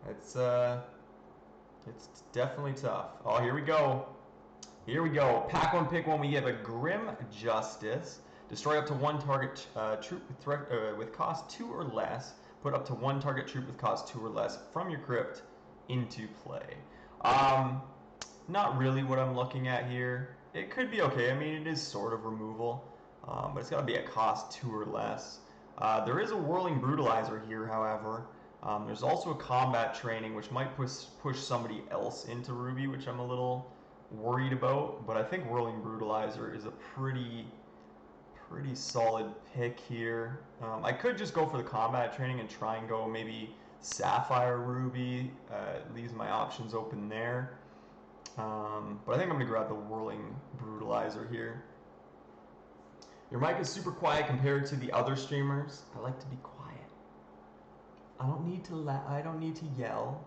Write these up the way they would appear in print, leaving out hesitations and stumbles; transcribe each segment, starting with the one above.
It's definitely tough. Oh, here we go. Here we go. Pack one, pick one. We have a Grim Justice. Destroy up to one target troop with cost 2 or less. Put up to one target troop with cost 2 or less from your crypt into play. Not really what I'm looking at here. It could be okay. I mean, it is sort of removal, but it's got to be a cost 2 or less. There is a Whirling Brutalizer here, however. There's also a combat training, which might push somebody else into Ruby, which I'm a little worried about. But I think Whirling Brutalizer is a pretty solid pick here. I could just go for the combat training and try and go maybe Sapphire Ruby. It leaves my options open there. But I think I'm going to grab the Whirling Brutalizer here. Your mic is super quiet compared to the other streamers. I like to be quiet. I don't need to yell.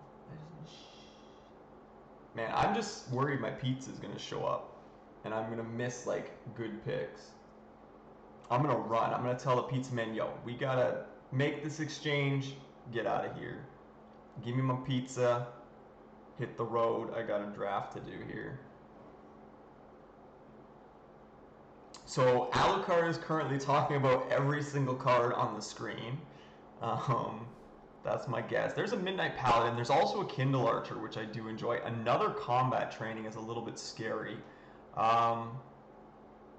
Man, I'm just worried my pizza is going to show up and I'm going to miss like good picks. I'm going to run. I'm going to tell the pizza man, yo, we got to make this exchange. Get out of here. Give me my pizza. Hit the road. I got a draft to do here. So Alucard is currently talking about every single card on the screen. That's my guess. There's a Midnight Paladin. There's also a Kindle Archer, which I do enjoy. Another combat training is a little bit scary. Man,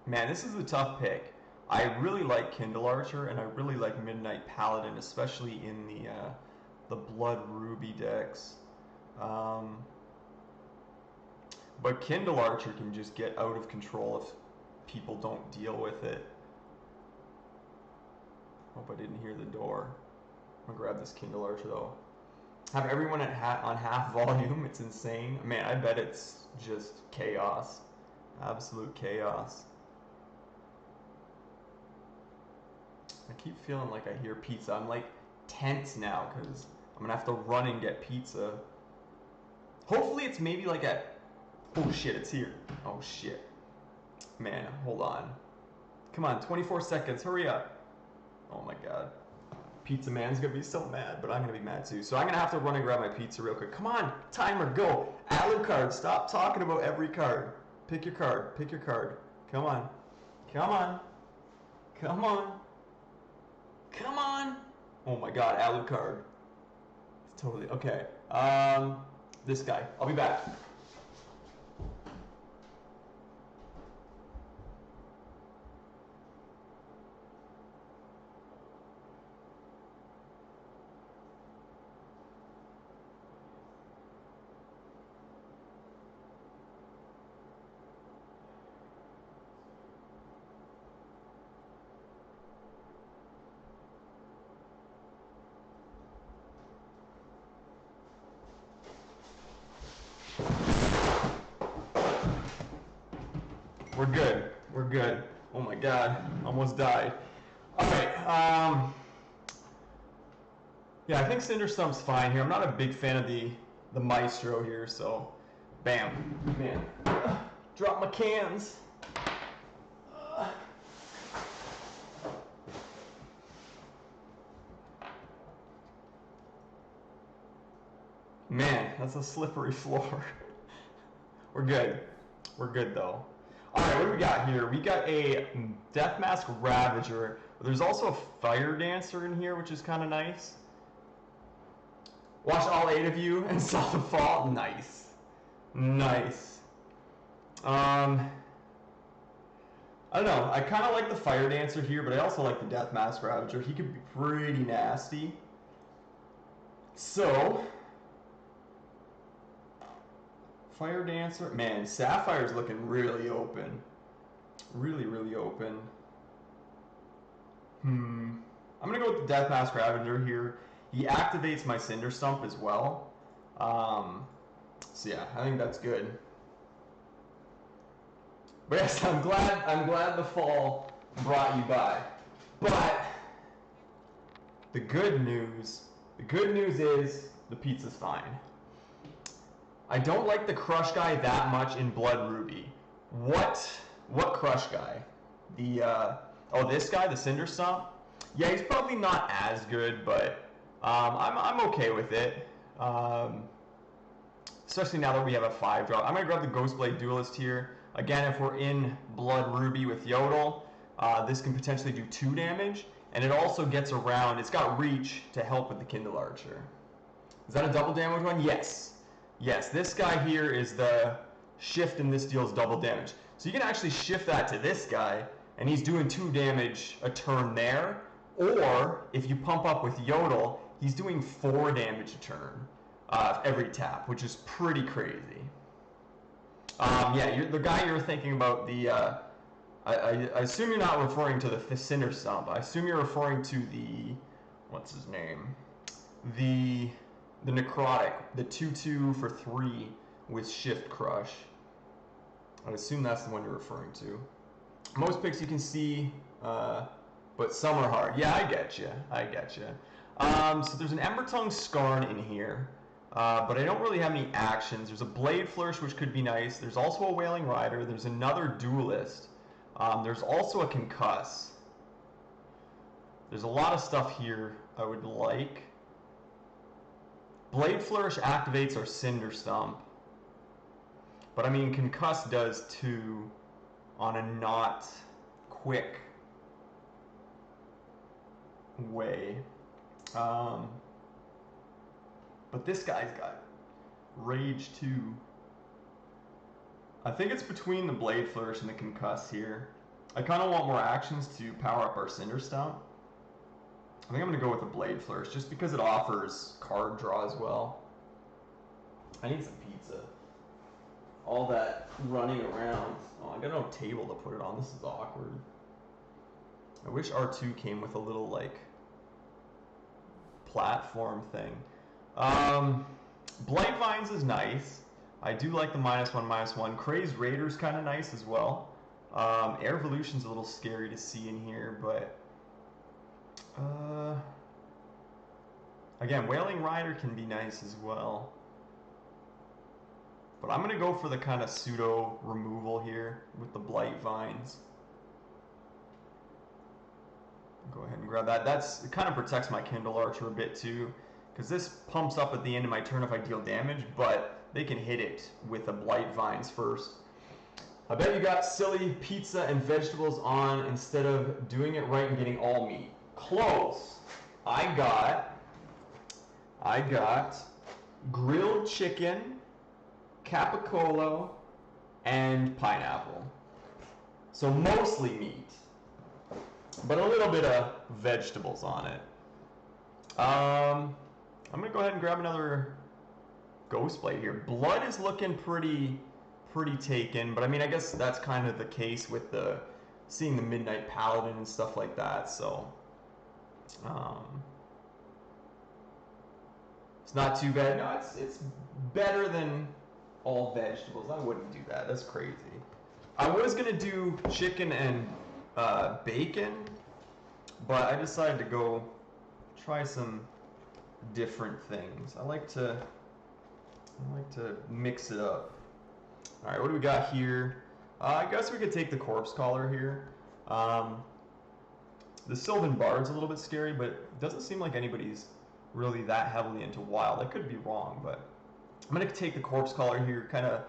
this is a tough pick. I really like Kindle Archer, and I really like Midnight Paladin, especially in the Blood Ruby decks. But Kindle Archer can just get out of control if people don't deal with it. Hope I didn't hear the door. I'm gonna grab this Kindle Archer though. Have everyone on half volume. It's insane. Man, I bet it's just chaos. Absolute chaos. I keep feeling like I hear pizza. I'm like tense now because I'm gonna have to run and get pizza. Hopefully it's maybe like a... Oh shit, it's here. Oh shit. Man, hold on. Come on, 24 seconds, hurry up. Oh my god. Pizza man's gonna be so mad, but I'm gonna be mad too. So I'm gonna have to run and grab my pizza real quick. Come on, timer, go. Alucard, stop talking about every card. Pick your card, pick your card. Come on. Come on. Come on. Come on. Oh my god, Alucard. It's totally, okay. This guy, I'll be back. We're good. We're good. Oh my god. Almost died. Alright, yeah, I think Cinder Stump's fine here. I'm not a big fan of the Maestro here, so bam. Man. Drop my cans. Man, that's a slippery floor. We're good. We're good though. Alright, what do we got here? We got a Deathmask Ravager. There's also a Fire Dancer in here, which is kind of nice. Watch all 8 of you and saw the fall. Nice. Nice. I don't know. I kind of like the Fire Dancer here, but I also like the Deathmask Ravager. He could be pretty nasty. So... Fire Dancer. Man, Sapphire's looking really open. Really, really open. I'm going to go with the Deathmask Ravager here. He activates my Cinder Stump as well. So yeah, I think that's good. But yes, I'm glad the fall brought you by. But the good news is the pizza's fine. I don't like the Crush guy that much in Blood Ruby. What Crush guy? This guy, the Cinder Stomp? Yeah, he's probably not as good, but I'm okay with it. Especially now that we have a 5-drop. I'm going to grab the Ghostblade Duelist here. Again, if we're in Blood Ruby with Yodel, this can potentially do 2 damage. And it also gets around, it's got reach to help with the Kindle Archer. Is that a double damage one? Yes. Yes, this guy here is the shift and this deals double damage. So you can actually shift that to this guy, and he's doing 2 damage a turn there. Or, if you pump up with Yodel, he's doing 4 damage a turn every tap, which is pretty crazy. Yeah, the guy you're thinking about, the... I assume you're not referring to the Cinder Stump. I assume you're referring to the... What's his name? The Necrotic. The 2/2 for 3 with Shift Crush. I assume that's the one you're referring to. Most picks you can see, but some are hard. Yeah, I get you. I get you. So there's an Ember Tongue Skarn in here, but I don't really have any actions. There's a Blade Flourish, which could be nice. There's also a Wailing Rider. There's another Duelist. There's also a Concuss. There's a lot of stuff here I would like. Blade Flourish activates our Cinder Stump. But I mean, Concuss does 2 on a not quick way. But this guy's got Rage 2. I think it's between the Blade Flourish and the Concuss here. I kind of want more actions to power up our Cinder Stump. I think I'm going to go with the Blade Flourish just because it offers card draw as well. I need some pizza. All that running around. Oh, I got no table to put it on. This is awkward. I wish R2 came with a little, like, platform thing. Blight Vines is nice. I do like the -1/-1. Crazed Raider's kind of nice as well. Air Evolution's a little scary to see in here, but... again, Wailing Rider can be nice as well. But I'm going to go for the kind of pseudo removal here with the Blight Vines. Go ahead and grab that. It kind of protects my Kindle Archer a bit too, because this pumps up at the end of my turn if I deal damage, but they can hit it with the Blight Vines first. I bet you got silly pizza and vegetables on instead of doing it right and getting all meat. Close. I got grilled chicken, capicola, and pineapple. So mostly meat, but a little bit of vegetables on it. I'm gonna go ahead and grab another Ghostblade here. Blood is looking pretty taken, but I mean, I guess that's kind of the case with seeing the Midnight Paladin and stuff like that. So it's not too bad. No, it's better than all vegetables. I wouldn't do that. That's crazy. I was gonna do chicken and bacon, but I decided to go try some different things. I like to mix it up. All right, what do we got here? I guess we could take the Corpse Collar here. The Sylvan Bard's a little bit scary, but it doesn't seem like anybody's really that heavily into wild. I could be wrong, but I'm going to take the Corpse Collar here, kind of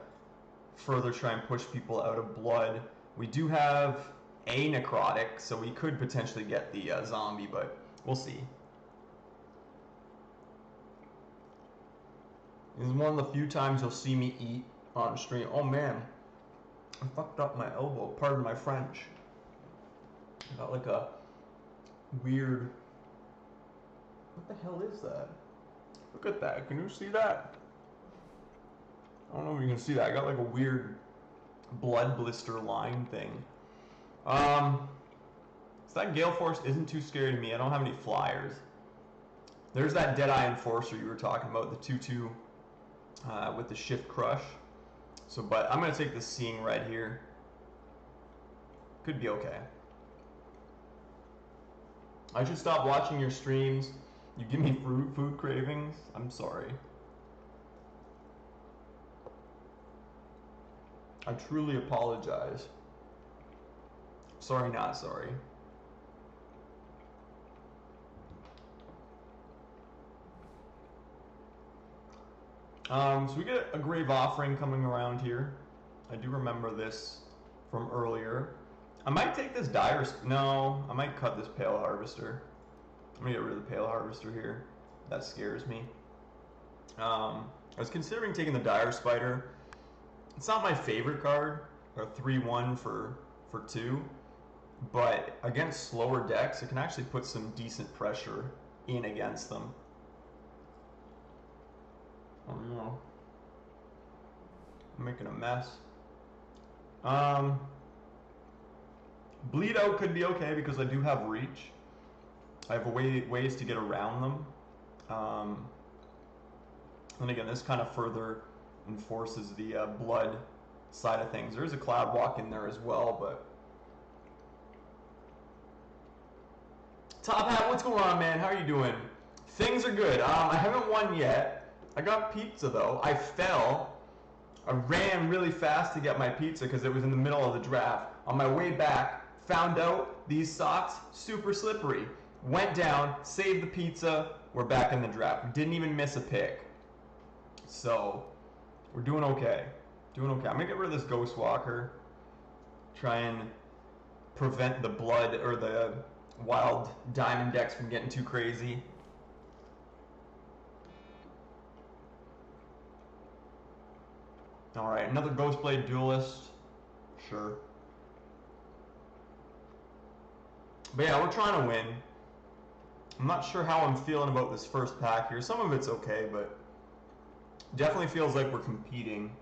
further try and push people out of blood. We do have a Necrotic, so we could potentially get the zombie, but we'll see. This is one of the few times you'll see me eat on stream. Oh man, I fucked up my elbow. Pardon my French. I got like a weird... What the hell is that? Look at that. Can you see that? I don't know if you can see that. I got like a weird blood blister line thing. So that Gale Force isn't too scary to me. I don't have any flyers. There's that Deadeye Enforcer you were talking about, the 2/2 with the Shift Crush. So, but I'm going to take the Seeing Red here. Could be okay. I should stop watching your streams. You give me food cravings. I'm sorry. I truly apologize. Sorry, not sorry. So we get a Grave Offering coming around here. I do remember this from earlier. I might take this Dire... No, I might cut this Pale Harvester. I'm going to get rid of the Pale Harvester here. That scares me. I was considering taking the Dire Spider. It's not my favorite card, a 3-1 for 2, but against slower decks, it can actually put some decent pressure in against them. Oh no. I'm making a mess. Bleed Out could be okay because I do have reach. I have ways to get around them. And again, this kind of further enforces the blood side of things. There is a Cloud Walk in there as well, but... Top Hat, what's going on, man? How are you doing? Things are good. I haven't won yet. I got pizza, though. I fell. I ran really fast to get my pizza because it was in the middle of the draft. On my way back, found out these socks, super slippery. Went down, saved the pizza, we're back in the draft. Didn't even miss a pick. So, we're doing okay. Doing okay. I'm going to get rid of this Ghost Walker. Try and prevent the blood or the wild diamond decks from getting too crazy. Alright, another Ghostblade Duelist. Sure. But yeah, we're trying to win. I'm not sure how I'm feeling about this first pack here. Some of it's okay, but definitely feels like we're competing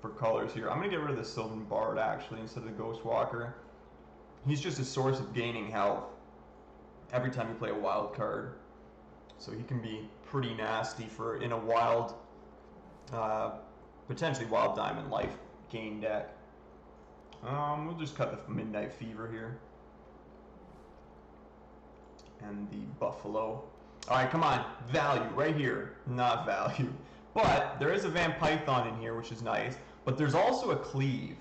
for colors here. I'm going to get rid of the Sylvan Bard, actually, instead of the Ghost Walker. He's just a source of gaining health every time you play a wild card. So he can be pretty nasty for in a wild, potentially wild diamond life gain deck. We'll just cut the Midnight Fever here. And the Buffalo. Alright, come on. Value, right here. Not value. But there is a Vampython in here, which is nice. But there's also a Cleave.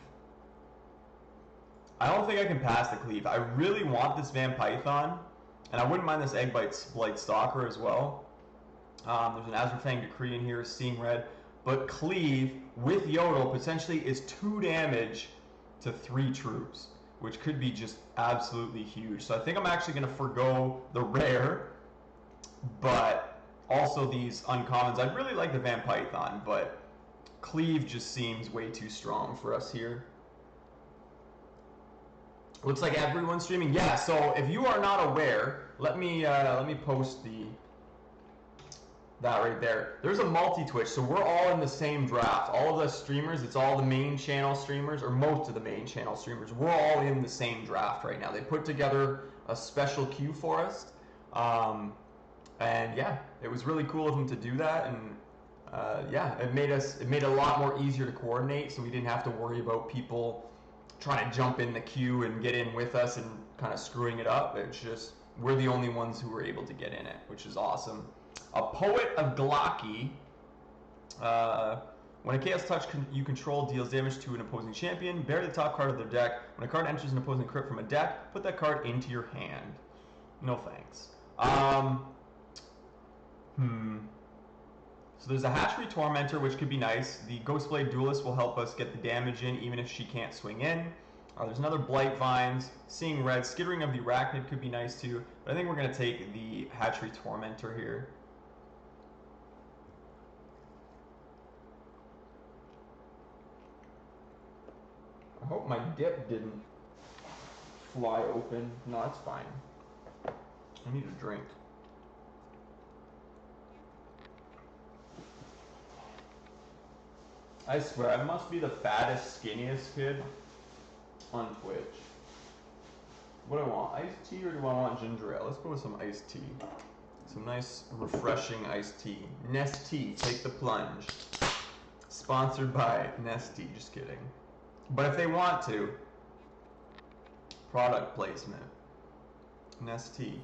I don't think I can pass the Cleave. I really want this Vampython. And I wouldn't mind this Eggbite Stalker as well. There's an Azurfang Decree in here, Seeing Red. But Cleave, with Yodel, potentially is 2 damage to 3 troops, which could be just absolutely huge. So I think I'm actually going to forgo the rare, but also these uncommons. I really like the Vampython, but Cleave just seems way too strong for us here. Looks like everyone's streaming. Yeah, so if you are not aware, let me post that right there. There's a multi-Twitch, so we're all in the same draft. All of the streamers, it's all the main channel streamers, or most of the main channel streamers. We're all in the same draft right now. They put together a special queue for us. And yeah, it was really cool of them to do that. And yeah, it made it a lot more easier to coordinate, so we didn't have to worry about people trying to jump in the queue and get in with us and kind of screwing it up. It's just, we're the only ones who were able to get in it, which is awesome. A Poet of Glocky. When a Chaos Touch you control deals damage to an opposing champion, bury the top card of their deck. When a card enters an opposing crypt from a deck, put that card into your hand. No thanks. So there's a Hatchery Tormentor, which could be nice. The Ghostblade Duelist will help us get the damage in, even if she can't swing in. There's another Blight Vines, Seeing Red, Skittering of the Arachnid could be nice too. But I think we're going to take the Hatchery Tormentor here. I hope my dip didn't fly open. No, that's fine. I need a drink. I swear, I must be the fattest, skinniest kid on Twitch. What do I want? Iced tea or do I want ginger ale? Let's go with some iced tea. Some nice, refreshing iced tea. Nestea, take the plunge. Sponsored by Nestea, just kidding. But if they want to, product placement. Nestea.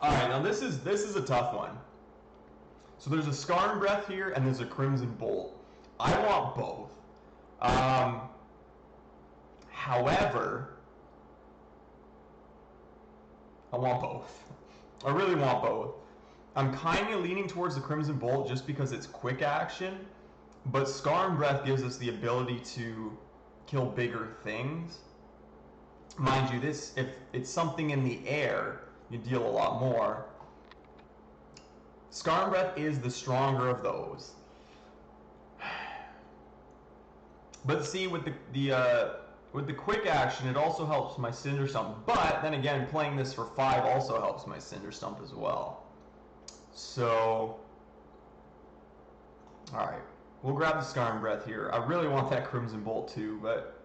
Alright, now this is a tough one. So there's a Scarn Breath here and there's a Crimson Bolt. I want both. However, I want both. I really want both. I'm kind of leaning towards the Crimson Bolt just because it's quick action, but Scar and Breath gives us the ability to kill bigger things. Mind you, this, if it's something in the air, you deal a lot more. Scar and Breath is the stronger of those. But see, with the quick action, it also helps my Cinder Stump. But then again, playing this for 5 also helps my Cinder Stump as well. So, all right, we'll grab the Scar and Breath here. I really want that Crimson Bolt too, but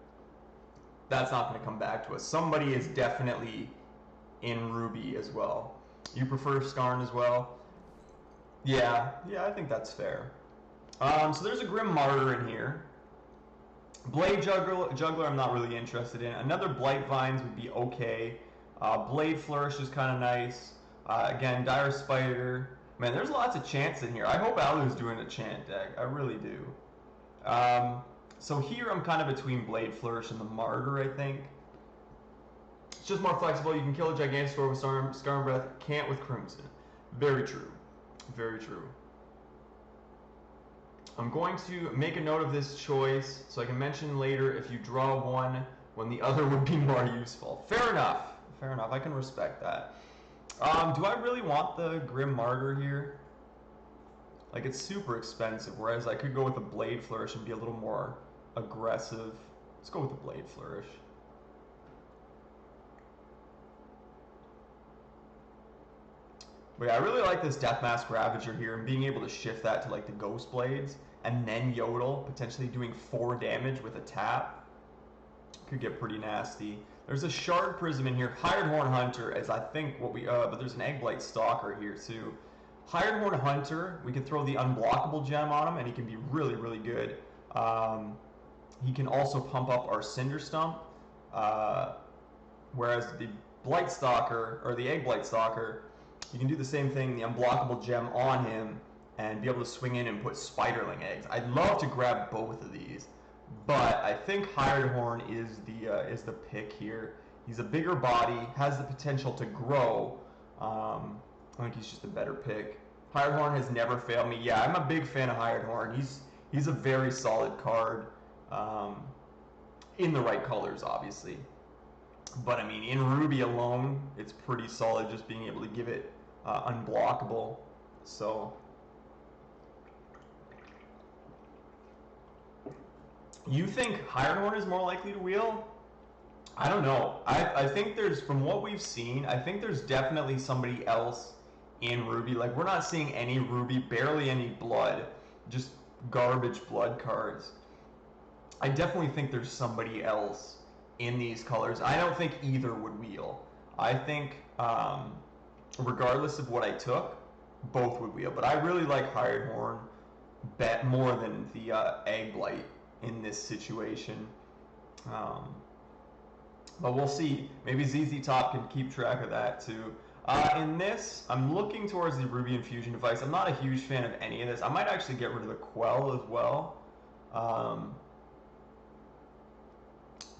that's not going to come back to us. Somebody is definitely in Ruby as well. You prefer Skarn as well? Yeah, I think that's fair. So there's a Grim Martyr in here. Blade Juggler I'm not really interested in. Another Blight Vines would be okay. Blade Flourish is kind of nice. Again, Dire Spider. Man, there's lots of chants in here. I hope Alu's doing a chant deck. I really do. So here I'm kind of between Blade Flourish and the Martyr, I think. It's just more flexible. You can kill a Gigantosaur with Scar and Breath. Can't with Crimson. Very true. Very true. I'm going to make a note of this choice so I can mention later if you draw one when the other would be more useful. Fair enough. Fair enough. I can respect that. Do I really want the Grim Martyr here? Like, it's super expensive, whereas I could go with the Blade Flourish and be a little more aggressive. Let's go with the Blade Flourish. But yeah, I really like this Deathmask Ravager here and being able to shift that to like the Ghost Blades and then Yodel, potentially doing 4 damage with a tap. Could get pretty nasty. There's a Shard Prism in here. Hired Horn Hunter is I think what we, but there's an Eggblight Stalker here too. Hired Horn Hunter, we can throw the Unblockable Gem on him and he can be really, really good. He can also pump up our Cinder Stump, whereas the Blight Stalker, or the Eggblight Stalker, you can do the same thing, the Unblockable Gem on him, and be able to swing in and put Spiderling eggs. I'd love to grab both of these, but I think Hired Horn is the pick here. He's a bigger body, has the potential to grow. I think he's just a better pick. Hired Horn has never failed me. Yeah, I'm a big fan of Hired Horn. He's a very solid card, in the right colors, obviously. But I mean, in Ruby alone, it's pretty solid just being able to give it unblockable. So, you think Hired Horn is more likely to wheel? I don't know. I think there's, from what we've seen, I think there's definitely somebody else in Ruby. Like, we're not seeing any Ruby, barely any blood, just garbage blood cards. I definitely think there's somebody else in these colors. I don't think either would wheel. I think, regardless of what I took, both would wheel. But I really like Hired Horn bet more than the Eggblight in this situation. But we'll see. Maybe ZZ Top can keep track of that too. In this, I'm looking towards the Ruby Infusion device. I'm not a huge fan of any of this. I might actually get rid of the Quell as well.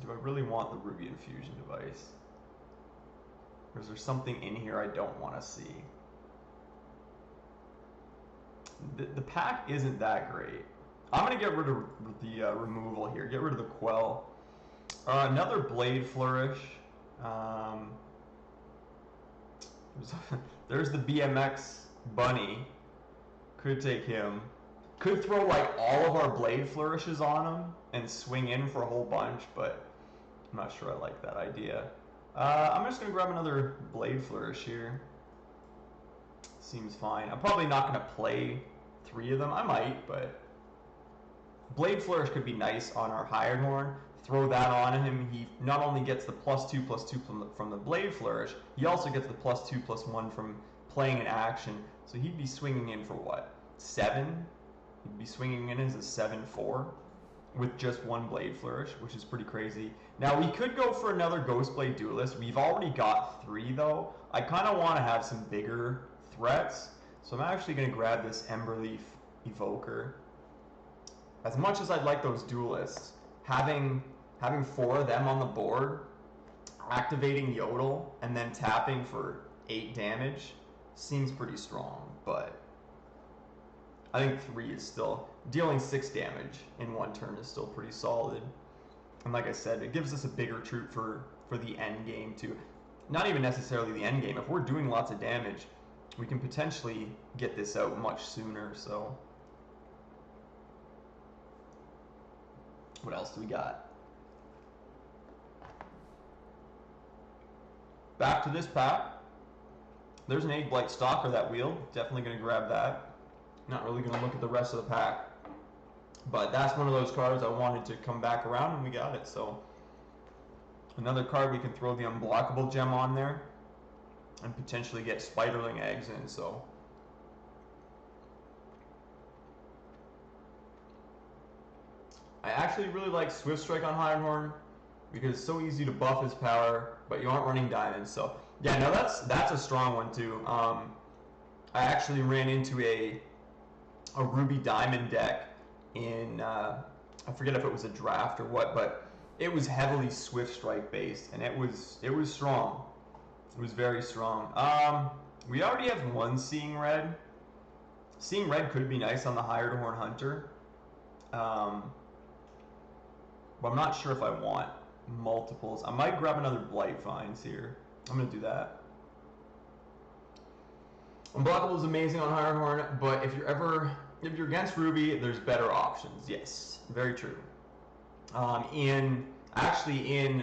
Do I really want the Ruby Infusion device? Or is there something in here I don't want to see? The pack isn't that great. I'm going to get rid of the removal here. Get rid of the Quell. Another Blade Flourish. There's the BMX Bunny. Could take him. Could throw like all of our Blade Flourishes on him and swing in for a whole bunch, but I'm not sure I like that idea. I'm just going to grab another Blade Flourish here. Seems fine. I'm probably not going to play 3 of them. I might, but Blade Flourish could be nice on our Hired Horn. Throw that on him. He not only gets the +2/+2 from the Blade Flourish, he also gets the +2/+1 from playing an action. So he'd be swinging in for what? 7? He'd be swinging in as a 7/4 with just 1 Blade Flourish, which is pretty crazy. Now, we could go for another Ghostblade Duelist. We've already got 3, though. I kind of want to have some bigger threats, so I'm actually going to grab this Emberleaf Evoker. As much as I'd like those Duelists, having 4 of them on the board, activating Yodel, and then tapping for 8 damage seems pretty strong, but I think 3 is still, dealing 6 damage in 1 turn is still pretty solid. And like I said, it gives us a bigger troop for the end game too. Not even necessarily the end game. If we're doing lots of damage, we can potentially get this out much sooner. So what else do we got? Back to this pack. There's an Egg Blight Stalker, that wheel. Definitely going to grab that. Not really going to look at the rest of the pack. But that's one of those cards I wanted to come back around, and we got it. So another card we can throw the unblockable gem on there and potentially get Spiderling eggs in. So I actually really like Swift Strike on Hirehorn because it's so easy to buff his power, but you aren't running diamonds. So yeah, no, that's a strong one too. I actually ran into a Ruby Diamond deck in I forget if it was a draft or what, but it was heavily Swift Strike based, and it was strong. It was very strong. We already have 1 Seeing Red. Seeing Red could be nice on the Hirehorn Hunter, but I'm not sure if I want multiples. I might grab another Blight Vines here. I'm gonna do that. Unblockable is amazing on Hirehorn, but if you're against Ruby, there's better options. Yes, very true. In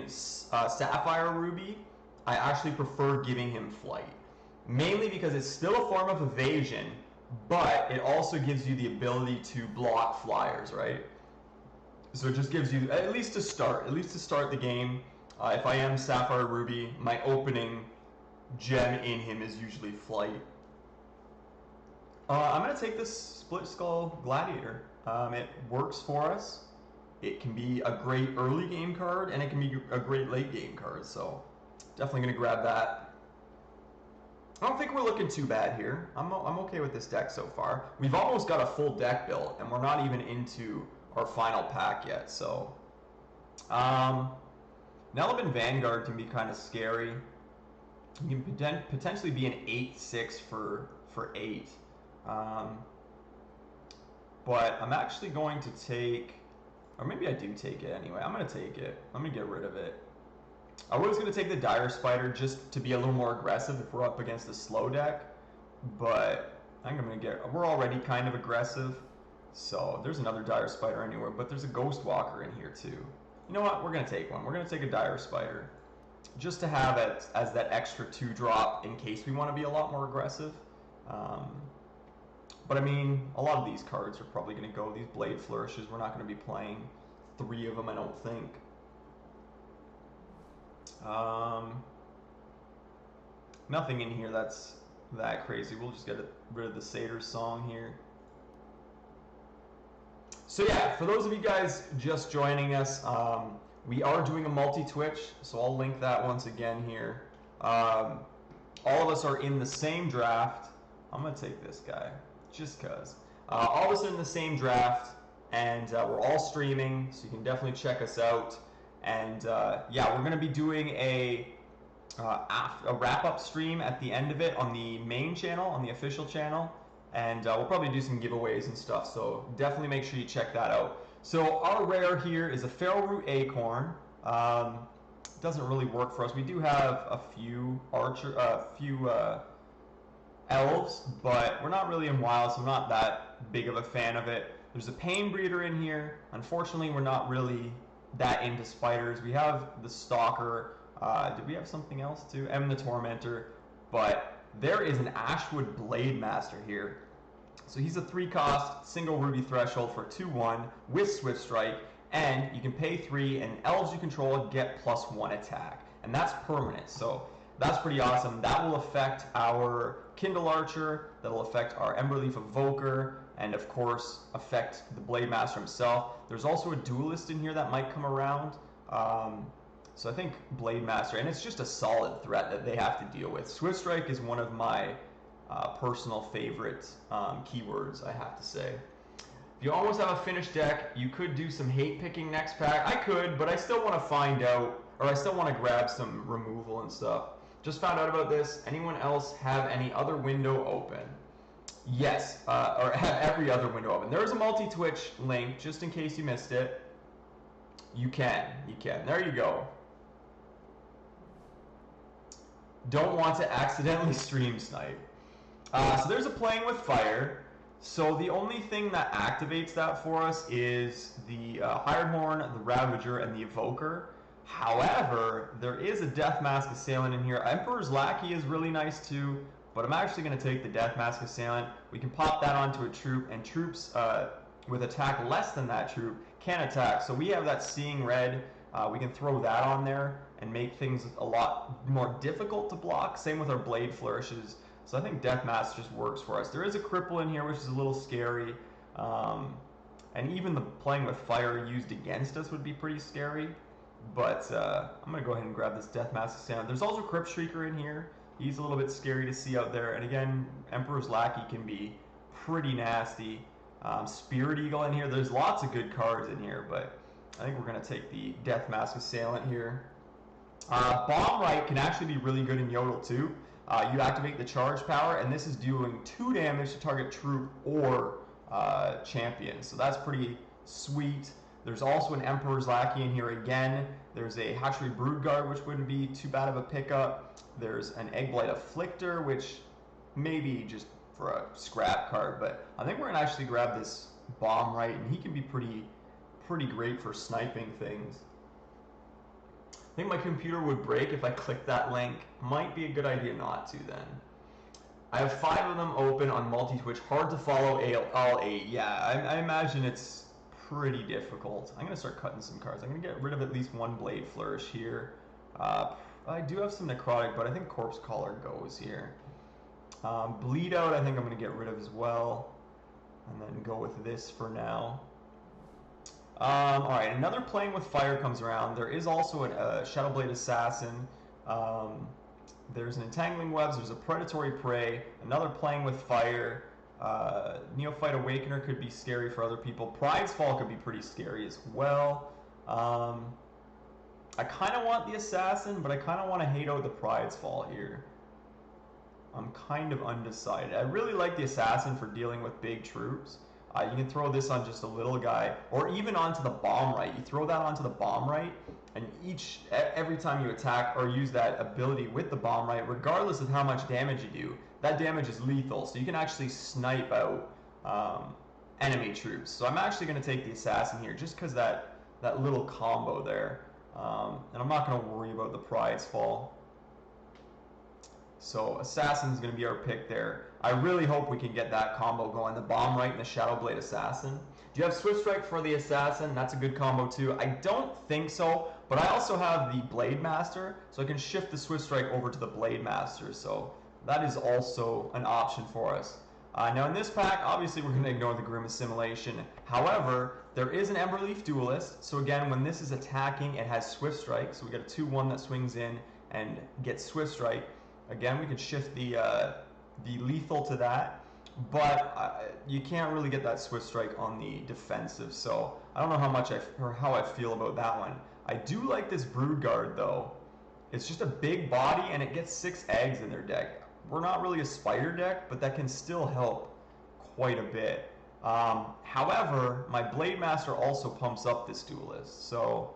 Sapphire Ruby, I actually prefer giving him Flight, mainly because it's still a form of evasion, but it also gives you the ability to block flyers, right? So it just gives you, at least to start the game. If I am Sapphire Ruby, my opening gem in him is usually Flight. I'm going to take this Split Skull Gladiator. It works for us. It can be a great early game card, and it can be a great late game card, so definitely going to grab that. I don't think we're looking too bad here. I'm okay with this deck so far. We've almost got a full deck built, and we're not even into our final pack yet, so Nelvin Vanguard can be kind of scary. You can potentially be an 8/6 for 8. But I'm actually going to take, or maybe I do take it anyway. I'm going to take it. I'm going to get rid of it. I was going to take the Dire Spider just to be a little more aggressive if we're up against a slow deck, but I think I'm going to get, we're already kind of aggressive, so there's another Dire Spider anywhere, but there's a Ghost Walker in here too. You know what? We're going to take one. We're going to take a Dire Spider just to have it as that extra 2-drop in case we want to be a lot more aggressive. But I mean, a lot of these cards are probably going to go. These Blade Flourishes, we're not going to be playing 3 of them, I don't think. Nothing in here that's that crazy. We'll just get rid of the Satyr Song here. So yeah, for those of you guys just joining us, we are doing a multi-Twitch, so I'll link that once again here. All of us are in the same draft. I'm going to take this guy, just because. All of us are in the same draft, and we're all streaming, so you can definitely check us out. And yeah, we're going to be doing a wrap-up stream at the end of it on the main channel, on the official channel. And we'll probably do some giveaways and stuff, so definitely make sure you check that out. So our rare here is a Feral Root Acorn. Doesn't really work for us. We do have a few elves, but we're not really in wild, so I'm not that big of a fan of it. There's a Pain Breeder in here. Unfortunately, we're not really that into spiders. We have the Stalker. Did we have something else too? And the Tormentor. But there is an Ashwood Blade Master here. So he's a 3-cost, single ruby threshold for 2/1 with Swift Strike, and you can pay 3, and elves you control get +1 attack. And that's permanent, so that's pretty awesome. That will affect our Kindle Archer, that'll affect our Emberleaf Evoker, and of course affect the Blade Master himself. There's also a Duelist in here that might come around. So I think Blade Master, and it's just a solid threat that they have to deal with. Swift Strike is one of my personal favorite keywords, I have to say. If you almost have a finished deck, you could do some hate picking next pack. I could, but I still want to find out, or I still want to grab some removal and stuff. Just found out about this. Anyone else have any other window open? Yes, or have every other window open. There is a multi-Twitch link, just in case you missed it. You can. There you go. Don't want to accidentally stream snipe. So there's a playing with fire. So the only thing that activates that for us is the Hired Horn, the Ravager, and the Evoker. However, there is a Death Mask Assailant in here. Emperor's Lackey is really nice too, but I'm actually going to take the Death Mask Assailant. We can pop that onto a troop, and troops with attack less than that troop can attack. So we have that Seeing Red. We can throw that on there and make things a lot more difficult to block. Same with our Blade Flourishes. So I think Death Mask just works for us. There is a Cripple in here, which is a little scary. And even the playing with fire used against us would be pretty scary. But I'm going to go ahead and grab this Death Mask Assailant. There's also Crypt Shrieker in here. He's a little bit scary to see out there. And again, Emperor's Lackey can be pretty nasty. Spirit Eagle in here. There's lots of good cards in here, but I think we're going to take the Death Mask Assailant here. Bomb Right can actually be really good in Yodel too. You activate the charge power, and this is doing 2 damage to target troop or champion. So that's pretty sweet. There's also an Emperor's Lackey in here again. There's a Hatchery Broodguard, which wouldn't be too bad of a pickup. There's an Eggblight Afflictor, which maybe just for a scrap card, but I think we're gonna actually grab this Bomb Right, and he can be pretty great for sniping things. I think my computer would break if I clicked that link. Might be a good idea not to then. I have 5 of them open on multi-Twitch. Hard to follow all 8. Yeah, I imagine it's pretty difficult. I'm going to start cutting some cards. I'm going to get rid of at least 1 Blade Flourish here. I do have some Necrotic, but I think Corpse Caller goes here. Bleed Out I think I'm going to get rid of as well. And then go with this for now. Alright, another playing with fire comes around. There is also a Shadowblade Assassin. There's an Entangling Webs. There's a Predatory Prey. Another playing with fire. Neophyte Awakener could be scary for other people. Pride's Fall could be pretty scary as well. I kind of want the Assassin, but I kind of want to hate out the Pride's Fall here. I'm kind of undecided. I really like the Assassin for dealing with big troops. You can throw this on just a little guy, or even onto the Bomb Right. You throw that onto the Bomb Right, and every time you attack or use that ability with the Bomb Right, regardless of how much damage you do, that damage is lethal. So you can actually snipe out enemy troops. So I'm actually going to take the Assassin here, just because that little combo there. And I'm not going to worry about the Pride's Fall. So Assassin's going to be our pick there. I really hope we can get that combo going. The Bomb Right and the Shadowblade Assassin. Do you have Swift Strike for the Assassin? That's a good combo too. I don't think so, but I also have the Blade Master, so I can shift the Swift Strike over to the Blade Master. So that is also an option for us. Now in this pack, obviously we're going to ignore the Grim Assimilation. However, there is an Emberleaf Duelist. So again, when this is attacking, it has Swift Strike. So we got a 2/1 that swings in and gets Swift Strike. Again, we could shift the lethal to that, but you can't really get that Swift Strike on the defensive, so I don't know how I feel about that one. I do like this Broodguard though. It's just a big body and it gets 6 eggs in their deck. We're not really a spider deck, but that can still help quite a bit. However, my Blade Master also pumps up this Duelist, so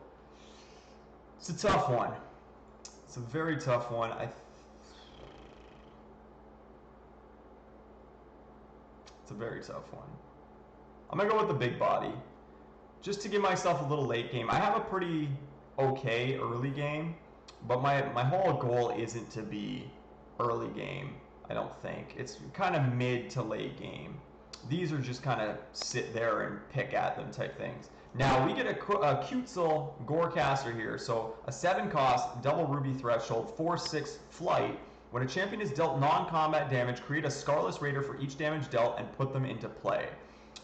it's a tough one. It's a very tough one. It's a very tough one. I'm going to go with the big body, just to give myself a little late game. I have a pretty okay early game, but my whole goal isn't to be early game, I don't think. It's kind of mid to late game. These are just kind of sit there and pick at them type things. Now, we get a Quetzal Gorecaster here. So a 7 cost, double Ruby Threshold, 4/6 Flight. When a champion is dealt non-combat damage, create a Scarless Raider for each damage dealt and put them into play.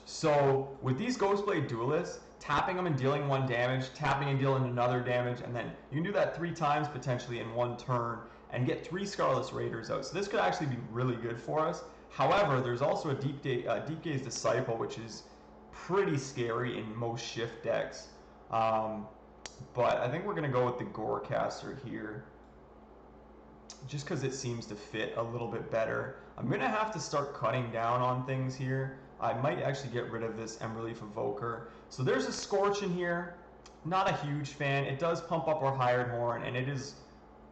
So with these Ghostblade Duelists, tapping them and dealing 1 damage, tapping and dealing another damage, and then you can do that 3 times potentially in 1 turn and get 3 Scarless Raiders out. So this could actually be really good for us. However, there's also a Deep Gaze Disciple, which is pretty scary in most shift decks. But I think we're going to go with the Gorecaster here. just because it seems to fit a little bit better. I'm going to have to start cutting down on things here. I might actually get rid of this Emberleaf Evoker. So there's a Scorch in here. Not a huge fan. It does pump up our Hired Horn, and it is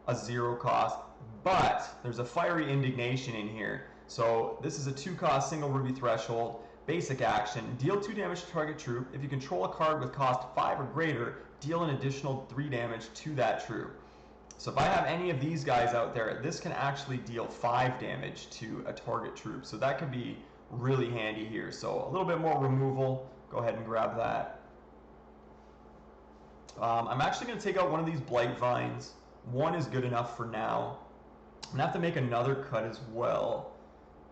a 0 cost. But there's a Fiery Indignation in here. So this is a 2 cost single ruby threshold. Basic action. Deal 2 damage to target troop. If you control a card with cost 5 or greater, deal an additional 3 damage to that troop. So if I have any of these guys out there, this can actually deal 5 damage to a target troop. So that could be really handy here. So a little bit more removal. Go ahead and grab that. I'm actually going to take out one of these Blight Vines. One is good enough for now. I'm going to have to make another cut as well,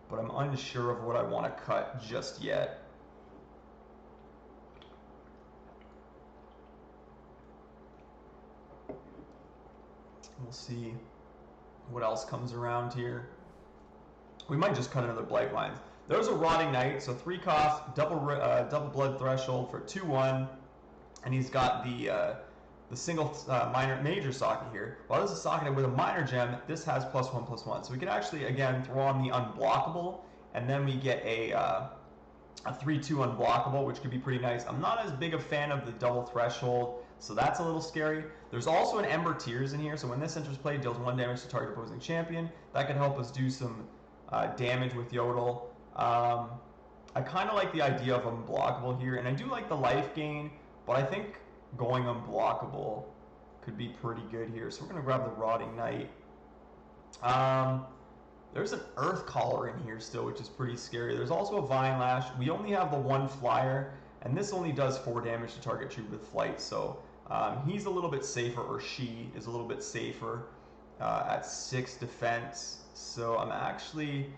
but I'm unsure of what I want to cut just yet. We'll see what else comes around here. We might just cut another Blight Vines. There's a Rotting Knight, so 3 cost, double blood threshold for 2/1, and he's got the single major socket here. While this is socketed with a minor gem, this has +1/+1. So we could actually again throw on the unblockable, and then we get a 3/2 unblockable, which could be pretty nice. I'm not as big a fan of the double threshold, so that's a little scary. There's also an Ember Tears in here, so when this enters play, it deals 1 damage to target opposing champion. That could help us do some damage with Yodel. I kind of like the idea of unblockable here, and I do like the life gain, but I think going unblockable could be pretty good here. So we're going to grab the Rotting Knight. There's an Earth Caller in here still, which is pretty scary. There's also a Vine Lash. We only have the 1 flyer, and this only does 4 damage to target troop with flight. So he's a little bit safer, or she is a little bit safer at 6 defense. So I'm actually...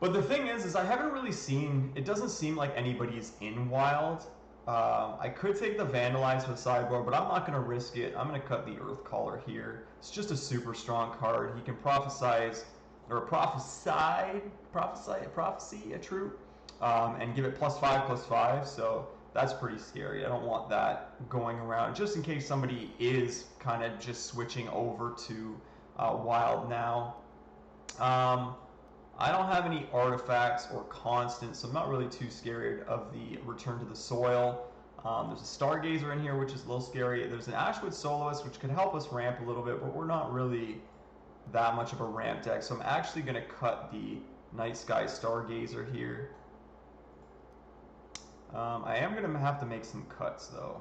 But the thing is I haven't really seen... It doesn't seem like anybody's in Wild. I could take the Vandalize for the sideboard, but I'm not going to risk it. I'm going to cut the Earth Caller here. It's just a super strong card. He can prophesize a troop, and give it +5/+5. So that's pretty scary. I don't want that going around, just in case somebody is kind of just switching over to Wild now. I don't have any artifacts or constants, so I'm not really too scared of the Return to the Soil. There's a Stargazer in here, which is a little scary. There's an Ashwood Soloist, which could help us ramp a little bit, but we're not really that much of a ramp deck. So I'm actually going to cut the Night Sky Stargazer here. I am going to have to make some cuts, though.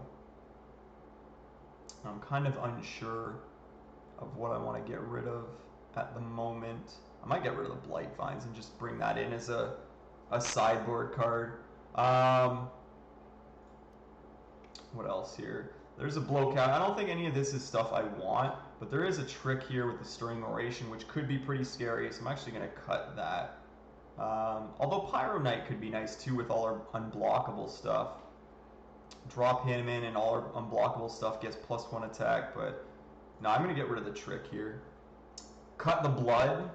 I'm kind of unsure of what I want to get rid of at the moment. I might get rid of the Blight Vines and just bring that in as a sideboard card. What else here? There's a Blowcat. I don't think any of this is stuff I want, but there is a trick here with the Stirring Oration, which could be pretty scary, so I'm actually going to cut that. Although Pyro Knight could be nice too with all our unblockable stuff. Drop him in and all our unblockable stuff gets +1 attack, but no, I'm going to get rid of the trick here. Cut the blood.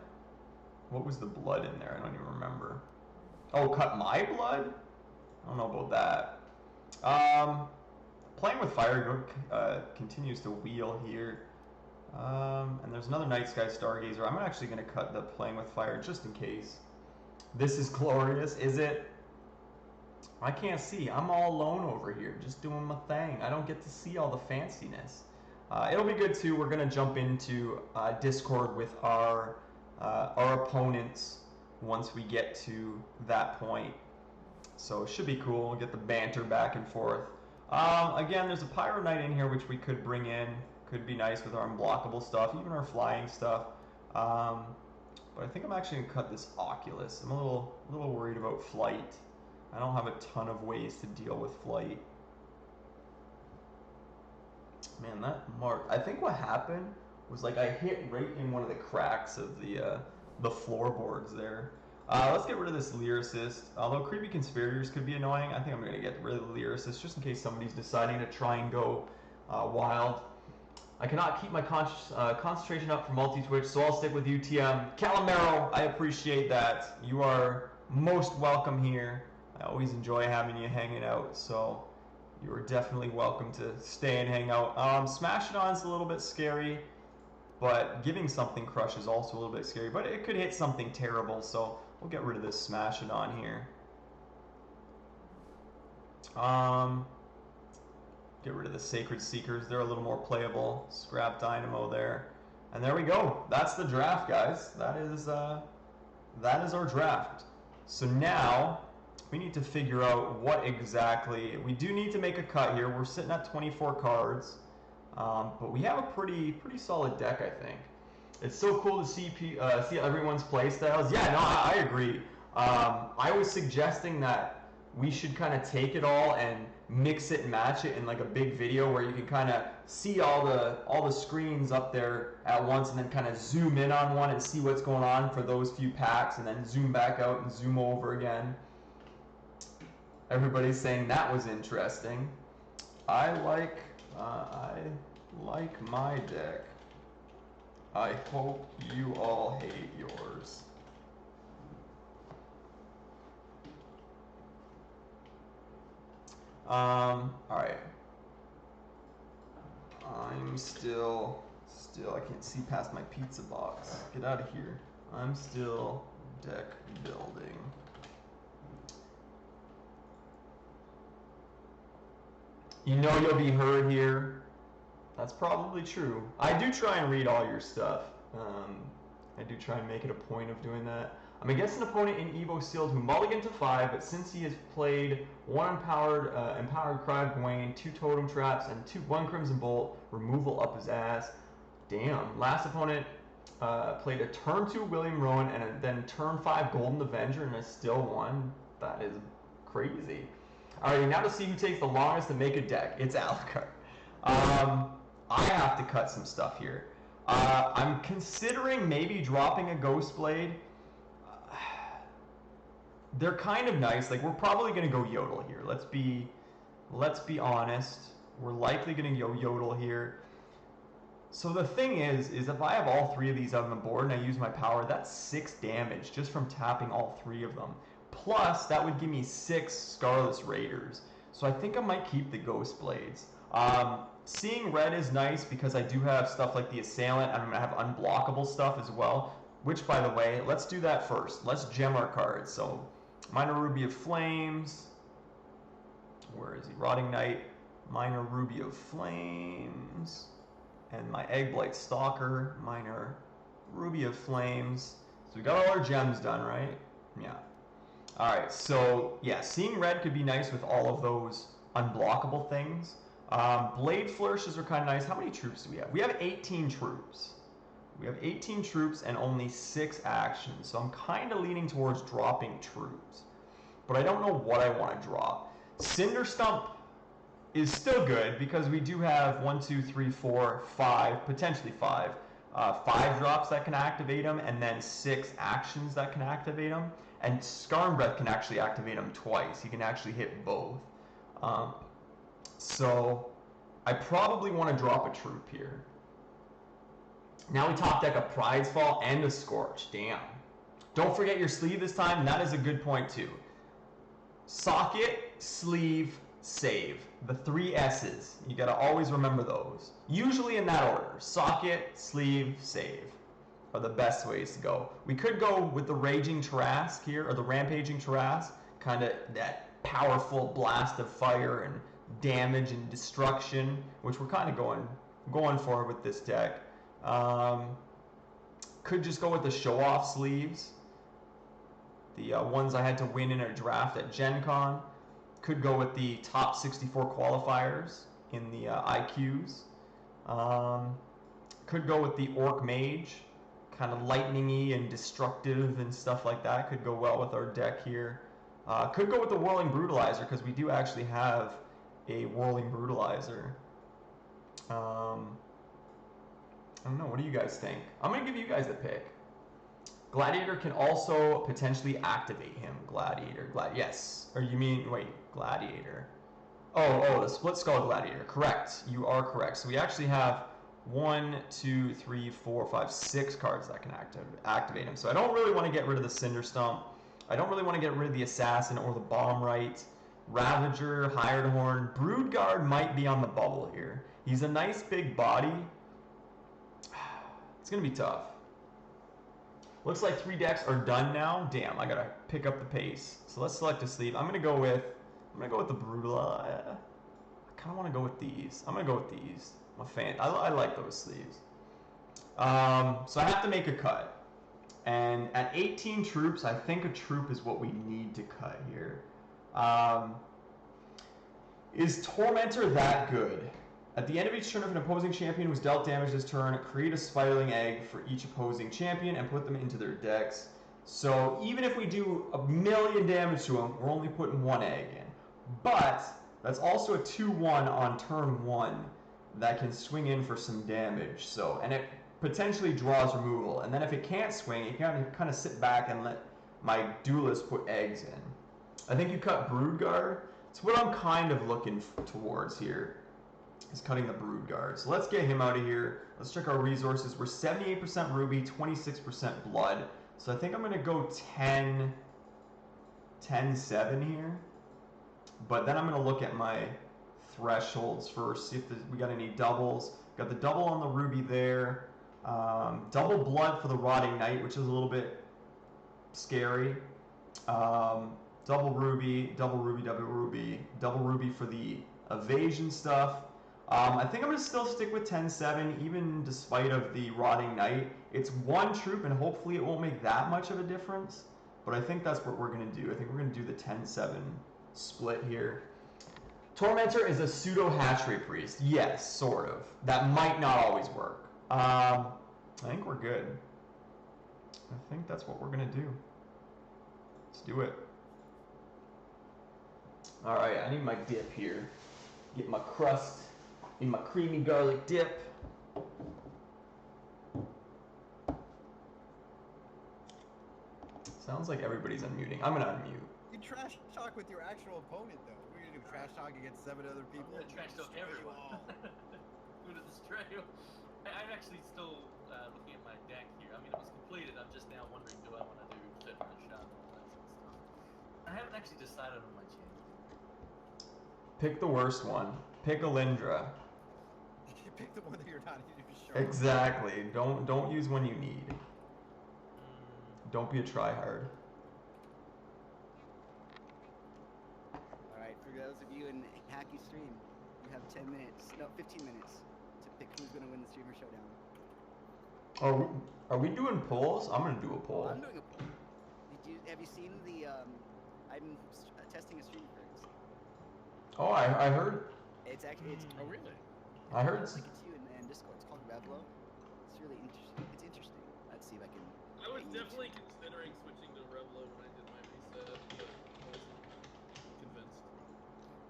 What was the blood in there? I don't even remember. Oh, cut my blood? I don't know about that. Playing with Fire continues to wheel here. And there's another Night Sky Stargazer. I'm actually going to cut the Playing with Fire just in case. This is glorious, is it? I can't see. I'm all alone over here, just doing my thing. I don't get to see all the fanciness. It'll be good too. We're going to jump into Discord with our opponents once we get to that point. So it should be cool. We'll get the banter back and forth. Again, there's a Pyro Knight in here, which we could bring in. Could be nice with our unblockable stuff, even our flying stuff. But I think I'm actually going to cut this Oculus. I'm a little worried about flight. I don't have a ton of ways to deal with flight. Man, that mark. I think what happened was like I hit right in one of the cracks of the floorboards there. Let's get rid of this Lyricist. Although Creepy Conspirators could be annoying, I think I'm going to get rid of the Lyricist just in case somebody's deciding to try and go wild. I cannot keep my concentration up for multi-twitch, so I'll stick with you, TM. Calamero, I appreciate that. You are most welcome here. I always enjoy having you hanging out, so you are definitely welcome to stay and hang out. Smash It On's a little bit scary. but giving something crush is also a little bit scary, but it could hit something terrible, so we'll get rid of this Smash It On here. Get rid of the Sacred Seekers. They're a little more playable. Scrap Dynamo there. And there we go. That's the draft, guys. That is our draft. So now we need to figure out what exactly... We do need to make a cut here. We're sitting at 24 cards. But we have a pretty solid deck, I think. It's so cool to see everyone's play styles. Yeah, no, I agree. I was suggesting that we should kind of take it all and mix it and match it in like a big video where you can kind of see all the screens up there at once and then kind of zoom in on one and see what's going on for those few packs and then zoom back out and zoom over again. Everybody's saying that was interesting. I like my deck. I hope you all hate yours. Alright. I'm still, I can't see past my pizza box. Get out of here. I'm still deck building. You know you'll be heard here. That's probably true. I do try and read all your stuff. I do try and make it a point of doing that. I'm against an opponent in Evo Sealed who mulliganed to 5, but since he has played 1 empowered Cry of Gawain, 2 Totem Traps, and 1 Crimson Bolt, removal up his ass. Damn. Last opponent played a turn 2 William Rowan and then turn 5 Golden Avenger and has still won. That is crazy. Alright, now to see who takes the longest to make a deck. It's Alucard. I have to cut some stuff here. I'm considering maybe dropping a Ghost Blade. They're kind of nice. Like, we're probably going to go Yodel here. Let's be honest. We're likely going to go Yodel here. So the thing is if I have all 3 of these on the board and I use my power, that's 6 damage just from tapping all 3 of them. Plus, that would give me 6 Scarlet Raiders. So I think I might keep the Ghost Blades. Seeing red is nice because I do have stuff like the Assailant, and I'm going to have unblockable stuff as well. Which, by the way, let's do that first. Let's gem our cards. So, Minor Ruby of Flames. Where is he? Rotting Knight. Minor Ruby of Flames. And my Eggblight Stalker. Minor Ruby of Flames. So we got all our gems done, right? Yeah. Alright, so, yeah, seeing red could be nice with all of those unblockable things. Blade Flourishes are kind of nice. How many troops do we have? We have 18 troops. We have 18 troops and only 6 actions, so I'm kind of leaning towards dropping troops. But I don't know what I want to drop. Cinder Stump is still good because we do have 1, 2, 3, 4, 5, potentially 5. 5 drops that can activate them, and then 6 actions that can activate them. And Scarn Breath can actually activate them twice. He can actually hit both. So I probably want to drop a troop here. Now we top deck a Pride's Fall and a Scorch. Damn. Don't forget your sleeve this time. That is a good point too. Socket, sleeve, save. The 3 S's. You got to always remember those. Usually in that order. Socket, sleeve, save are the best ways to go. We could go with the Raging Tarrasque here, or the Rampaging Tarrasque. Kind of that powerful blast of fire and damage and destruction, which we're kind of going for with this deck. Could just go with the show-off sleeves, the ones I had to win in a draft at Gen Con. Could go with the top 64 qualifiers in the IQs. Could go with the Orc Mage, kind of lightning-y and destructive and stuff like that. Could go well with our deck here. Could go with the Whirling Brutalizer because we do actually have a Whirling Brutalizer. I don't know. What do you guys think? I'm going to give you guys the pick. Gladiator can also potentially activate him. Gladiator. Yes. Or you mean... Wait. Gladiator. Oh, the Split Skull Gladiator. Correct. You are correct. So we actually have 1, 2, 3, 4, 5, 6 cards that can activate him. So I don't really want to get rid of the Cinder Stump. I don't really want to get rid of the Assassin or the Bomb Right. Ravager, Hired Horn. Broodguard might be on the bubble here. He's a nice big body. It's going to be tough. Looks like 3 decks are done now. Damn, I got to pick up the pace. So let's select a sleeve. I'm going to go with the Brutal. I kind of want to go with these. I'm going to go with these. I'm a fan. I like those sleeves. So I have to make a cut. And at 18 troops, I think a troop is what we need to cut here. Is Tormentor that good? At the end of each turn, if an opposing champion was dealt damage this turn, create a Spiraling Egg for each opposing champion and put them into their decks. So even if we do 1,000,000 damage to them, we're only putting 1 egg in. But that's also a 2/1 on turn 1 that can swing in for some damage. So, and it potentially draws removal. And then if it can't swing, it can kind of sit back and let my duelist put eggs in. I think you cut Broodguard. It's what I'm kind of looking towards here, is cutting the Broodguard. So let's get him out of here. Let's check our resources. We're 78% ruby, 26% blood. So I think I'm going to go 10-7 here. But then I'm going to look at my thresholds first, see if we got any doubles. Got the double on the ruby there. Double blood for the Rotting Knight, which is a little bit scary. Double ruby, double ruby, double ruby, double ruby for the evasion stuff. I think I'm going to still stick with 10-7, even despite of the Rotting Knight. It's 1 troop, and hopefully it won't make that much of a difference. But I think that's what we're going to do. I think we're going to do the 10-7 split here. Tormentor is a pseudo hatchery priest. Yes, sort of. That might not always work. I think we're good. I think that's what we're going to do. Let's do it. Alright, I need my dip here. Get my crust in my creamy garlic dip. Sounds like everybody's unmuting. I'm going to unmute. You trash talk with your actual opponent, though. We're going to do trash talk against 7 other people. I'm gonna trash talk everyone. I'm gonna destroy you. I'm actually still looking at my deck here. I mean, it was completed. I'm just now wondering, do I want to do Showdown and all that sort of stuff. I haven't actually decided on my champion. Pick the worst one. Pick Alindra. You pick the one that you're not even sure. Exactly. Don't use one you need. Don't be a tryhard. Alright, for those of you in Hacky Stream, you have 10 minutes, no, 15 minutes to pick who's going to win the Streamer Showdown. Are we doing polls? I'm going to do a poll. Oh, I'm doing a poll. Have you seen the, I'm testing a stream first. Oh, I heard. It's actually, Oh, really? I heard. I'll link it to you in Discord. It's called Revlo. It's really interesting. It's interesting. Let's see if I can. I was definitely considering switching to Revlo when I did my reset, but I wasn't convinced.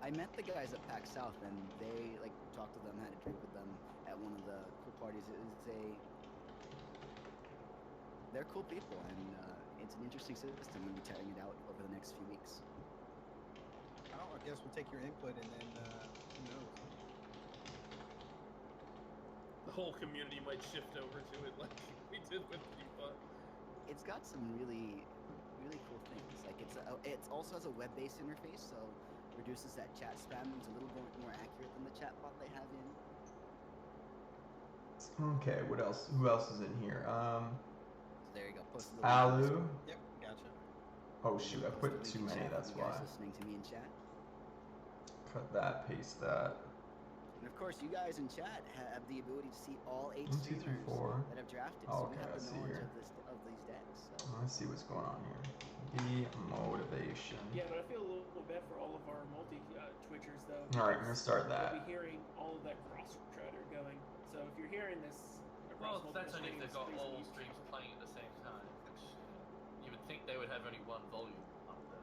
I met the guys at PAX South, and they like talked to them, had a drink with them at one of the cool parties. They're cool people, and it's an interesting system. We'll be trying it out over the next few weeks. Oh, I guess we'll take your input and then, who knows? The whole community might shift over to it like we did with FIFA. It's got some really, really cool things. Like it also has a web-based interface, so reduces that chat spam. It's a little bit more accurate than the chatbot they have in. Okay, what else? Who else is in here? So there you go. Post a little Alu. Yep, gotcha. Oh shoot, I put too many. That's you why. guys listening to me in chat. Cut that. Paste that. And of course, you guys in chat have the ability to see all 8 1, 2, 3, streamers 4. that have drafted, Oh, so okay, we have I the see knowledge here. of these decks. So. Let's see what's going on here. Demotivation. Yeah, but I feel a little bad for all of our multi-Twitchers, though. All right, I'm gonna start We'll that. be hearing all of that cross-chatter going. So if you're hearing this across Well, that's multiple only if they've got streams, all please streams playing at the same time, which you would think they would have only one volume up there.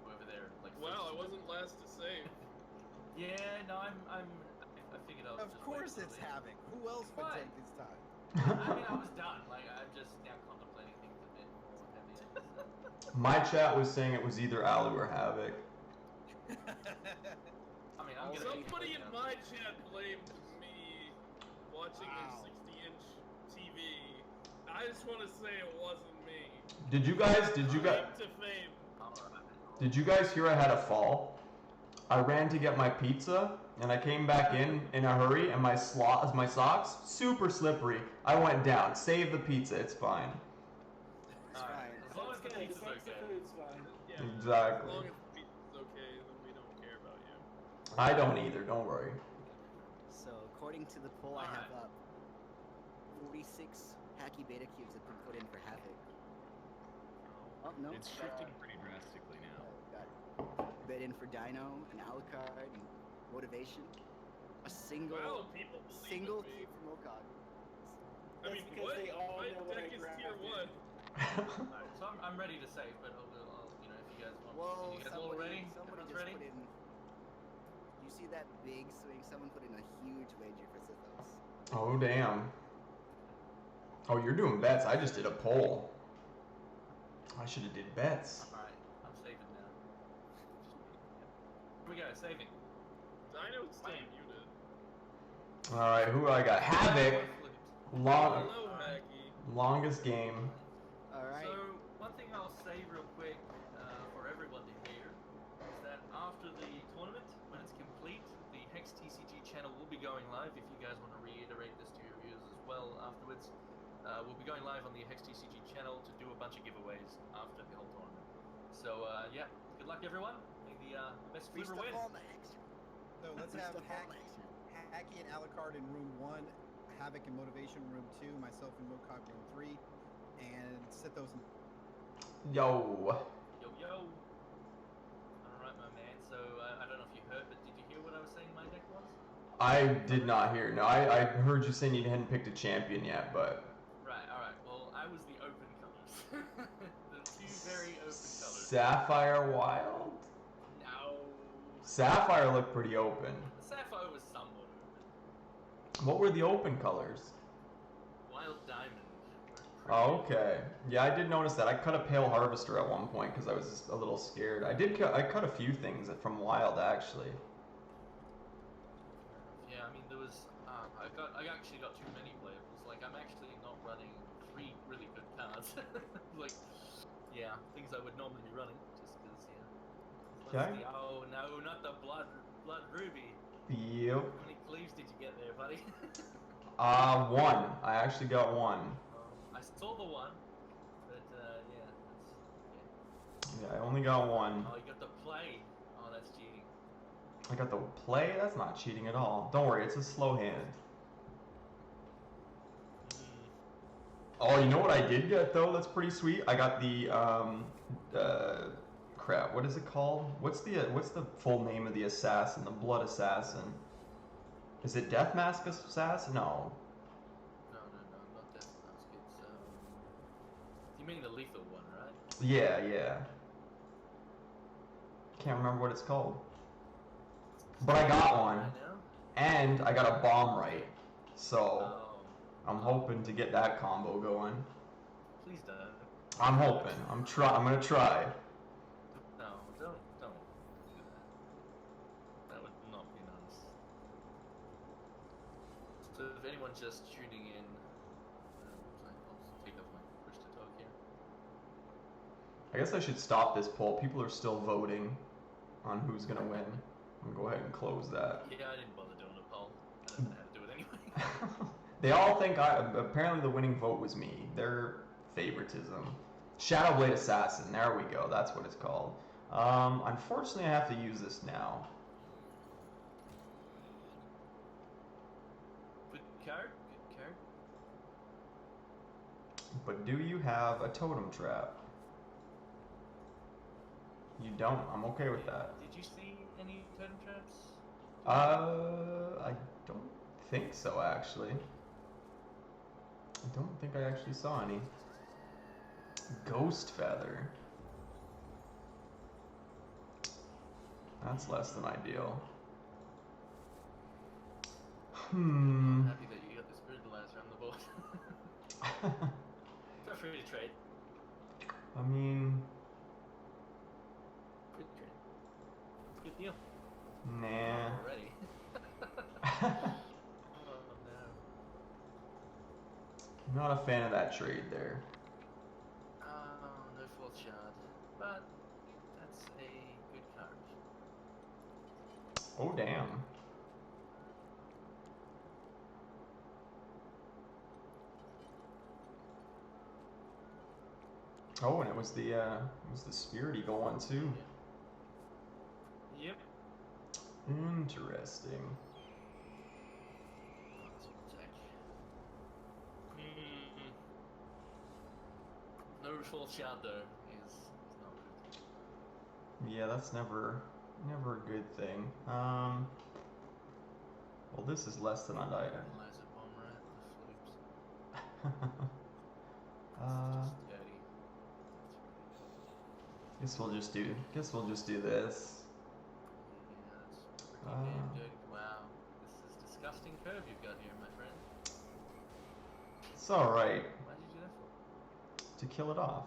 Over there, like. Wow, I wasn't last to save. Yeah, no, I figured I was. Of just course waiting it's for the- Havoc. Who else would Why? take his time? I mean, I was done. Like, I'm just now contemplating things a bit more heavy. My chat was saying it was either Alu or Havoc. I mean, I'm gonna. Somebody in my chat blamed me watching Wow. a 60-inch TV. I just want to say it wasn't me. Did you guys? Claim to fame. Did you guys hear I had a fall? I ran to get my pizza, and I came back in a hurry, and my socks, super slippery. I went down. Save the pizza. It's fine. It's Alright, fine. as long as the That's good. pizza's As long as the okay. food's fine. Yeah, Exactly. as long as the pizza's okay, then we don't care about you. I don't either. Don't worry. So according to the poll, I have Alright. 46 hacky beta cubes have been put in for Havoc. Oh no, It's shifting pretty drastically now. got a bit in for Dino, an Alucard, and Motivation. A single Wow, people believe in me. cube from Okog. I mean, That's because what? they all My know what deck I is grabbed. tier 1. Alright, so I'm ready to save, but I'll, you know, if you guys want. Whoa, you guys all ready? somebody Everyone's just ready? put in. You see that big swing? Someone put in a huge wager for Sithos. Oh damn. Oh, you're doing bets. I just did a poll. I should have did bets. Alright, I'm saving now. Here we go, saving. Dino's still Bam. muted. All right, who I got? Havoc. Long, Hello, Hacky. longest game. All right. So, one thing I'll say real quick for everyone to hear is that after the tournament, when it's complete, the Hex TCG channel will be going live. If you guys want to reiterate this to your viewers as well afterwards, we'll be going live on the Hex TCG channel to do a bunch of giveaways after the whole tournament. So, yeah, good luck everyone. May the best Free flipper stuff win. all next. So let's Free have stuff all next. Hacky and Alucard in room 1, Havoc and Motivation room 2, myself and Mokog room 3, and Sithos and Yo. Yo, yo. Alright, my man. So, I don't know if you heard, but did you hear what I was saying my deck was? I did not hear. No, I heard you saying you hadn't picked a champion yet, but Right, alright. Well, I was the open colors. The two very open colors. Sapphire Wild. No. Sapphire looked pretty open. Sapphire was somewhat open. What were the open colors? Wild Diamond. Oh, okay. Yeah, I did notice that. I cut a Pale Harvester at one point because I was just a little scared. I cut a few things from Wild actually. Yeah, I mean there was. I actually got too many playables. Like I'm actually not running 3 really good cards. Like, yeah, things I would normally be running just because yeah. Okay. Oh no, not the blood ruby. Yep. How many cleaves did you get there, buddy? One. I actually got one. I saw the one, but yeah, Yeah, I only got one. Oh, you got the play. Oh, that's cheating. I got the play. That's not cheating at all. Don't worry, it's a slow hand. Oh, you know what I did get though? That's pretty sweet. I got the crap. What is it called? What's the full name of the assassin? The Blood Assassin. Is it Death Mask Assassin? No. No, not that mask. It's you mean the lethal one, right? Yeah. Can't remember what it's called. But I got one, Right now? and I got a bomb right. So Oh, I'm hoping to get that combo going. please don't. I'm hoping. I'm gonna try. No, don't do that. That would not be nice. So if anyone's just tuning in, I'll take off my push to talk here. I guess I should stop this poll. People are still voting on who's gonna win. I'm gonna go ahead and close that. Yeah, I didn't bother doing a poll. I didn't have to do it anyway. They all think apparently the winning vote was me. Their favoritism. Shadowblade Assassin. There we go. That's what it's called. Unfortunately, I have to use this now. Good card. But do you have a totem trap? You don't. I'm okay with that. Did you see any totem traps? I don't think so, actually. I don't think I actually saw any. Ghost Feather. That's less than ideal. I'm happy that you got the Spiritualizer on the board. Feel free to trade. I mean, Good trade. Good deal. nah. Already. Oh no. Not a fan of that trade there. Oh, no fourth shard. But that's a good card. Oh, damn. Oh, and it was the Spirit Eagle one too. Yep. Interesting. No full shot though is not good. Yeah, that's never a good thing. Well, this is less than I'd. Analyze it, bomb rat, the flukes. It's just dirty. Guess we'll just do this. Yeah, that's pretty damn dirty. Wow, this is disgusting curve you've got here, my friend. It's all right. Why did you do that for? To kill it off.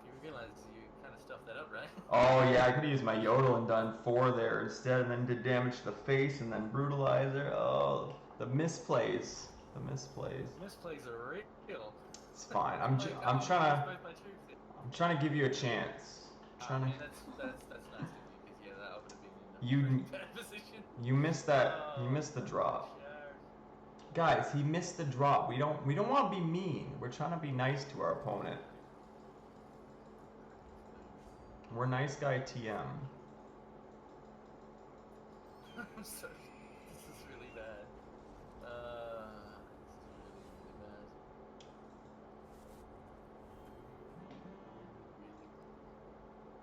You realize you kind of stuffed that up, right? Oh yeah, I could have used my Yodel and done 4 there instead, and then did damage to the face, and then brutalizer. Oh, the misplays. The misplays. Misplays are real. It's fine. I'm trying to give you a chance. I mean, that's nice of you, because yeah, that would have been in a You- pretty bad position. You missed that. You missed the drop. Guys, he missed the drop. We don't want to be mean. We're trying to be nice to our opponent. We're nice guy TM. I'm sorry. This is really bad. This is really bad.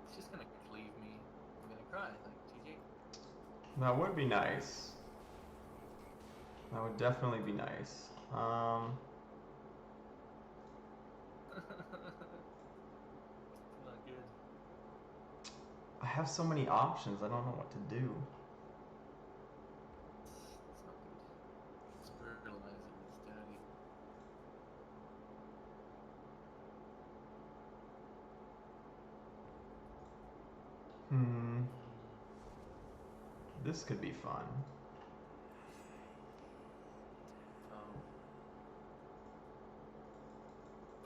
It's just gonna cleave me. I'm gonna cry, like TJ. That would be nice. That would definitely be nice. Not good. I have so many options. I don't know what to do. It's not good. It's brutalizing. It's dirty. This could be fun.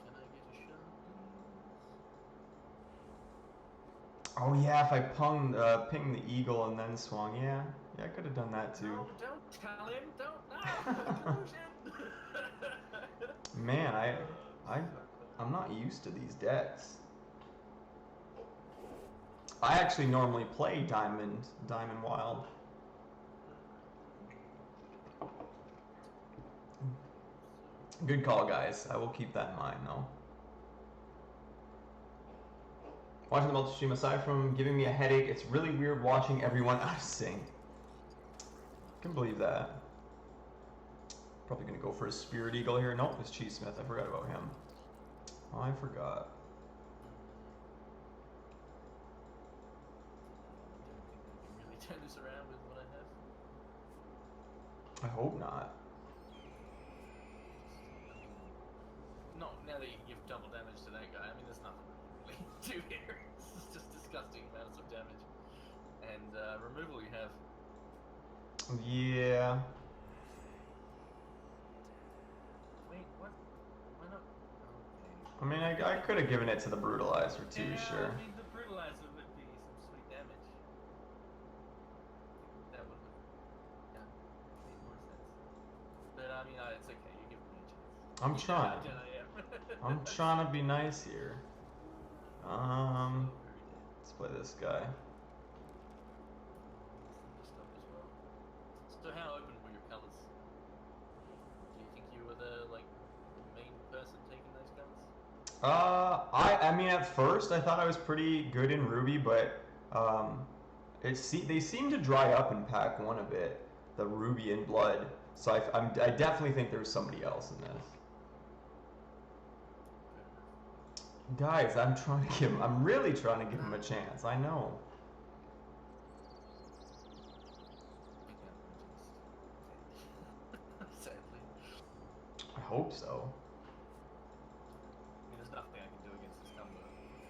Can I get a shot, please? Oh yeah, if I pinged the eagle and then swung, yeah, I could have done that too. No, don't tell him. Don't. No. Collusion. Man, I'm not used to these decks. I actually normally play Diamond Wild. Good call, guys. I will keep that in mind, though. Watching the multi-stream, aside from giving me a headache, it's really weird watching everyone out of sync. Can believe that. Probably gonna go for a Spirit Eagle here. Nope, it's Cheese Smith. I forgot about him. Oh, I forgot. Really turn this around with what I have. I hope not. Not now that you've double damage to that guy. I mean, there's nothing really to do here. This is just disgusting amounts of damage. And removal you have. Yeah. Wait, what? Why not? Okay. I mean, I could have given it to the Brutalizer too, Yeah, sure. I mean, the brutalizer would be some sweet damage. That would have made more sense. But I mean, it's okay. You're giving me a chance. I'm trying. Yeah, I am. I'm trying to be nice here. Let's play this guy. Stuff as well. So how open were your colors? Do you think you were the main person taking those colors? I mean, at first I thought I was pretty good in Ruby, but they seem to dry up in Pack 1 a bit, the Ruby and Blood. So I definitely think there's somebody else in this. Guys, I'm really trying to give him a chance. I know. Sadly. I hope so. I mean, there's nothing I can do against this combo.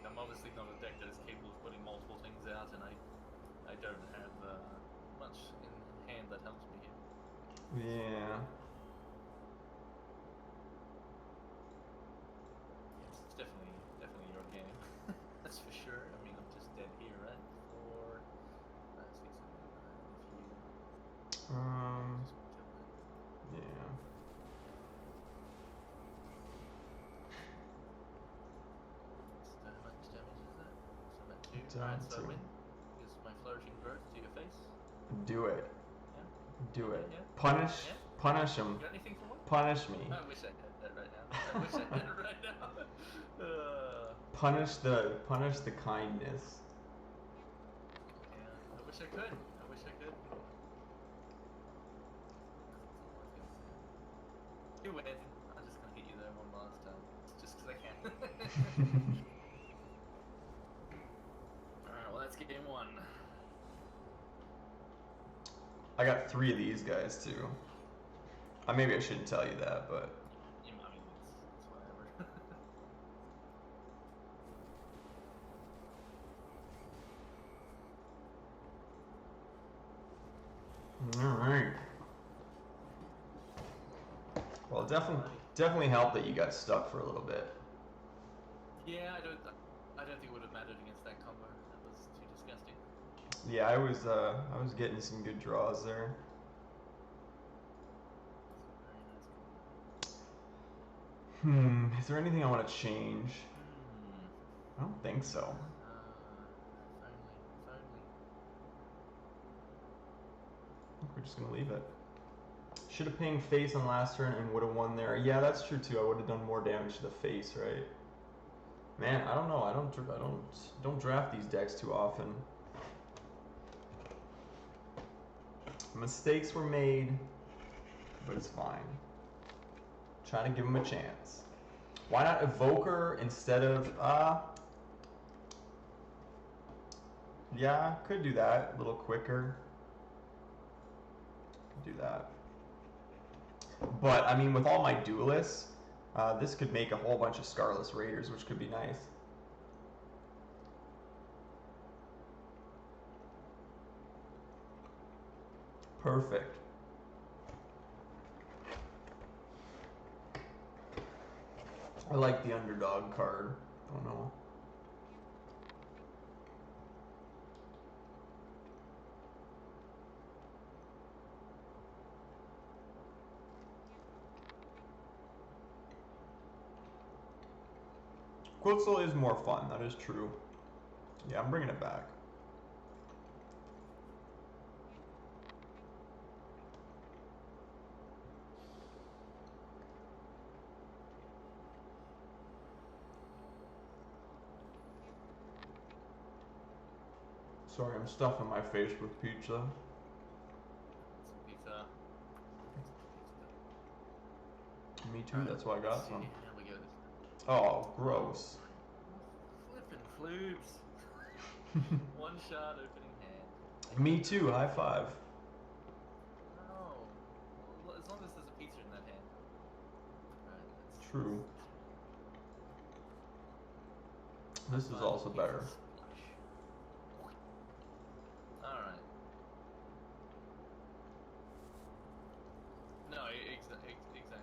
I'm obviously not a deck that is capable of putting multiple things out, and I don't have much in hand that helps me here. Yeah. It's definitely your game. That's for sure. I mean, I'm just dead here, right? 4, 5, Alright, so I two. win. Use my flourishing growth to your face. Do it. Yeah. Do it. Yeah. Punish. Yeah. Punish him. You got anything for one? Punish me. I wish I had that right now. I wish I had it right now. Punish the kindness. Yeah, I wish I could. I wish I could. You win. I'm just gonna hit you there one last time. Just because I can. Alright, well that's game one. I got 3 of these guys too. Maybe I shouldn't tell you that, but I mean, it's whatever. all right. Well, definitely helped that you got stuck for a little bit. Yeah, I don't think it would have mattered against that combo. That was too disgusting. Yeah, I was getting some good draws there. Very nice combo. Is there anything I want to change? I don't think so. Finally. I think we're just gonna leave it. Should have pinged face on last turn and would have won there. Yeah, that's true too. I would have done more damage to the face, right? Man, I don't know. I don't draft these decks too often. Mistakes were made, but it's fine. Trying to give him a chance. Why not Evoker instead of yeah, could do that a little quicker. Could do that. But I mean, with all my duelists, this could make a whole bunch of Scarless Raiders, which could be nice. Perfect. I like the underdog card. Don't know. Quetzal is more fun, that is true. Yeah, I'm bringing it back. Sorry, I'm stuffing my face with pizza. Some pizza. Me too, that's why I got some. Here we go. Oh, gross. Flippin' floobs. One shot opening hand. Me too, high five. No. Well, as long as there's a pizza in that hand. Right, that's True. This is also better. Alright. No, exactly, done.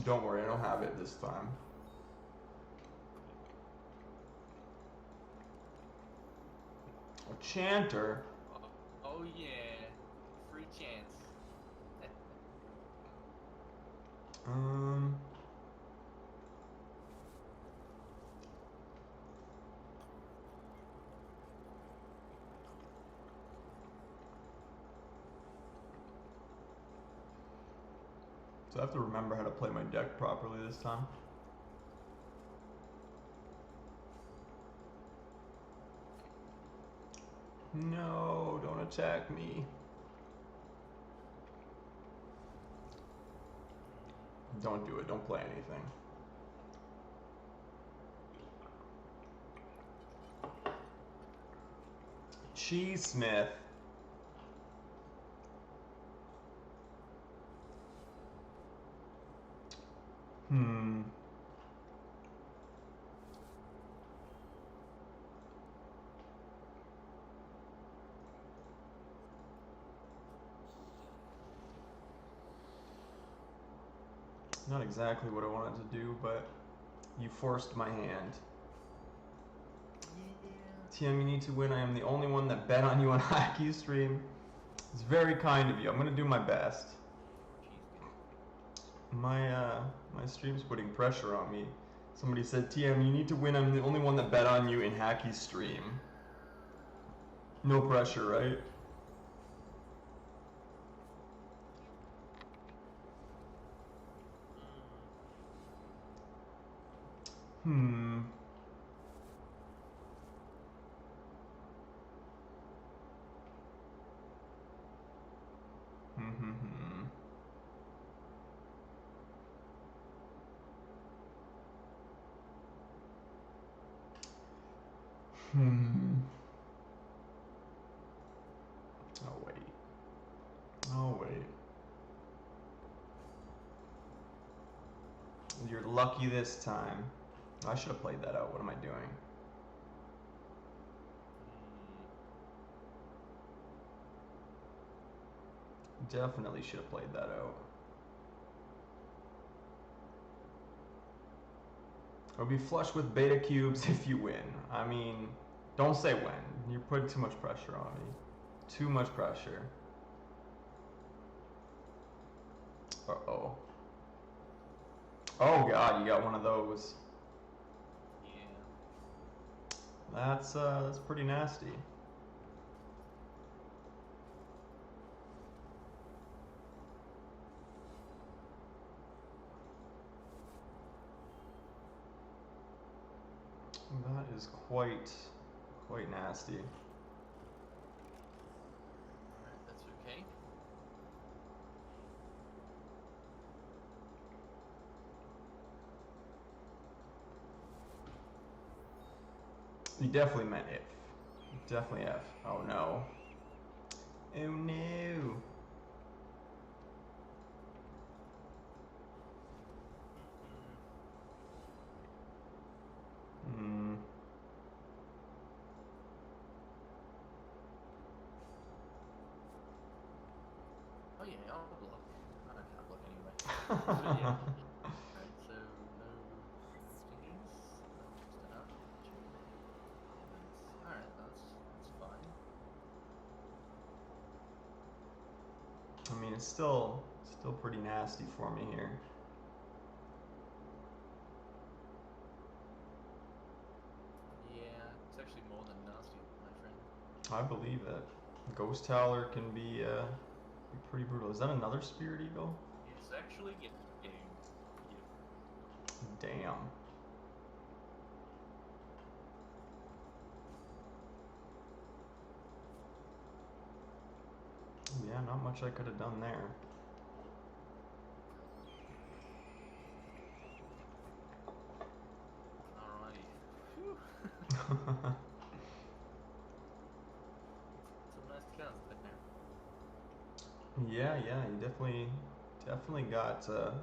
Don't worry, I don't have it this time. A chanter? Oh yeah, free chance. So I have to remember how to play my deck properly this time. No, don't attack me. Don't do it, don't play anything. Cheese Smith. Not exactly what I wanted to do, but You forced my hand. TM, you need to win. I am the only one that bet on you on Hockey Stream. It's very kind of you. I'm gonna do my best. My stream's putting pressure on me. Somebody said, TM, you need to win. I'm the only one that bet on you in Hacky Stream. No pressure, right? Hmm. Oh wait. Oh wait. You're lucky this time. I should have played that out. What am I doing? Definitely should have played that out. It'll be flush with beta cubes if you win. I mean, don't say when. You're putting too much pressure on me. Too much pressure. Uh-oh. Oh god, you got one of those. Yeah. That's pretty nasty. That is quite nasty. Alright, that's okay. You definitely meant if. Definitely F. Oh no. Oh no. Hmm. Oh yeah, I'll block. I can't block anyway. So yeah. Alright, so no stingies. Just enough. Alright, that's fine. I mean, it's still pretty nasty for me here. Yeah, it's actually more than nasty, my friend. I believe it. Ghost Howler can be pretty brutal. Is that another Spirit Eagle? It's actually getting. Damn. Yeah, not much I could have done there. Alrighty. Phew. Some nice cards there. Yeah, you definitely got a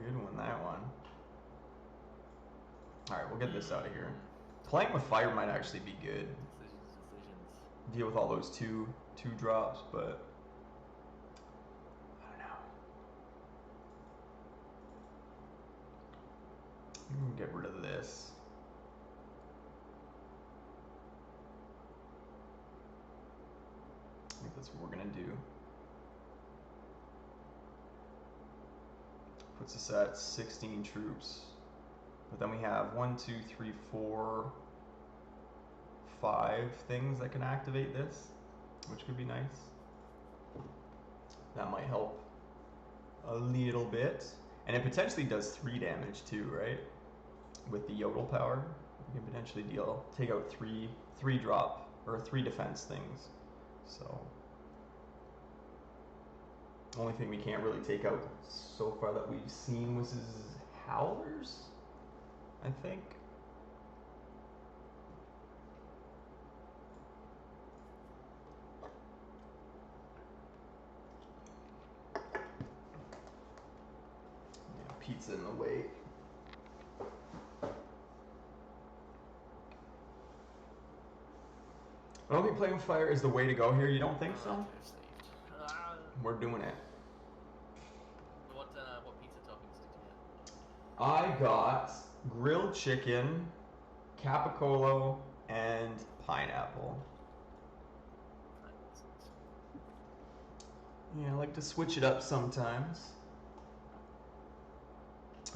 good one, that one. Alright, we'll get this out of here. Playing with fire might actually be good. Decisions. Deal with all those two drops, but I don't know. I'm gonna get rid of this. I think that's what we're gonna do. Puts us at 16 troops. But then we have 1, 2, 3, 4, 5 things that can activate this, which could be nice. That might help a little bit. And it potentially does 3 damage too, right? With the Yodel power, you can potentially take out three drop or 3 defense things. So only thing we can't really take out so far that we've seen was his Howlers, I think. Yeah, pizza in the way. I don't think playing with fire is the way to go here. You don't think so? We're doing it. What pizza toppings did you get? I got grilled chicken, capicolo, and pineapple. Yeah, I like to switch it up sometimes.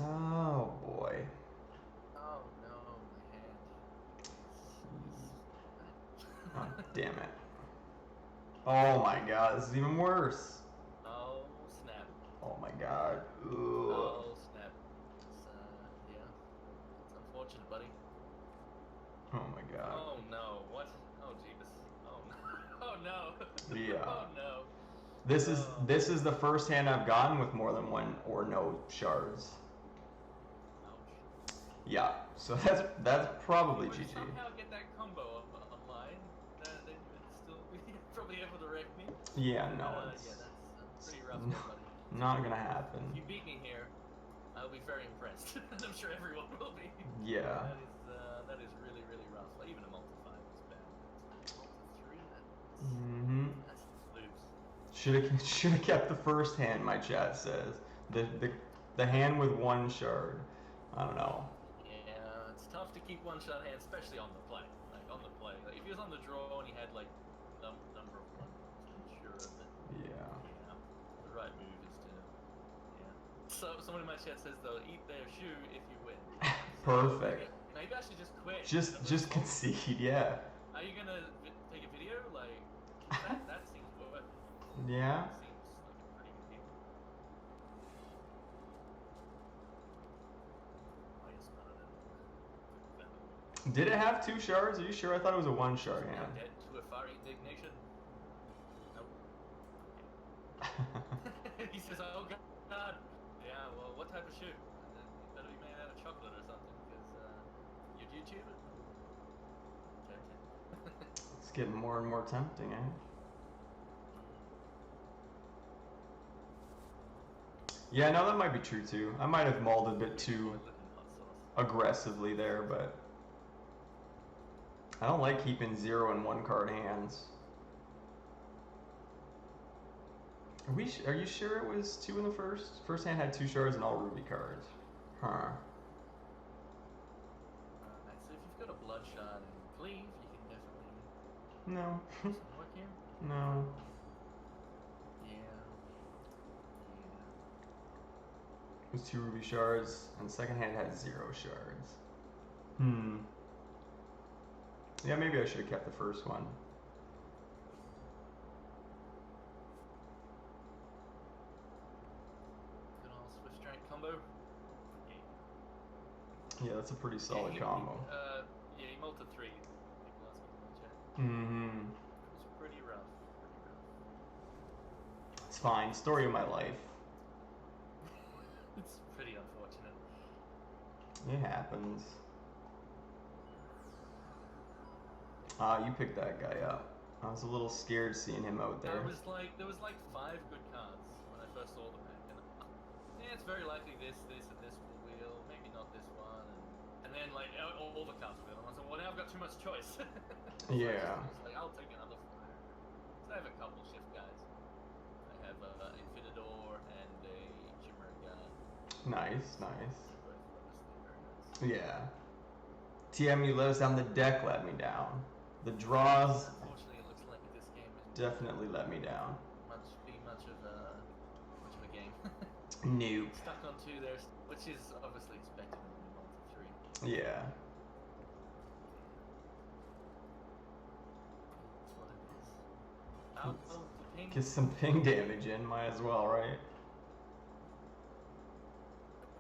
Oh boy. Oh no, my hand. Oh, damn it. Oh my god, this is even worse. Oh snap. Oh my god. Ugh. Oh snap. It's, yeah. It's unfortunate, buddy. Oh my god. Oh no. What? Oh Jesus. Oh no. Oh no. Yeah. Oh no. This is the first hand I've gotten with more than one or no shards. Ouch. Yeah, so that's probably If you GG. somehow get that combo online, then you would still be probably able to wreck me. Yeah, no, it's Yeah, that's pretty rough, no, there, buddy. not gonna happen. If you beat me here, I'll be very impressed, and I'm sure everyone will be. Yeah. That is really, really rough. Like, even a multi-5 is bad. Multi-3, that's loops. Should have kept the first hand. My chat says the hand with one shard. I don't know. Yeah, it's tough to keep one-shot hands, especially on the play. Like on the play, like if he was on the draw and he had like number of one, I'm sure that Yeah. the right move is to So someone in my chat says they'll eat their shoe if you win. Perfect. Maybe I should just quit. Just concede. Yeah. Are you gonna take a video? Like that seems worth it. Yeah. That seems like a pretty good deal. I guess not. Did it have two shards? Are you sure? I thought it was a one shard hand. Dead to a far indignation. Nope. He says, "Oh God, yeah. Well, what type of shoe? It better be made out of chocolate or something, because you'd YouTube it." Tempting. It's getting more and more tempting, eh? Yeah, no, that might be true too. I might have mauled a bit too Toilet and hot sauce. aggressively there, but I don't like keeping 0 and 1 card hands. Are you sure it was 2 in the first? First hand had 2 shards and all ruby cards. Huh. Alright, so if you've got a bloodshot and cleave, you can definitely No. do some work here. No. Yeah. It was 2 ruby shards, and the second hand had 0 shards. Yeah, maybe I should have kept the first one. Good old Swift Strike combo. Yeah, that's a pretty solid he- combo. Yeah, he multi 3. People asking in the chat. Mm-hmm. It was pretty rough. It's fine. Story of my life. It's pretty unfortunate. It happens. You picked that guy up. I was a little scared seeing him out there. There was like 5 good cards when I first saw the pack, and yeah, it's very likely this, and this will wheel. Maybe not this one, and then like all the cards will wheel. And I was like, well, now I've got too much choice. So Yeah. it's like I'll take another flyer. So I have a couple shift guys. I have Infinidor and a Chimera guy. Nice, nice. Both obviously very nice. Yeah. TM, you let us down. The deck let me down. The draws Unfortunately, it looks like this game is definitely let me down. much of a game. Nope. Stuck on 2 there, which is obviously expected in the multi 3. Yeah. That's what it is. Well, the ping. Get some ping damage in, might as well, right?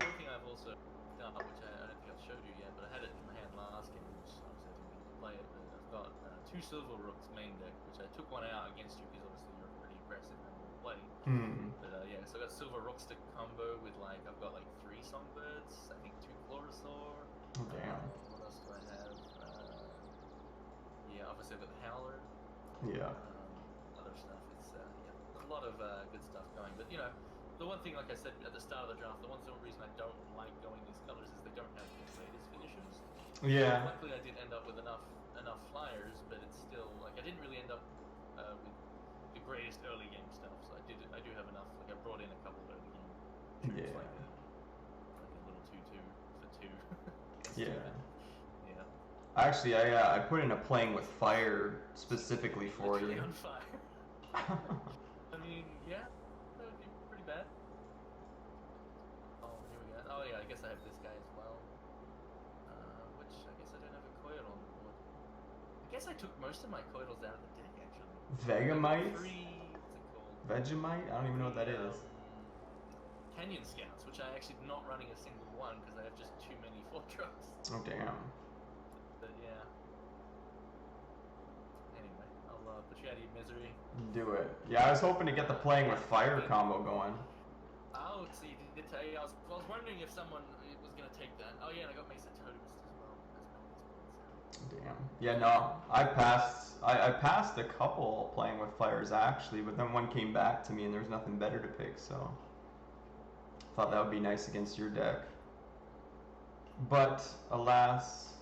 One thing I've also done, which I don't think I've showed you yet, but I had it in my hand last game, which obviously I didn't get to play it, but I've got 2 Silver Rooks main deck, which I took one out against you because obviously you're pretty aggressive and will play. But yeah, so I got Silver Rooks to combo with like, I've got like 3 Songbirds, I think 2 Chlorosaur. Oh, damn. What else do I have? Yeah, obviously I've got the Howler. Yeah. Other stuff. It's yeah, a lot of good stuff going. But you know, the one thing, like I said at the start of the draft, the one reason I don't like going these colors is they don't have the greatest finishes. Yeah. Luckily, I did end up with enough flyers, but it's still like I didn't really end up with the greatest early game stuff. So I do have enough. Like I brought in a couple early game troops, Yeah. like a little 2/2 for 2. Yeah. stupid. Yeah. Actually, I put in a playing with fire specifically for Literally you. on fire. I mean, yeah, that would be pretty bad. Oh, here we go. Oh yeah, I guess I have this guy as well. Which I guess I don't have a coil on the board. I guess I took most of my coils out of the deck actually. Vegamite? What's it called? Vegemite? I don't even know what that is. Canyon Scouts, which I actually not running a single one because I have just too many 4-drops. Oh damn. But yeah. Anyway, I'll put you out of your misery. Do it. Yeah, I was hoping to get the playing with fire combo going. Oh, see, did tell you, I was wondering if someone was gonna take that. Oh yeah, and I got Mesa Totemist as well. That's my Damn. Yeah, no. I passed a couple playing with fires actually, but then one came back to me and there was nothing better to pick, so thought that would be nice against your deck. But alas,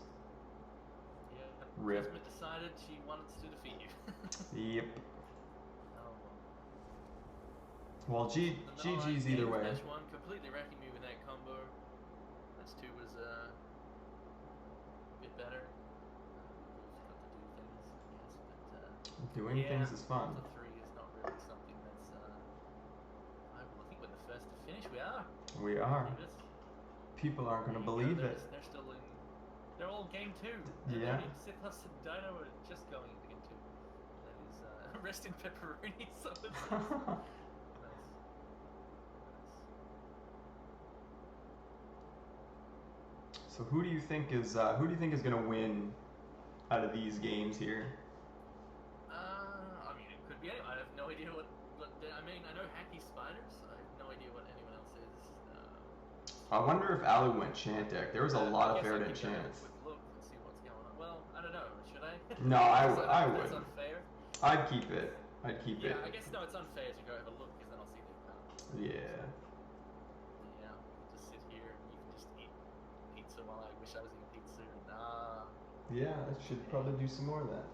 Yeah, rip. Jasmine decided she wanted to defeat you. Yep. Oh Well, GG's either way. Dash 1 completely wrecking me with that combo. Dash 2 was a bit better. Got to do things, I guess, but Doing yeah, things is fun. Delta 3 is not really something that's. I think we're the first to finish. We are. We are. Look at this. People aren't going to There you believe go, it. They're still in. They're all game 2. Yeah. Sith Plus and Dino are just going into game 2. That is rest in pepperoni. So it's nice. So who do you think is going to win out of these games here? I mean, it could be anyone. I have no idea what I mean, I know Hacky Spiders. I have no idea what anyone else is. I wonder if Ali went chant deck. There was a lot of fair to chance. chance. Look and see what's going on. Well, I don't know. Should I? No, I That's would. unfair. I'd keep it. I'd keep it. Yeah, I guess no, it's unfair to go have a look because then I'll see their cards. Yeah. Yeah, just sit here and you can just eat pizza while I wish I was eating pizza and Yeah, I should probably do some more of that.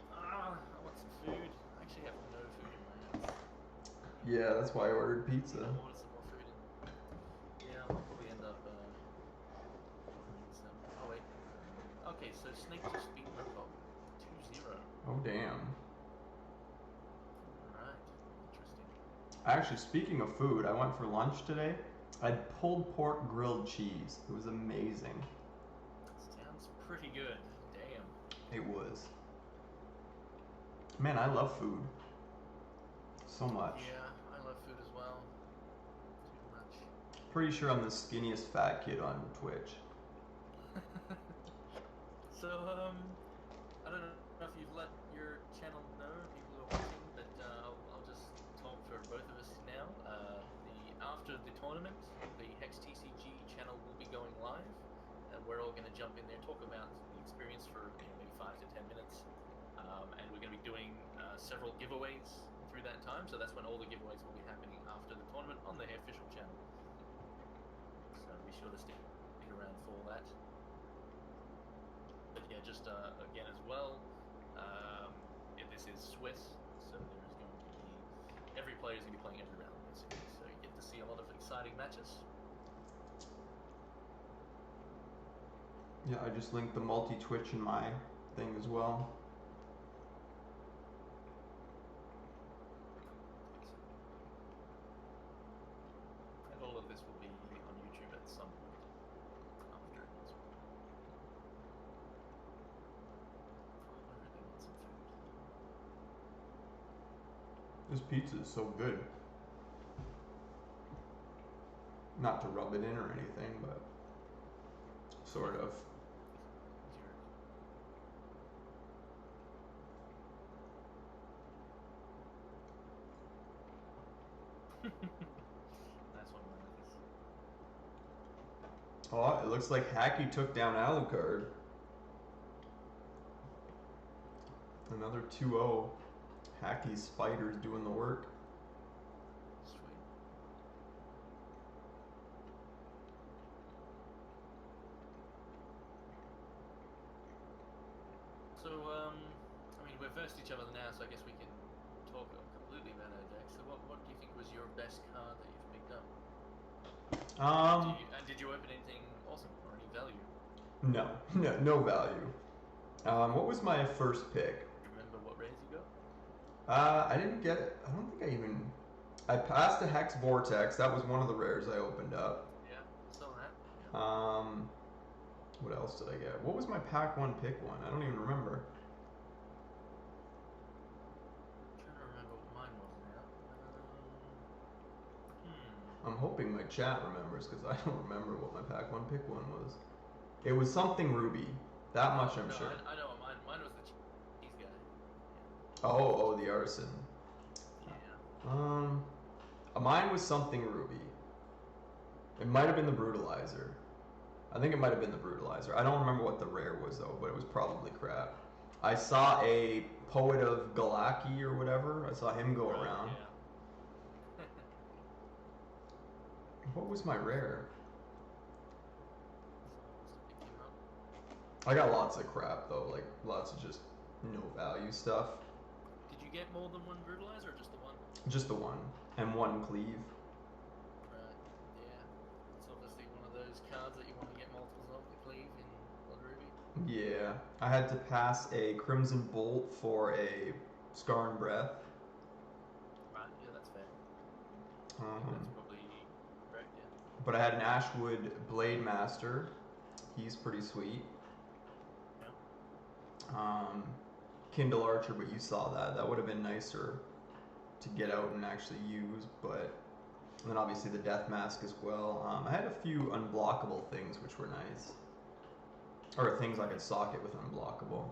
I want some food. I actually have no food in my house. Yeah, that's why I ordered pizza. I ordered some more food. Yeah, I'll probably end up ordering some. Oh wait. Okay, so Snake just beat Murkoff 2-0. Oh damn. Alright, interesting. Actually, speaking of food, I went for lunch today. I had pulled pork grilled cheese. It was amazing. Sounds pretty good. Damn. It was. Man, I love food. So much. Yeah, I love food as well. Too much. Pretty sure I'm the skinniest fat kid on Twitch. So, I don't know if you've let your channel know, people who are watching, but I'll just talk for both of us now. After the tournament, the Hex TCG channel will be going live, and we're all going to jump in there and talk about the experience for maybe 5 to 10 minutes, and we're going to be doing several giveaways through that time, so that's when all the giveaways will be happening after the tournament on the official channel. So be sure to stick around for all that. But yeah, just again as well, this is Swiss, so there is going to be, every player is going to be playing every round basically, so you get to see a lot of exciting matches. Yeah, I just linked the multi-Twitch in my thing as well. And all of this will be on YouTube at some point after as well. I really want some food. This pizza is so good. Not to rub it in or anything, but sort of. That's one of my Oh, it looks like Hacky took down Alucard. Another 2-0. Hacky's Spiders doing the work. Sweet. So, I mean, we've versed each other now, so I guess we can talk completely about our deck. So, what do you think was your best card that you've picked up? Did you open anything awesome or any value? No value. What was my first pick? Remember what raise you got? I didn't get it. I don't think I even. I passed a Hex Vortex. That was one of the rares I opened up. Yeah, saw that. Yeah. What else did I get? What was my pack 1 pick 1? I don't even remember. I'm trying to remember what mine was now. I'm hoping my chat remembers because I don't remember what my pack 1 pick 1 was. It was something Ruby. That much I'm sure. I know what mine was the cheese guy. Oh, the Artisan. Yeah. Mine was something Ruby. It might have been the Brutalizer. I think it might have been the Brutalizer. I don't remember what the rare was though, but it was probably crap. I saw a Poet of Galaki or whatever. I saw him go around. Yeah. What was my rare? Someone must have picked him up. I got lots of crap though, like lots of just no value stuff. Did you get more than one brutalizer or just the one? Just the one. And one cleave. Right, yeah. It's obviously one of those cards that you want to get multiples of, the cleave in Blood Ruby. Yeah. I had to pass a Crimson Bolt for a Scar and Breath. Right, yeah, that's fair. That's probably correct, yeah. But I had an Ashwood Blade Master. He's pretty sweet. Yeah. Kindle Archer, but you saw that. That would have been nicer to get out and actually use, but and then obviously the Death Mask as well. I had a few unblockable things which were nice, or things I could socket with unblockable.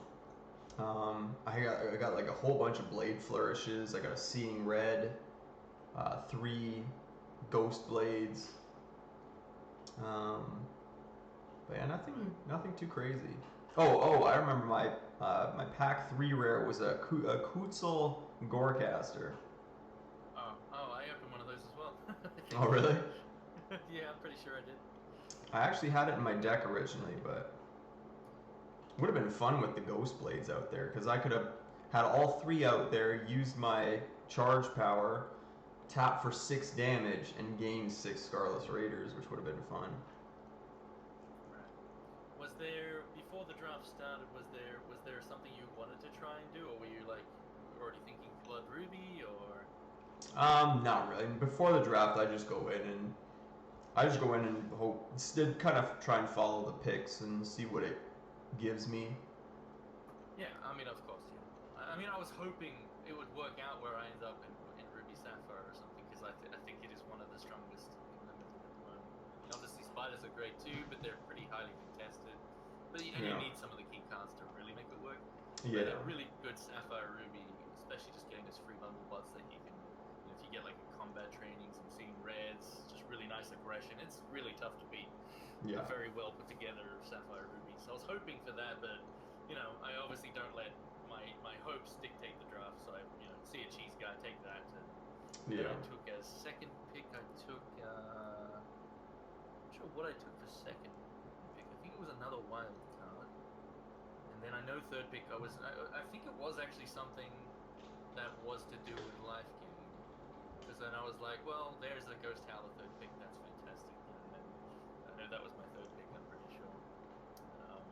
I got like a whole bunch of Blade Flourishes. I got a Seeing Red, 3 Ghost Blades. But yeah, nothing too crazy. Oh, I remember my my pack 3 rare was a Kutzel Gorecaster. Oh, I opened one of those as well. Oh, really? Yeah, I'm pretty sure I did. I actually had it in my deck originally, but would have been fun with the Ghost Blades out there because I could have had all 3 out there, used my charge power, tap for 6 damage, and gained 6 Scarlet Raiders, which would have been fun. Right. Was there, before the draft started, was there something you wanted to try and do, or were you like already thinking Blood Ruby, or? Not really. Before the draft, I just go in and hope, kind of try and follow the picks and see what it gives me. Yeah, I mean, of course, yeah. I mean, I was hoping it would work out where I end up in Ruby Sapphire or something, because I think it is one of the strongest in Limited at the moment. And obviously, Spiders are great too, but they're pretty highly contested. But you need some of the key cards to really make it work. Yeah. But a really good Sapphire Ruby, especially just getting those free bundle bots that you can, if you get like a combat training, some Seeing Reds, just really nice aggression. It's really tough to beat. Yeah. A very well put together Sapphire Ruby. So I was hoping for that, but I obviously don't let my hopes dictate the draft. So I see a cheese guy, take that. And then I took as second pick. I took I'm not sure what I took for second pick. I think it was another wild card. And then I know third pick I think it was actually something that was to do with life game. Because then I was like, well, there's the Ghost Howler third pick. That's fantastic. And then I know that was my third pick. I'm pretty sure.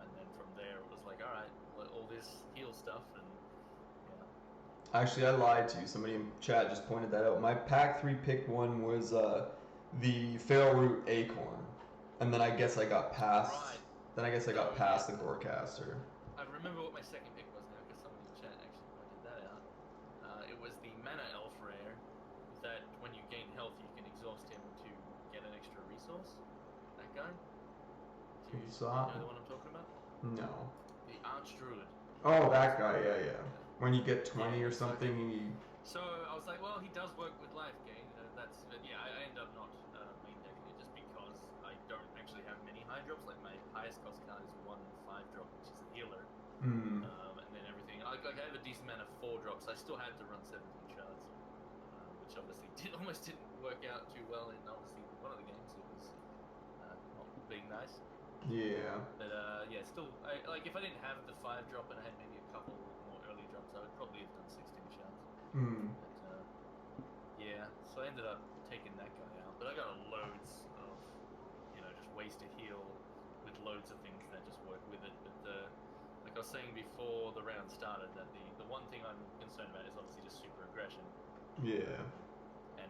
And then from there it was like, all right, all this heal stuff and yeah. Actually, I lied to you. Somebody in chat just pointed that out. My pack 3 pick 1 was the Feral Root Acorn, and then I guess I got past. Right. Then I guess I got past the Gorecaster. I remember what my second pick was now because somebody in chat actually pointed that out. It was the Mana Elf rare that when you gain health you can exhaust him to get an extra resource. That guy. Do you know the one I'm talking about? No. The Archdruid. Oh, that guy. Yeah. When you get 20 or something, he. So I was like, well, he does work with life gain. I end up not main decking it just because I don't actually have many high drops. Like my highest cost card is 1 5 drop, which is a healer. And then everything. I have a decent amount of 4 drops. I still had to run 17 shards, which obviously almost didn't work out too well in obviously one of the games. It was not being nice. Yeah. But still, if I didn't have the 5 drop and I had maybe a couple more early drops, I would probably have done 16 shards. But so I ended up taking that guy out. But I got loads of, just ways to heal with loads of things that just work I was saying before the round started, that the one thing I'm concerned about is obviously just super aggression. Yeah. And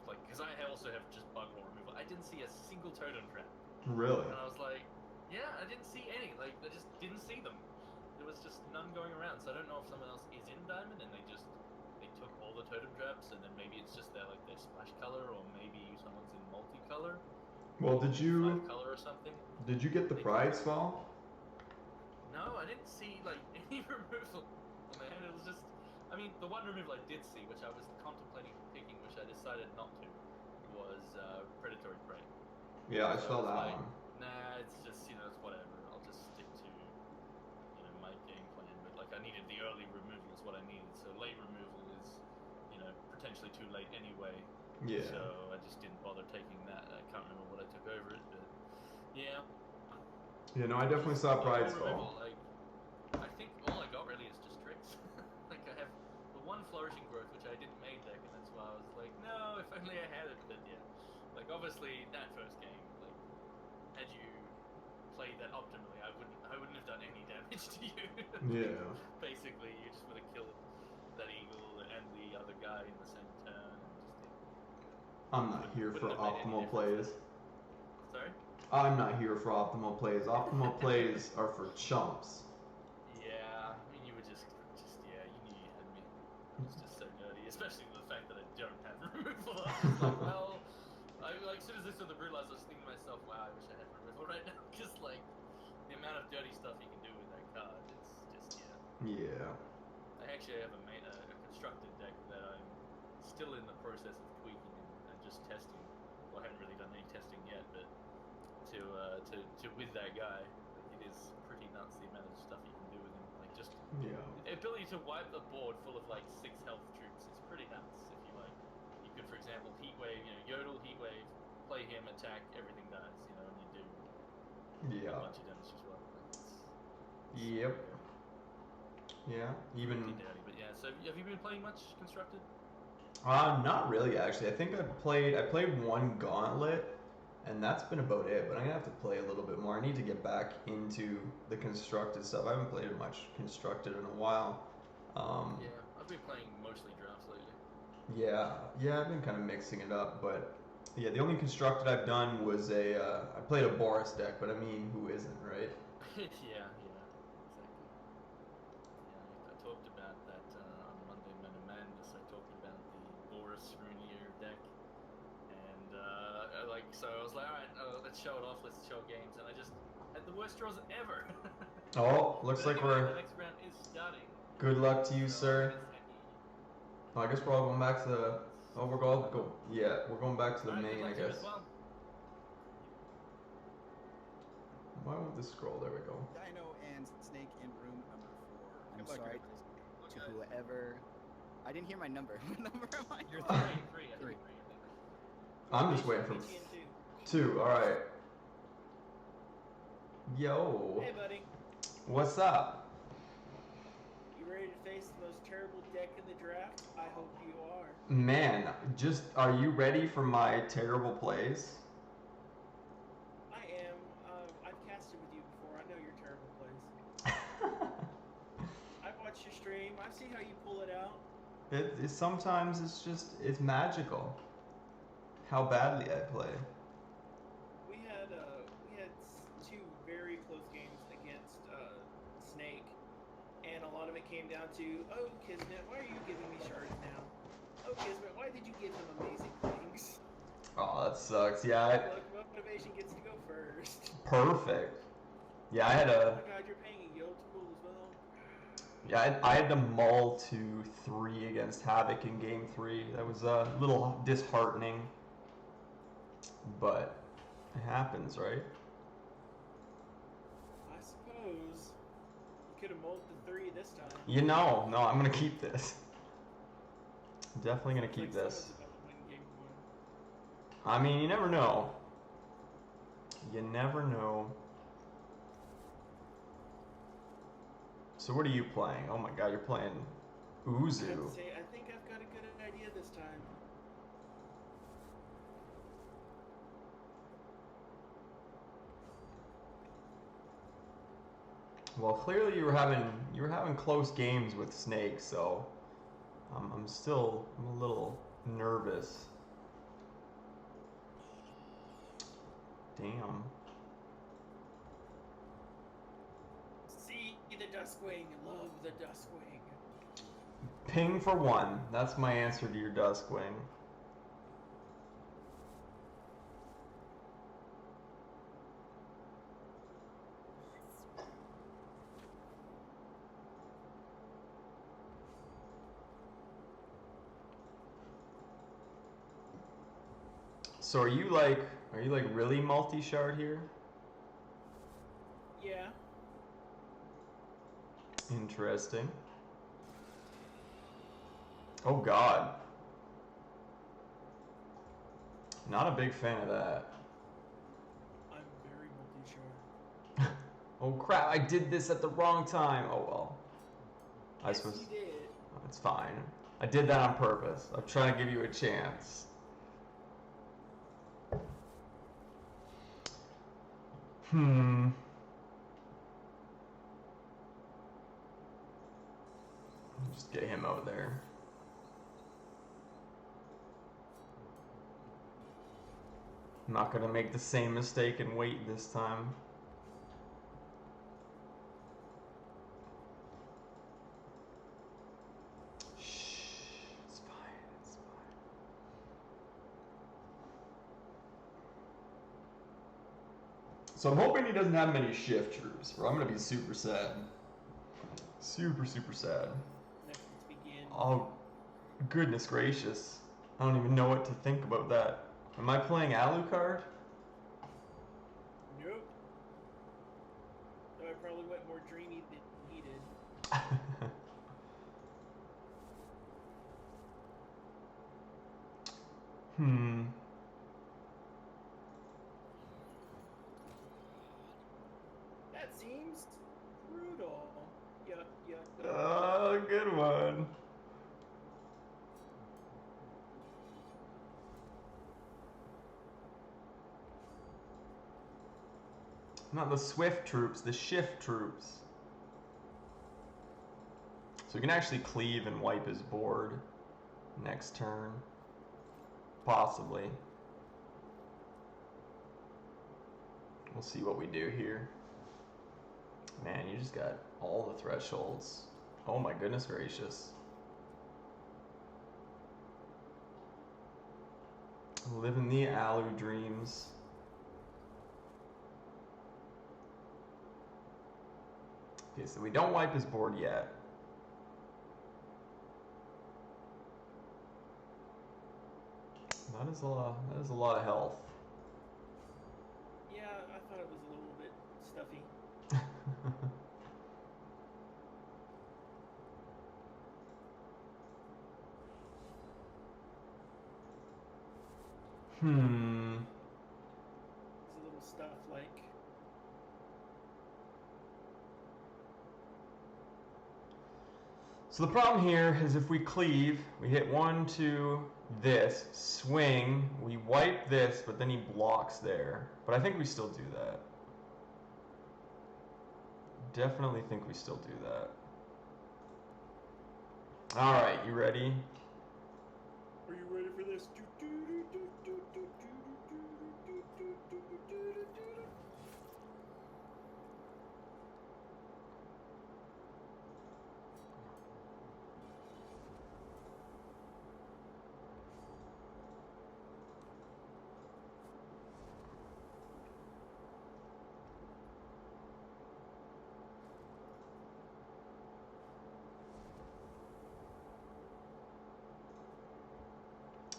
like, because I also have just bug wall removal. I didn't see a single totem trap. Really? And I was like, yeah, I didn't see any. Like, I just didn't see them. There was just none going around. So I don't know if someone else is in Diamond and they took all the totem traps, and then maybe it's just their splash color, or maybe someone's in multicolor. Well, did you 5-color or something? Did you get the pride spell? No, I didn't see any removal. Man, it was just. I mean, the one removal I did see, which I was contemplating picking, which I decided not to, was predatory prey. Yeah, I saw was that like, one. Nah, it's just it's whatever. I'll just stick to my game plan. But I needed the early removal is what I needed. So late removal is potentially too late anyway. Yeah. So I just didn't bother taking that. I can't remember what I took over it, but yeah. Yeah, no, I definitely saw pride Removal, spell. I think all I got really is just tricks. I have the one flourishing growth which I didn't make deck, and that's why I was like, no, if only I had it. But yeah, obviously that first game, had you played that optimally, I wouldn't have done any damage to you. Yeah. Basically, you just would have killed that eagle and the other guy in the same turn. I'm not here for optimal plays. Sorry? I'm not here for optimal plays. Optimal plays are for chumps. Yeah, I mean, you were just yeah, you knew you had me. It was just so dirty, especially with the fact that I don't have removal. I was just like, well, as soon as I saw the brutalize, I was thinking to myself, wow, I wish I had removal right now, because the amount of dirty stuff you can do with that card, it's just Yeah. I actually have a constructed deck that I'm still in the process of tweaking and just testing. Well, I haven't really done any testing yet, but to with that guy, it is pretty nuts the amount of stuff you can do with him. The ability to wipe the board full of 6 health troops is pretty nuts. If you could, for example, heat wave, yodel, heat wave, play him, attack, everything dies, and you do a bunch of damage as well. Yep. Yeah. Even. Dirty, but yeah. So have you been playing much constructed? Not really actually. I think I played one gauntlet, and that's been about it. But I'm gonna have to play a little bit more. I need to get back into the constructed stuff. I haven't played much constructed in a while. Yeah, I've been playing mostly drafts lately. Yeah, I've been kind of mixing it up, but yeah, the only constructed I've done was I played a Boris deck, but I mean, who isn't, right? Yeah, exactly. Yeah, I talked about that on Monday Man of Madness. I talked about the Boris Runier deck, and so I was like, all right, let's show it off. Let's show games, and I just had the worst draws ever. Oh, looks like the next round is starting. Good luck to you, sir. I guess we're all going back to the. Oh, we're going. Yeah, we're going back to the main, I guess. Why won't this scroll? There we go. Dino and Snake in room number 4. I'm sorry to whoever. I didn't hear my number. What number am I? You're three. I'm just waiting for 2. All right. Yo. Hey, buddy. What's up? You ready to face the most terrible deck in the draft? I hope you are. Man, are you ready for my terrible plays? I am. I've casted with you before. I know your terrible plays. I've watched your stream. I've seen how you pull it out. Sometimes it's magical how badly I play. We had 2 very close games against Snake, and a lot of it came down to, oh, Kismet, why are you giving me shards now? Oh, Kismet, why did you give him amazing things? Oh, that sucks. Yeah. Look, motivation gets to go first. Perfect. Yeah, I had Oh my god, you're paying a yield tool as well. Yeah, I had to mull to 3 against Havoc in game 3. That was a little disheartening, but it happens, right? I suppose. You could have mulled the 3 this time. No, I'm gonna keep this. Definitely gonna keep this. I mean, you never know. You never know. So what are you playing? Oh my god, you're playing Uzu. I think I've got a good idea this time. Well, clearly you were having close games with Snake, so I'm a little nervous. Damn. See the Duskwing. Love the Duskwing. Ping for 1. That's my answer to your Duskwing. So are you like really multi-shard here? Yeah. Interesting. Oh God. Not a big fan of that. I'm very multi-shard. Oh crap, I did this at the wrong time. Oh well. Yes, you did. It's fine. I did that on purpose. I'm trying to give you a chance. Just get him out there. I'm not gonna make the same mistake and wait this time. Shh, it's fine, it's fine. So I'm hoping he doesn't have many shift troops, or I'm gonna be super sad. Super sad. Next, let's begin. Oh, goodness gracious. I don't even know what to think about that. Am I playing Alucard? Nope. So I probably went more dreamy than he did. That seems brutal. Yuck. Oh, good one. Not the swift troops, the shift troops. So we can actually cleave and wipe his board next turn. Possibly. We'll see what we do here. Man, you just got all the thresholds. Oh my goodness gracious. Living the Alu dreams. Okay, so we don't wipe his board yet. That is a lot of health. Yeah, I thought it was a little bit stuffy. It's a little stuff like. So the problem here is if we cleave, we hit 1, 2, this, swing, we wipe this, but then he blocks there. But I think we still do that. Definitely think we still do that. Alright, you ready? Are you ready for this?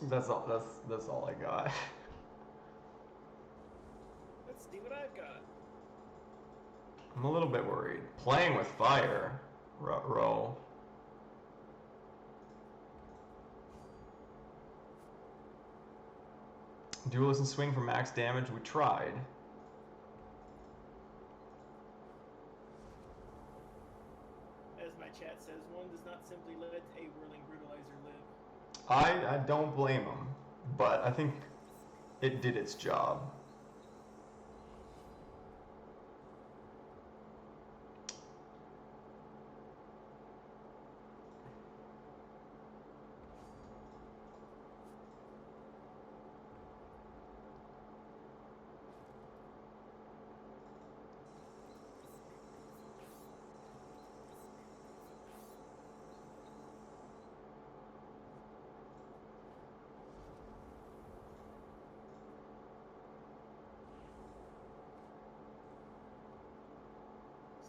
That's all I got. Let's see what I've got. I'm a little bit worried. Playing with fire, row. Duelist and swing for max damage. We tried. As my chat says, one does not simply let a whirling brutalizer live. I don't blame him, but I think it did its job.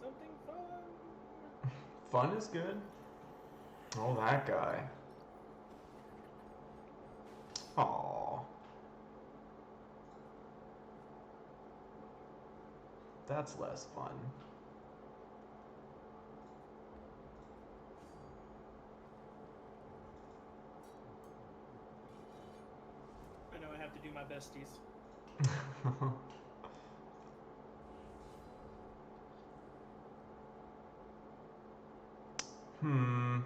Something fun. Fun is good. Oh, that guy. Aww. That's less fun. I know I have to do my besties. Hmm.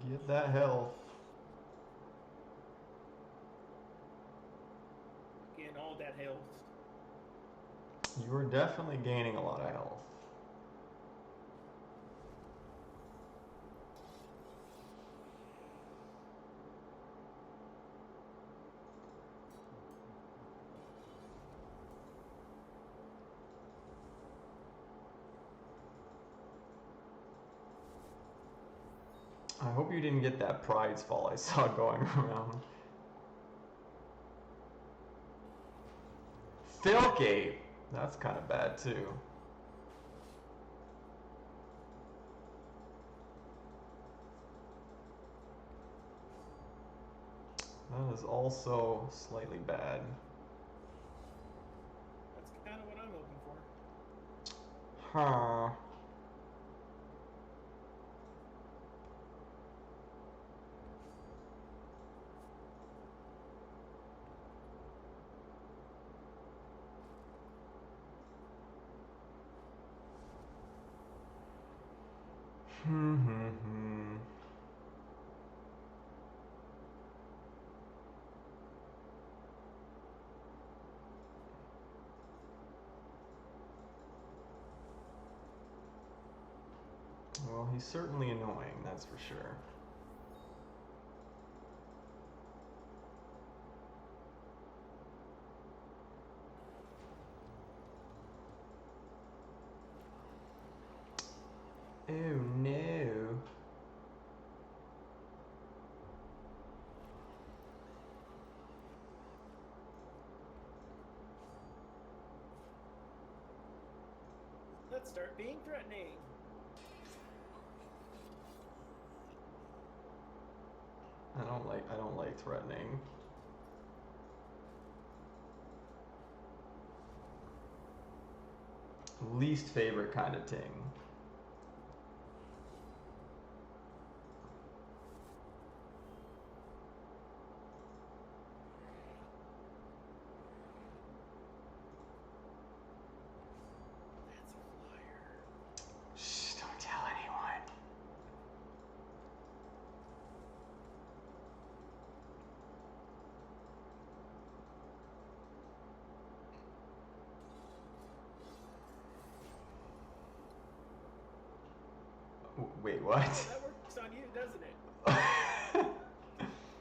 Get that health. Getting all that health. You are definitely gaining a lot of health. I hope you didn't get that prize fall I saw going around. Philgate! That's kind of bad too. That is also slightly bad. That's kind of what I'm hoping for. Huh. Well, he's certainly annoying, that's for sure. Oh no. Let's start being threatening. I don't like threatening. Least favorite kind of ting. That's a flyer. Shh, don't tell anyone. Wait, what? Oh, that works on you, doesn't it?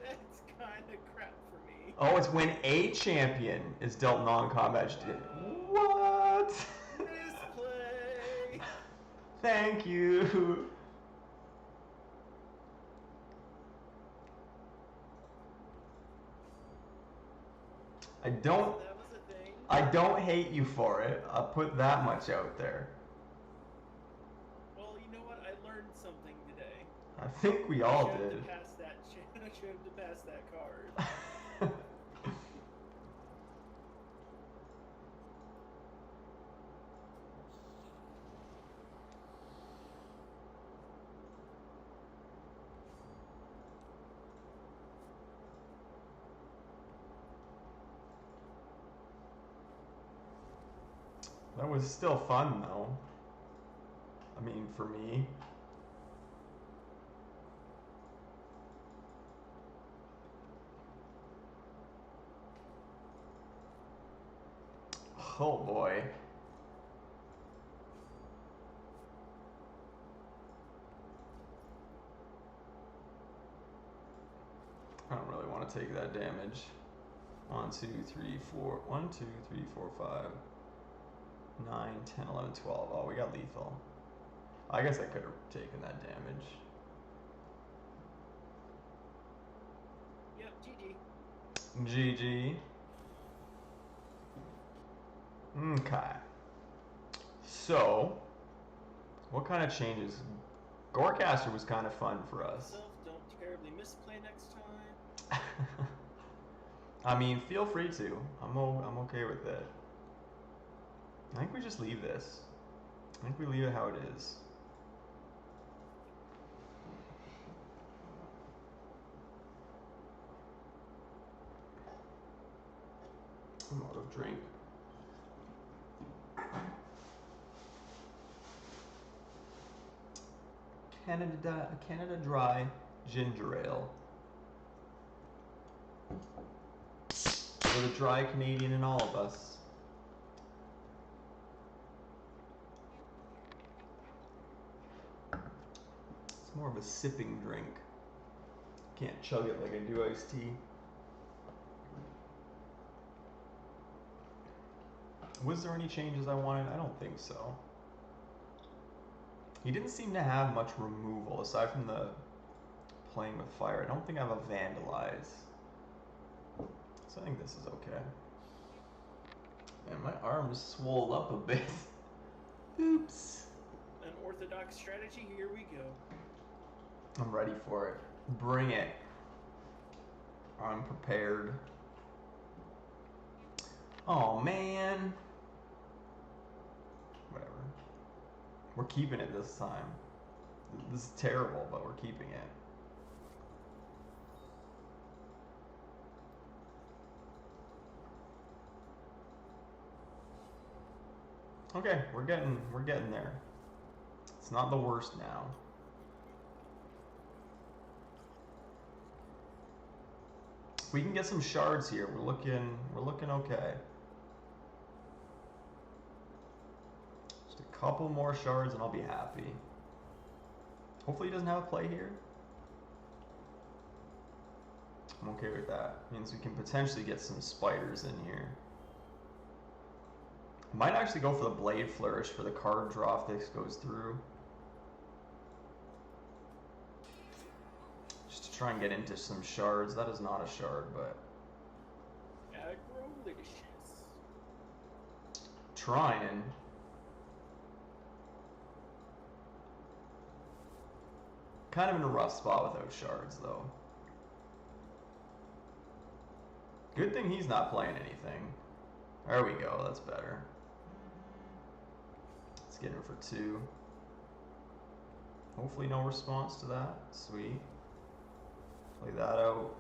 That's kind of crap for me. Oh, it's when a champion is dealt non-combat. What? Misplay. Thank you. I don't. So that was a thing. I don't hate you for it. I'll put that much out there. Well, you know what? I learned something today. I think we all I showed him did. to pass that. I showed him to pass that card. That was still fun though. I mean, for me. Oh boy. I don't really want to take that damage. 1, 2, 3, 4. 1, 2, 3, 4, 5. 9, 10, 11, 12. Oh, we got lethal. I guess I could have taken that damage. Yep, GG. GG. Okay. So, what kind of changes? Gorecaster was kind of fun for us. Myself, don't terribly misplay next time. I mean, feel free to. I'm okay with it. I think we just leave this. I think we leave it how it is. I'm out of drink. Canada Dry Ginger Ale. For the dry Canadian in all of us. It's more of a sipping drink. Can't chug it like I do iced tea. Was there any changes I wanted? I don't think so. He didn't seem to have much removal aside from the playing with fire. I don't think I have a vandalize. So I think this is okay. Man, my arm's swole up a bit. Oops. An orthodox strategy, here we go. I'm ready for it. Bring it. I'm prepared. Oh man. Whatever. We're keeping it this time. This is terrible, but we're keeping it. Okay, we're getting there. It's not the worst now. If we can get some shards here, we're looking okay. Just a couple more shards and I'll be happy. Hopefully he doesn't have a play here. I'm okay with that. Means we can potentially get some spiders in here. Might actually go for the Blade Flourish for the card draw if this goes through. Just to try and get into some shards. That is not a shard, but... Agrolicious. Trying. Kind of in a rough spot without shards, though. Good thing he's not playing anything. There we go, that's better. Let's get him for 2. Hopefully no response to that. Sweet. Play that out.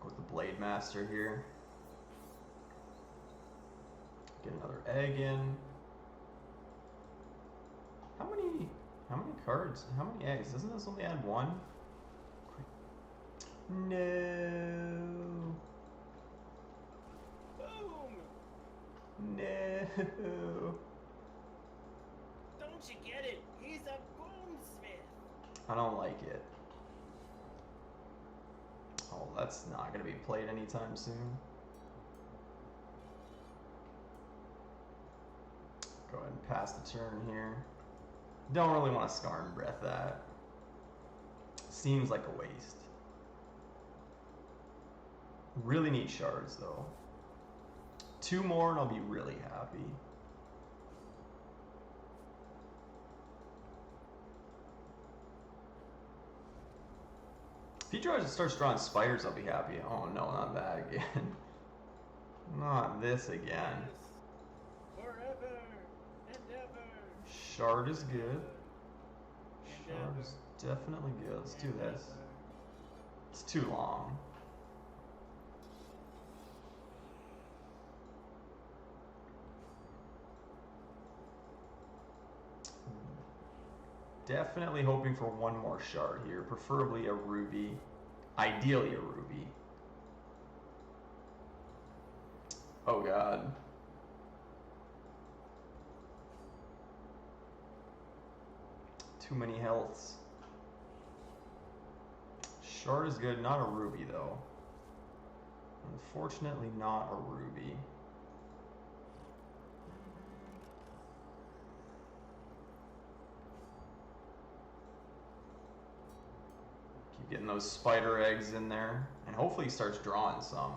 Go with the Blade Master here. Get another egg in. How many cards? How many eggs? Doesn't this only add 1? No. Boom! No. Don't you get it? He's a boomsmith. I don't like it. Oh, that's not going to be played anytime soon. Go ahead and pass the turn here. Don't really want to Scar and Breath that. Seems like a waste. Really need shards though. 2 more and I'll be really happy. If he starts drawing spiders, I'll be happy. Oh no, not that again. Not this again. Forever and ever. Shard is good. Shard is definitely good. Let's do this. It's too long. Definitely hoping for 1 more shard here, preferably a ruby. Ideally a ruby. Oh god. Too many healths. Shard is good, not a ruby though. Unfortunately not a ruby. Getting those spider eggs in there. And hopefully he starts drawing some.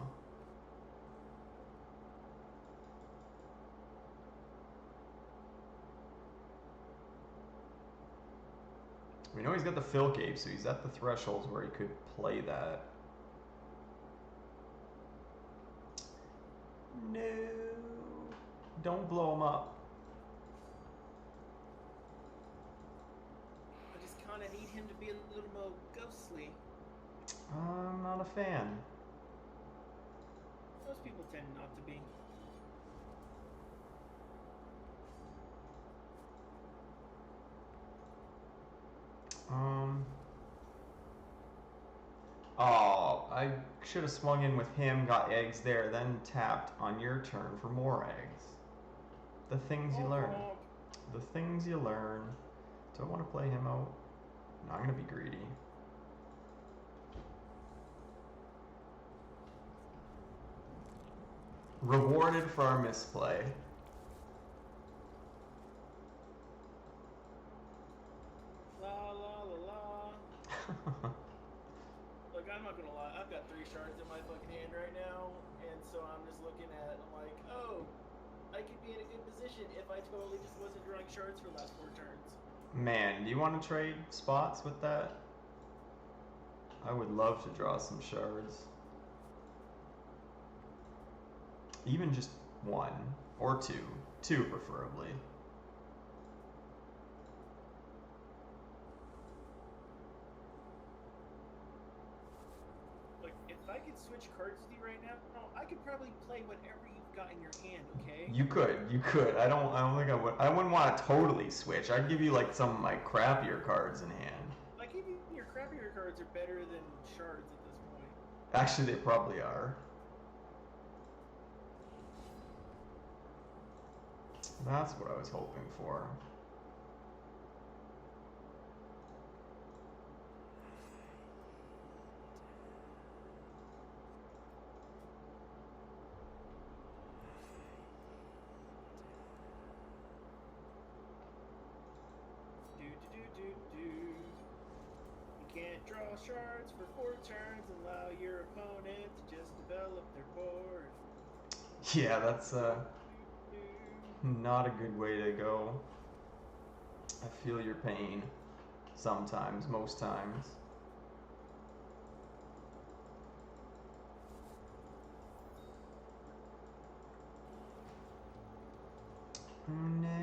We know he's got the fill cape, so he's at the thresholds where he could play that. No. Don't blow him up. I just kind of need him to be a little more ghostly. I'm not a fan. Most people tend not to be. Oh, I should have swung in with him, got eggs there, then tapped on your turn for more eggs. The things you learn. The things you learn. Do I want to play him out? No, I'm going to be greedy. Rewarded for our misplay. La la la la. Look, I'm not gonna lie. I've got 3 shards in my fucking hand right now, and so I'm just looking at. I'm like, oh, I could be in a good position if I totally just wasn't drawing shards for the last 4 turns. Man, do you want to trade spots with that? I would love to draw some shards. Even just 1 or 2. 2 preferably. Like, if I could switch cards with you right now, I could probably play whatever you've got in your hand. Okay? You could. I don't think I would. I wouldn't want to totally switch. I'd give you like some of my crappier cards in hand. Like, even your crappier cards are better than shards at this point. Actually, they probably are. That's what I was hoping for. You can't draw shards for 4 turns and allow your opponent to just develop their board. Yeah, that's not a good way to go. I feel your pain sometimes, most times. No.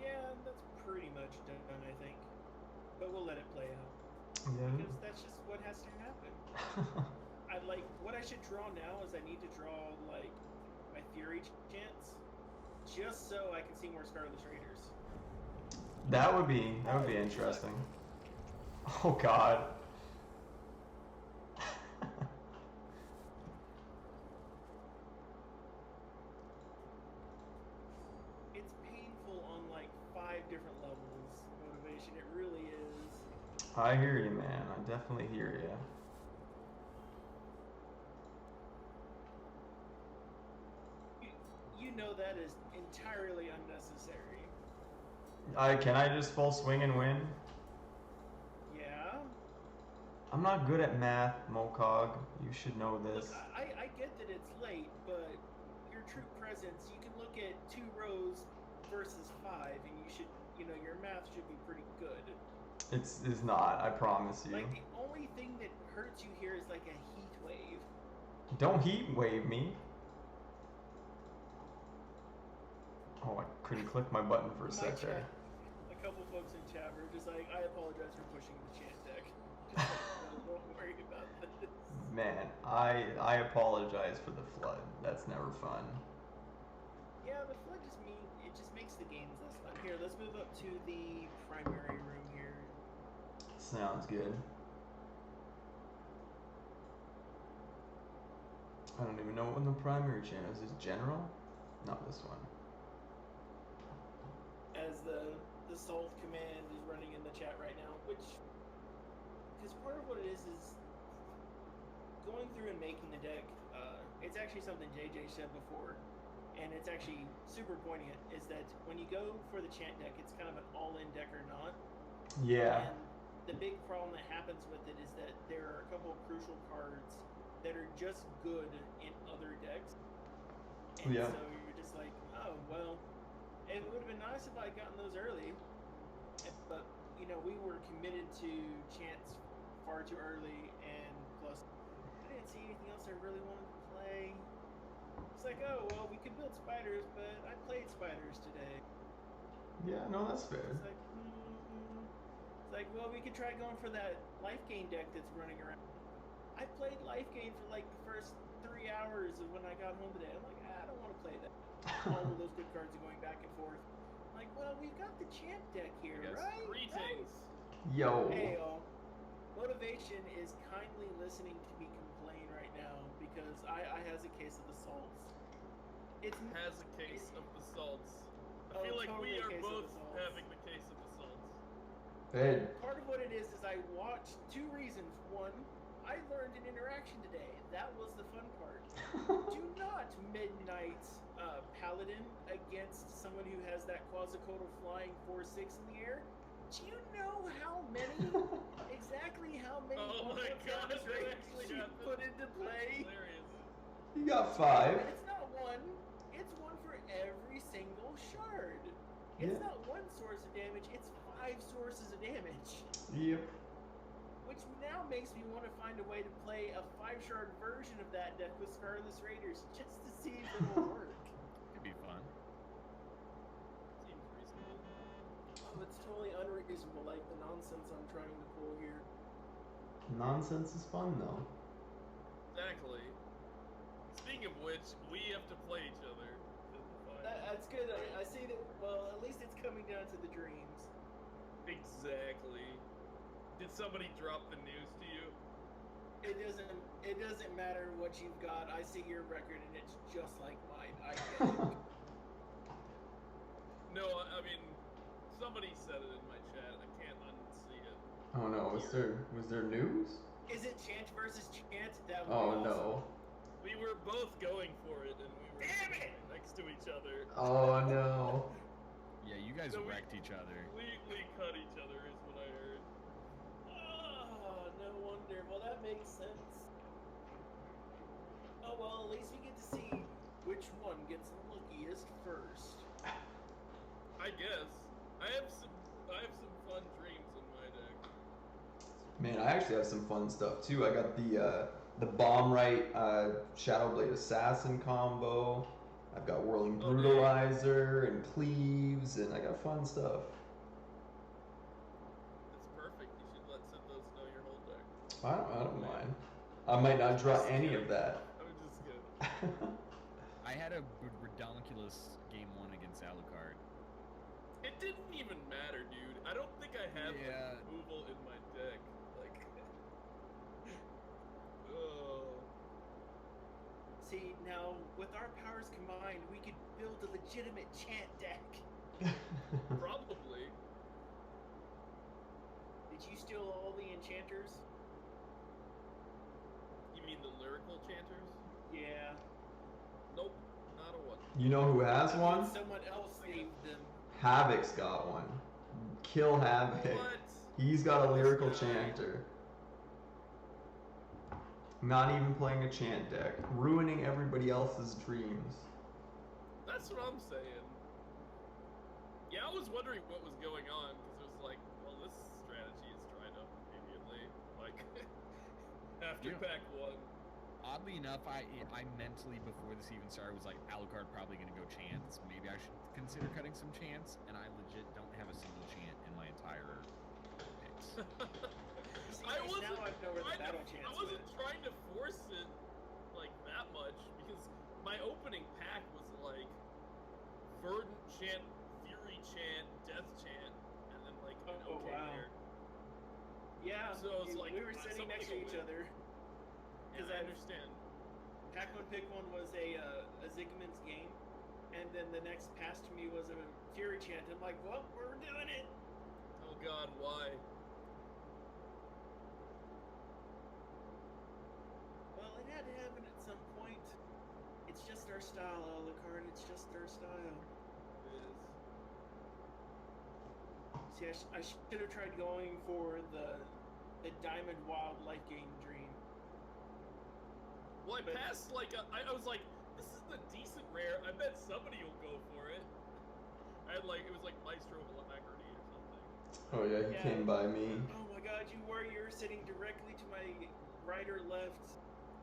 Yeah, that's pretty much done, I think. But we'll let it play out. Yeah. Because that's just what has to happen. What I should draw now is I need to draw, like, my Fury chance, just so I can see more Scarlet Raiders. That would be interesting. Oh God. It's painful on, like, 5 different levels, motivation. It really is. I hear you, man. I definitely hear you. You know that is entirely unnecessary. Can I just full swing and win? Yeah? I'm not good at math, Mokog. You should know this. Look, I get that it's late, but your troop presence, you can look at 2 rows versus 5, and you should, your math should be pretty good. It's not, I promise you. Like, the only thing that hurts you here is like a heat wave. Don't heat wave me. Oh, I couldn't click my button for a My sec there. chat, a couple folks in chat were just like, I apologize for pushing the chant deck. Just Don't worry about this. Man, I apologize for the flood. That's never fun. Yeah, the flood it just makes the games less fun. Here, let's move up to the primary room here. Sounds good. I don't even know what the primary channel is. Is general? Not this one. As the salt command is running in the chat right now, which because part of what it is going through and making the deck. It's actually something JJ said before, and it's actually super poignant. Is that when you go for the chant deck, it's kind of an all-in deck or not. Yeah. And the big problem that happens with it is that there are a couple of crucial cards that are just good in other decks. And Yeah. so you're just like, oh, well, it would have been nice if I had gotten those early. But, you know, we were committed to chants far too early, and plus, I didn't see anything else I really wanted to play. It's like, oh, well, we could build spiders, but I played spiders today. Yeah, no, that's fair. It's like, It's like, well, we could try going for that life gain deck that's running around. I played life gain for like the first 3 hours of when I got home today. I'm like, I don't want to play that. All of those good cards are going back and forth. I'm like, well, we've got the champ deck here, Yes. right? Greetings. Yo. Hey, y'all. Motivation is kindly listening to me complain right now because I has a case of the salts. It Has a case of the salts. I Oh, feel like totally we a are case of both the salts. having the case of the salts. Ed. Part of what it is I watched 2 reasons. One, I learned an interaction today. That was the fun part. Do not midnight paladin against someone who has that quasicotal flying 4/6 in the air. Do you know exactly how many Oh my god, that rate actually you happened. put into play? That's hilarious. You got 5. It's not one. It's one for every single shard. It's Yeah. not one source of damage. It's 5 sources of damage. Yep. Which now makes me want to find a way to play a 5-shard version of that deck with Scarless Raiders just to see if it'll work. Could be fun. Seems reasonable. Oh, it's totally unreasonable, like the nonsense I'm trying to pull here. Nonsense is fun though. Exactly. Speaking of which, we have to play each other. That's good. I see that. Well, at least it's coming down to the dreams. Exactly. Did somebody drop the news to you? It doesn't matter what you've got. I see your record and it's just like mine. I get it. No, I mean, somebody said it in my chat. I can't unsee it. Oh no, was there news? Is it chant versus chant? That would Oh be awesome. no. We were both going for it, and we were Damn it! next to each other. Oh no. Yeah, you guys So we- wrecked each other. Completely cut each other, is what I heard. Oh, no wonder. Well, that makes sense. Oh well, at least we get to see which one gets the luckiest first. I guess. I have some fun dreams in my deck. Man, I actually have some fun stuff too. I got the bomb right Shadowblade Assassin combo. I've got Whirling Okay. Brutalizer and Cleaves, and I got fun stuff. That's perfect. You should let those know your whole deck. I don't mind. I might not draw any of that. I was just kidding. I had a redonkulous game 1 against Alucard. It didn't even matter, dude. I don't think I have Yeah. like, removal in my deck. Like, oh. See, now with our powers combined, we could build a legitimate chant deck. Probably. Did you steal all the enchanters? You mean the lyrical chanters? Yeah. Nope, not a one. You know who has one? Someone else saved them. Havoc's got one. Kill Havoc. What? He's got a lyrical This guy. chanter. Not even playing a chant deck. Ruining everybody else's dreams. That's what I'm saying. Yeah, I was wondering what was going on because it was like, well, this strategy is dried up immediately. Like after Yeah. pack 1. Oddly enough, I mentally, before this even started, was like, Alucard probably going to go chants. Maybe I should consider cutting some chants, and I legit don't have a single chant in my entire pick. See, I now wasn't I know where the trying battle to, chance I wasn't went. trying to force it like that much because my opening pack was like Verdant Chant, Fury Chant, Death Chant, and then like an Oh, okay wow. rare. Yeah, So it's like we were sitting somebody next to will each win. other. Yeah, Because I understand. Pack One Pick One was a Ziggument's game, and then the next pass to me was a Fury Chant. I'm like, well, we're doing it. Oh God, why? Well, it had to happen at some point. It's just our style, Alucard. It's just our style. It is. See, I should have tried going for the Diamond Wild Life Gain Dream. Well, I But- passed like I was like, this is the decent rare. I bet somebody will go for it. I had like it was like Maestro Alacrity or something. Oh yeah, he Yeah. came by me. Oh my God, you're sitting directly to my right or left.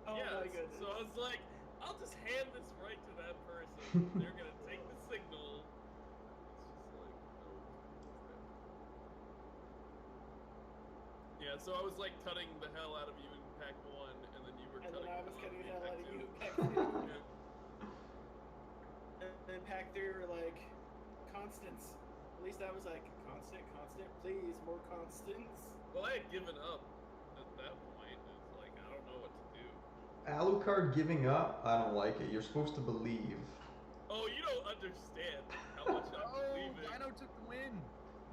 Oh Yeah, my goodness. so I was like, I'll just hand this right to that person. They're gonna take the signal. It's just like, no. Yeah, so I was like cutting the hell out of you in pack 1, and then you were And cutting then I was me cutting the in hell pack out of 2. you in pack 2. Yeah. And then pack 3 were like, constants. At least I was like, constant, please, more constants. Well, I had given up at that point. It's like, I don't know what to do. Alucard giving up? I don't like it. You're supposed to believe. Oh, you don't understand how much I'm Oh, believing. Dino took the win.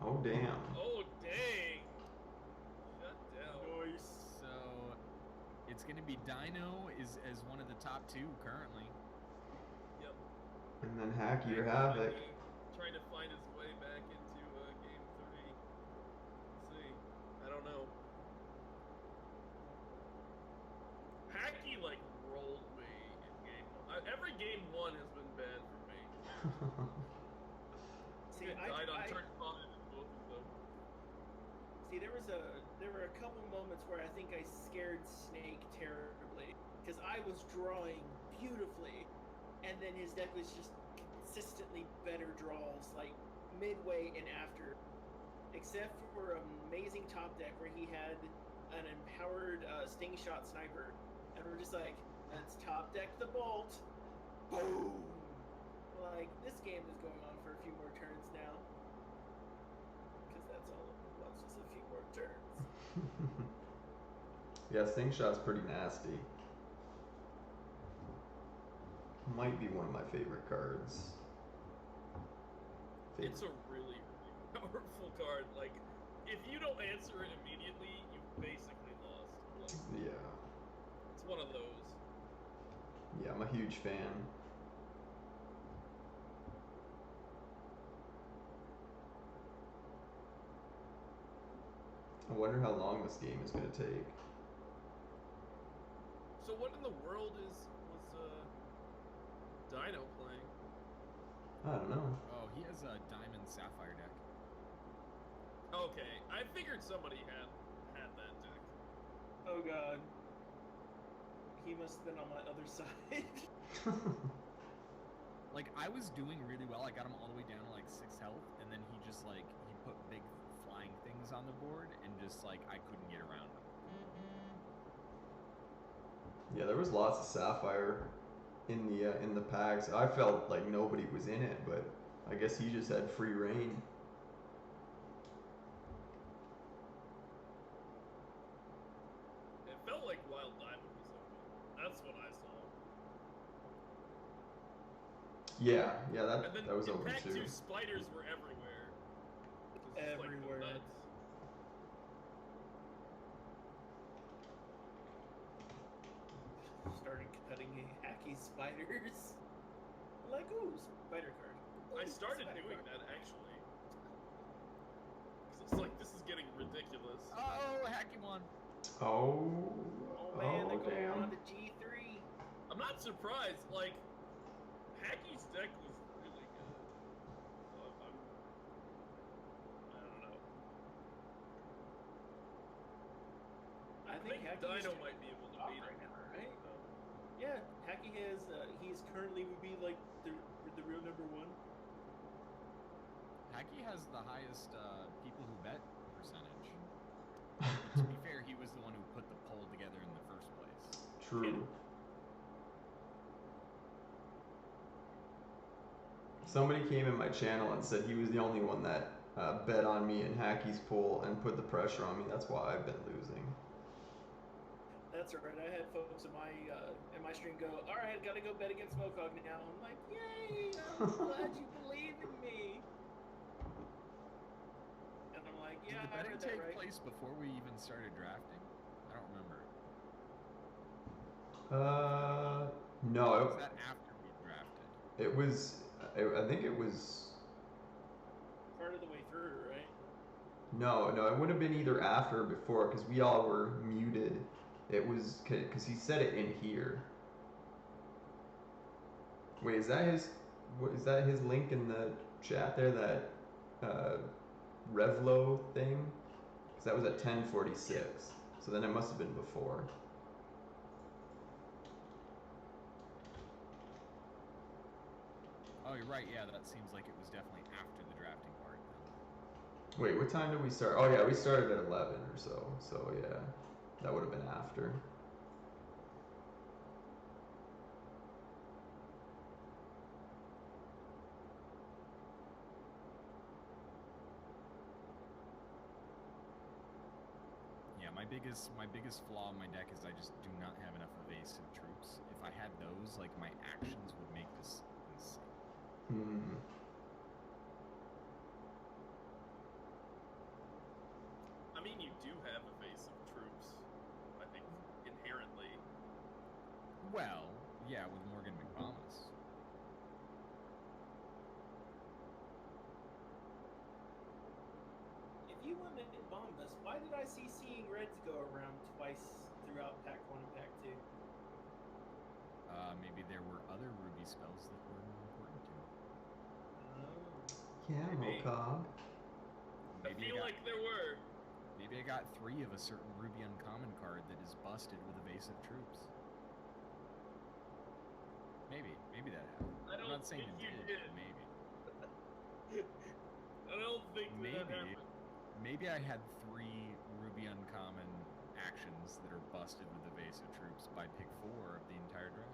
Oh damn. Oh, dang. Shut down. Nice. So it's gonna be Dino is as one of the top 2 currently. Yep. And then Hacky or Trying Havoc. Trying to find his way back into game 3. Let's see. I don't know. Hacky like rolled me in game 1. Every game 1 has been bad for me. See, I died on turn 5 in both of them. See, there were a couple moments where I think I scared Snake terribly because I was drawing beautifully, and then his deck was just consistently better draws, like midway and after, except for amazing top deck where he had an empowered Sting Shot Sniper, and we're just like, let's top deck the bolt, boom. Like, this game is going on for a few more turns now. Because that's all it was, just a few more turns. Yeah, Sting Shot's pretty nasty. Might be one of my favorite cards. It's a really, really powerful card. Like, if you don't answer it immediately, you basically lost. Like, Yeah. it's one of those. Yeah, I'm a huge fan. I wonder how long this game is going to take. So what in the world was Dino playing? I don't know. Oh, he has a Diamond Sapphire deck. Okay, I figured somebody had that deck. Oh god. He must have been on my other side. Like, I was doing really well. I got him all the way down to like 6 health, and then he just like he put big flying things on the board, and just like I couldn't get around him. Yeah, there was lots of Sapphire in the packs. I felt like nobody was in it, but I guess he just had free reign. It felt like Wild Diamond was open. That's what I saw. Yeah, And then that was in open pack too. 2, spiders were everywhere. Which is just, like, Everywhere. nuts. Started cutting hacky spiders. Like, ooh, spider card. I Ooh, started spider doing card. that actually. 'Cause it's like, this is getting ridiculous. Oh, Hacky won. Oh, Oh man, they're going damn. on to G3. I'm not surprised. Like, Hacky's deck was really good. So I don't know. I think Hacky Dino is might be able to top beat right him. now, right? Yeah, Hacky has. He's currently would be like the real number 1. Hacky has the highest people who bet percentage. he was the one who put the poll together in the first place. True. Somebody came in my channel and said he was the only one that bet on me in Hacky's pool and put the pressure on me. That's why I've been losing. That's right. I had folks in my stream go, "All right, gotta go bet against Smokehog now." I'm like, "Yay! I'm glad you believe in me." And I'm like, Did "Yeah, the I betting read that take right." place before we even started drafting? I don't remember. No, Was that after we drafted? it was. I think it was. Part of the way through, right? No, it would have been either after or before because we all were muted. It was because he said it in here. Wait, is that his? Is that his link in the chat there? That Revlo thing? Because that was at 10:46. So then it must have been before. Oh, you're right. Yeah, that seems like it was definitely after the drafting part. Then. Wait, what time did we start? Oh yeah, we started at 11 or so. So yeah, that would have been after. Yeah, my biggest flaw in my deck is I just do not have enough evasive troops. If I had those, like my actions would make this insane. Hmm. I mean, you do have evasive troops, I think, inherently. Well, yeah, with Morgan McBomas. If you went at Bombus, why did I see Seeing Reds go around twice throughout Pack 1 and Pack 2? Maybe there were other Ruby spells that were more important to me. Yeah, Maybe. Mokog. I feel like there were. Maybe I got 3 of a certain Ruby uncommon card that is busted with evasive troops. Maybe that happened. I'm not saying it think you did, did. but maybe. I don't think that happened. Maybe I had 3 Ruby uncommon actions that are busted with evasive troops by pick 4 of the entire draft.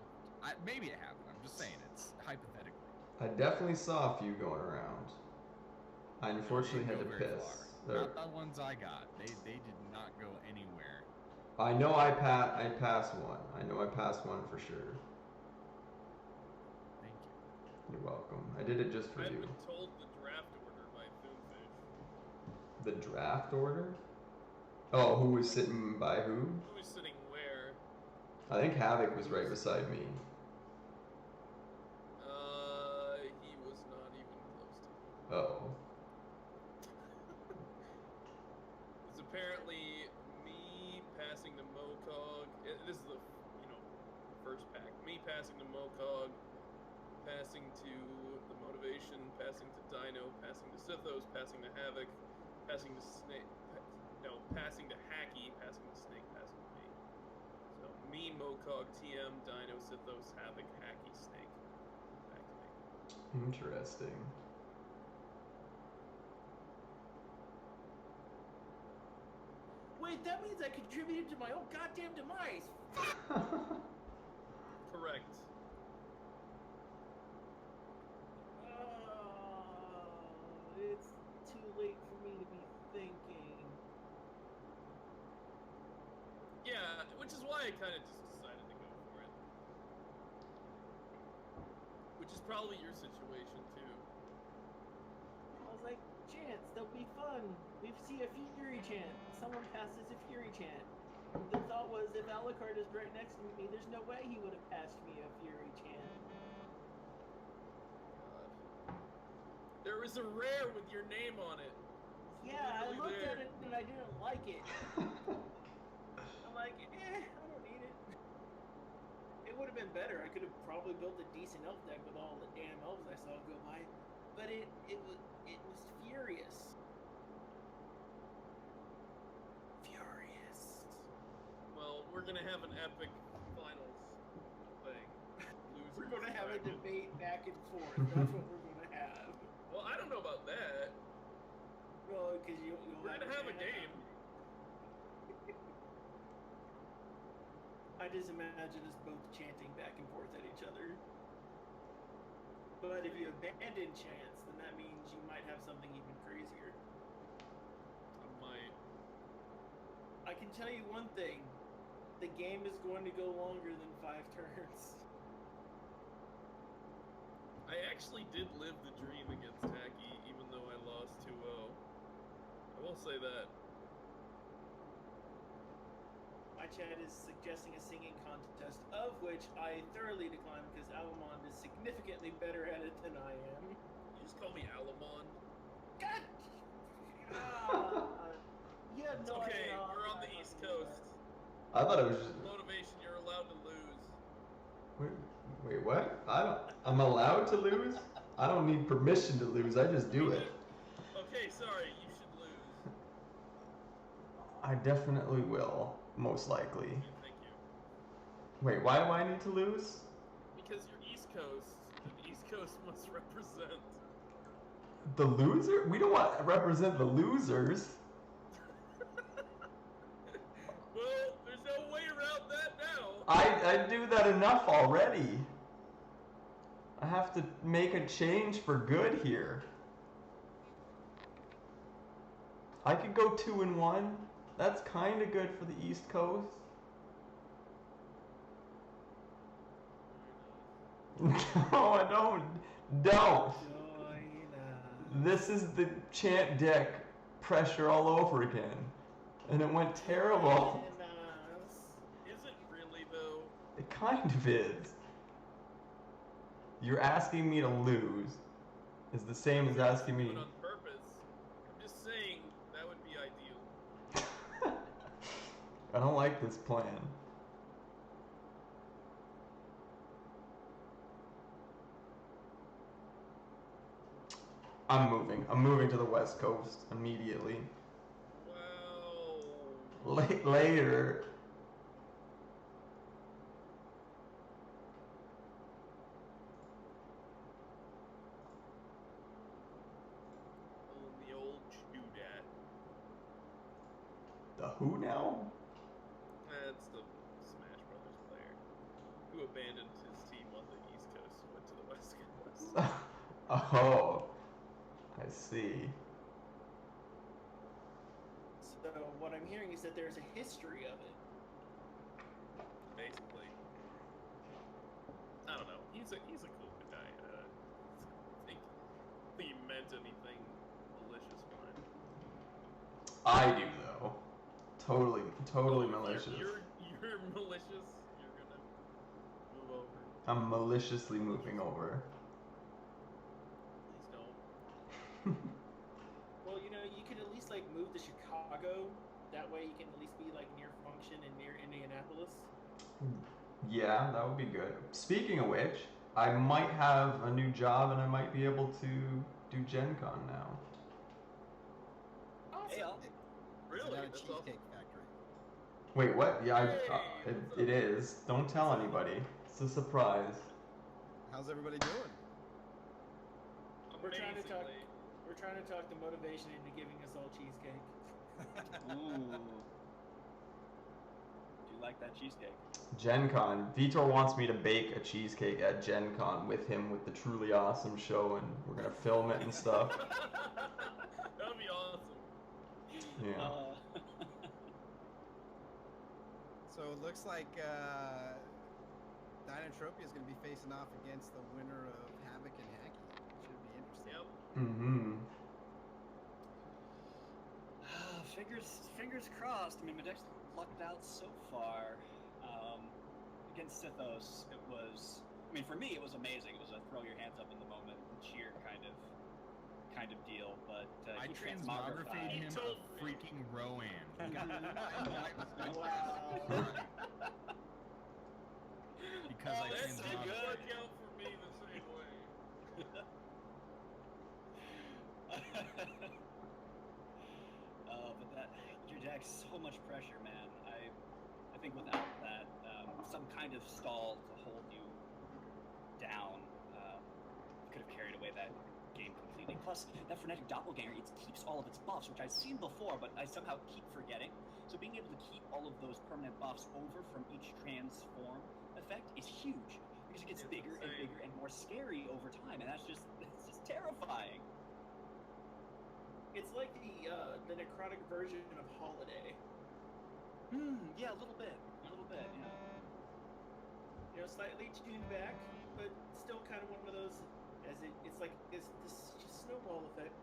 Maybe it happened. I'm just saying it's hypothetically. I definitely saw a few going around. I unfortunately had to Didn't go very piss. far. Not the ones I got. They did not go anywhere. I know I passed one. I know I passed one for sure. Thank you. You're welcome. I did it just for I've you. been told the draft order by Foonfish. The draft order? Oh, who was sitting by who? Who was sitting where? I think Havoc was right beside me. He was not even close to me. Oh. It's apparently me passing to Mokog. This is the, first pack. Me passing to Mokog, passing to the Motivation, passing to Dino, passing to Sithos, passing to Havoc, passing to Snake. Passing to Hacky, passing to Snake, passing to me. So me, Mokog, TM, Dino, Sithos, Havoc, Hacky, Snake. Back to me. Interesting. Wait, that means I contributed to my own goddamn demise! Correct. It's too late for me to be thinking. Yeah, which is why I kind of just decided to go for it. Which is probably your situation too. I was like, chance, that'll be fun. We see a Fury chant. Someone passes a Fury chant. The thought was, if Alucard is right next to me, there's no way he would have passed me a Fury chant. God. There was a rare with your name on it. It's Yeah, I literally looked there. at it and I didn't like it. I'm like, I don't need it. It would have been better. I could have probably built a decent elf deck with all the damn elves I saw go by. But it was furious. Furious. Well, we're gonna have an epic finals thing. We're gonna have a bracket. debate back and forth. That's what we're gonna have. Well, I don't know about that. Well, because you'll We're gonna have a game. just imagine us both chanting back and forth at each other. But if you abandon chants, then that means you might have something even crazier. I might. I can tell you one thing. The game is going to go longer than 5 turns. I actually did live the dream against Tacky, even though I lost 2-0. I will say that. My chat is suggesting a singing contest, of which I thoroughly decline because Alamond is significantly better at it than I am. You just call me Alamon. God! Ah, you have It's no okay, idea how we're on hard the I East do Coast. I thought it was just. Motivation, you're allowed to lose. Wait, what? I'm allowed to lose? I don't need permission to lose. I just do it. Okay, sorry, you should lose. I definitely will, most likely. Thank you. Wait, why do I need to lose? Because you're East Coast, and the East Coast must represent. The loser? We don't want to represent the losers. Well, there's no way around that now. I do that enough already. I have to make a change for good here. I could go 2-1. That's kind of good for the East Coast. No, I don't. Don't. This is the chant deck pressure all over again. And it went terrible. Is it really, though? It kind of is. You're asking me to lose is the same as asking me. Do it on purpose. I'm just saying that would be ideal. I don't like this plan. I'm moving. I'm moving to the West Coast immediately. Wow. Later. Oh, the old Showdown. The who now? That's the Smash Brothers player who abandoned his team on the East Coast and went to the West Coast. Oh, I see. So what I'm hearing is that there's a history of it. Basically, I don't know. He's a cool guy. I think he meant anything malicious by it. I do though. Totally Oh, malicious. You're malicious. You're gonna move over. I'm maliciously moving over. Please don't. Well, you know, you could at least like move to Chicago. That way you can at least be like near Function and near Indianapolis. Yeah, that would be good. Speaking of which, I might have a new job and I might be able to do Gen Con now. Awesome. Really? Is it now a That's Cheesecake awesome. Factory? Wait, what? Yeah, Hey, it is. Don't tell anybody. It's a surprise. How's everybody doing? We're trying to talk. Amazingly. We're trying to talk the motivation into giving us all cheesecake. Ooh. Do you like that cheesecake? Gen Con. Vitor wants me to bake a cheesecake at Gen Con with him with the Truly Awesome show, and we're gonna film it and stuff. That would be awesome. Yeah. So it looks like Dynatropia is going to be facing off against the winner of Havoc and Hacky. Should be interesting. Yep. Mm-hmm. Fingers crossed. I mean, my deck's lucked out so far. Against Sithos, it was. I mean, for me, it was amazing. It was a throw your hands up in the moment, cheer kind of deal. But I he transmogrified him told a me. freaking Rowan. Wow. Because I That didn't transmogrified. work out for me the same way. But that your deck's so much pressure, man. I think without that, some kind of stall to hold you down, could have carried away that game completely. Plus, that frenetic doppelganger, it keeps all of its buffs, which I've seen before, but I somehow keep forgetting. So being able to keep all of those permanent buffs over from each transform effect is huge, because it gets bigger and bigger and more scary over time, and it's just terrifying. It's like the necrotic version of Holiday. Yeah, a little bit, yeah. You know, slightly tuned back, but still kind of one of those. It's like this just snowball effect.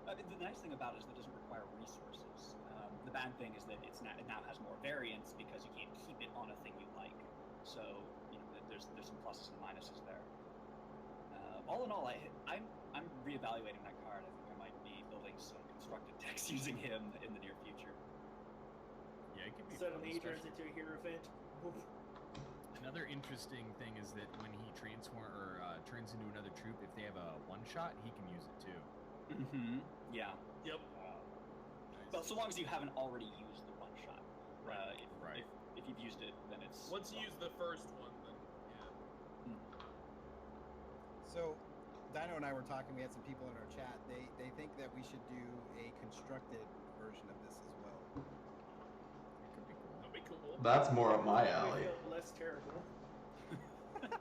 The nice thing about it is that it doesn't require resources. The bad thing is that it now has more variance because you can't keep it on a thing you like. So there's some pluses and minuses there. All in all, I'm reevaluating that card. I think I might be building some constructed decks using him in the near future. Yeah, it could be Suddenly he fun, turns into a hero event. Another interesting thing is that when he turns into another troop, if they have a one-shot, he can use it too. Yeah. Yep. Well, so long as you haven't already used the one shot. Right. If you've used it, then it's Once you use the first one, then yeah. So, Dino and I were talking. We had some people in our chat. They think that we should do a constructed version of this as well. It could be cool. That'd be cool. That's more up my We alley. feel less terrible. What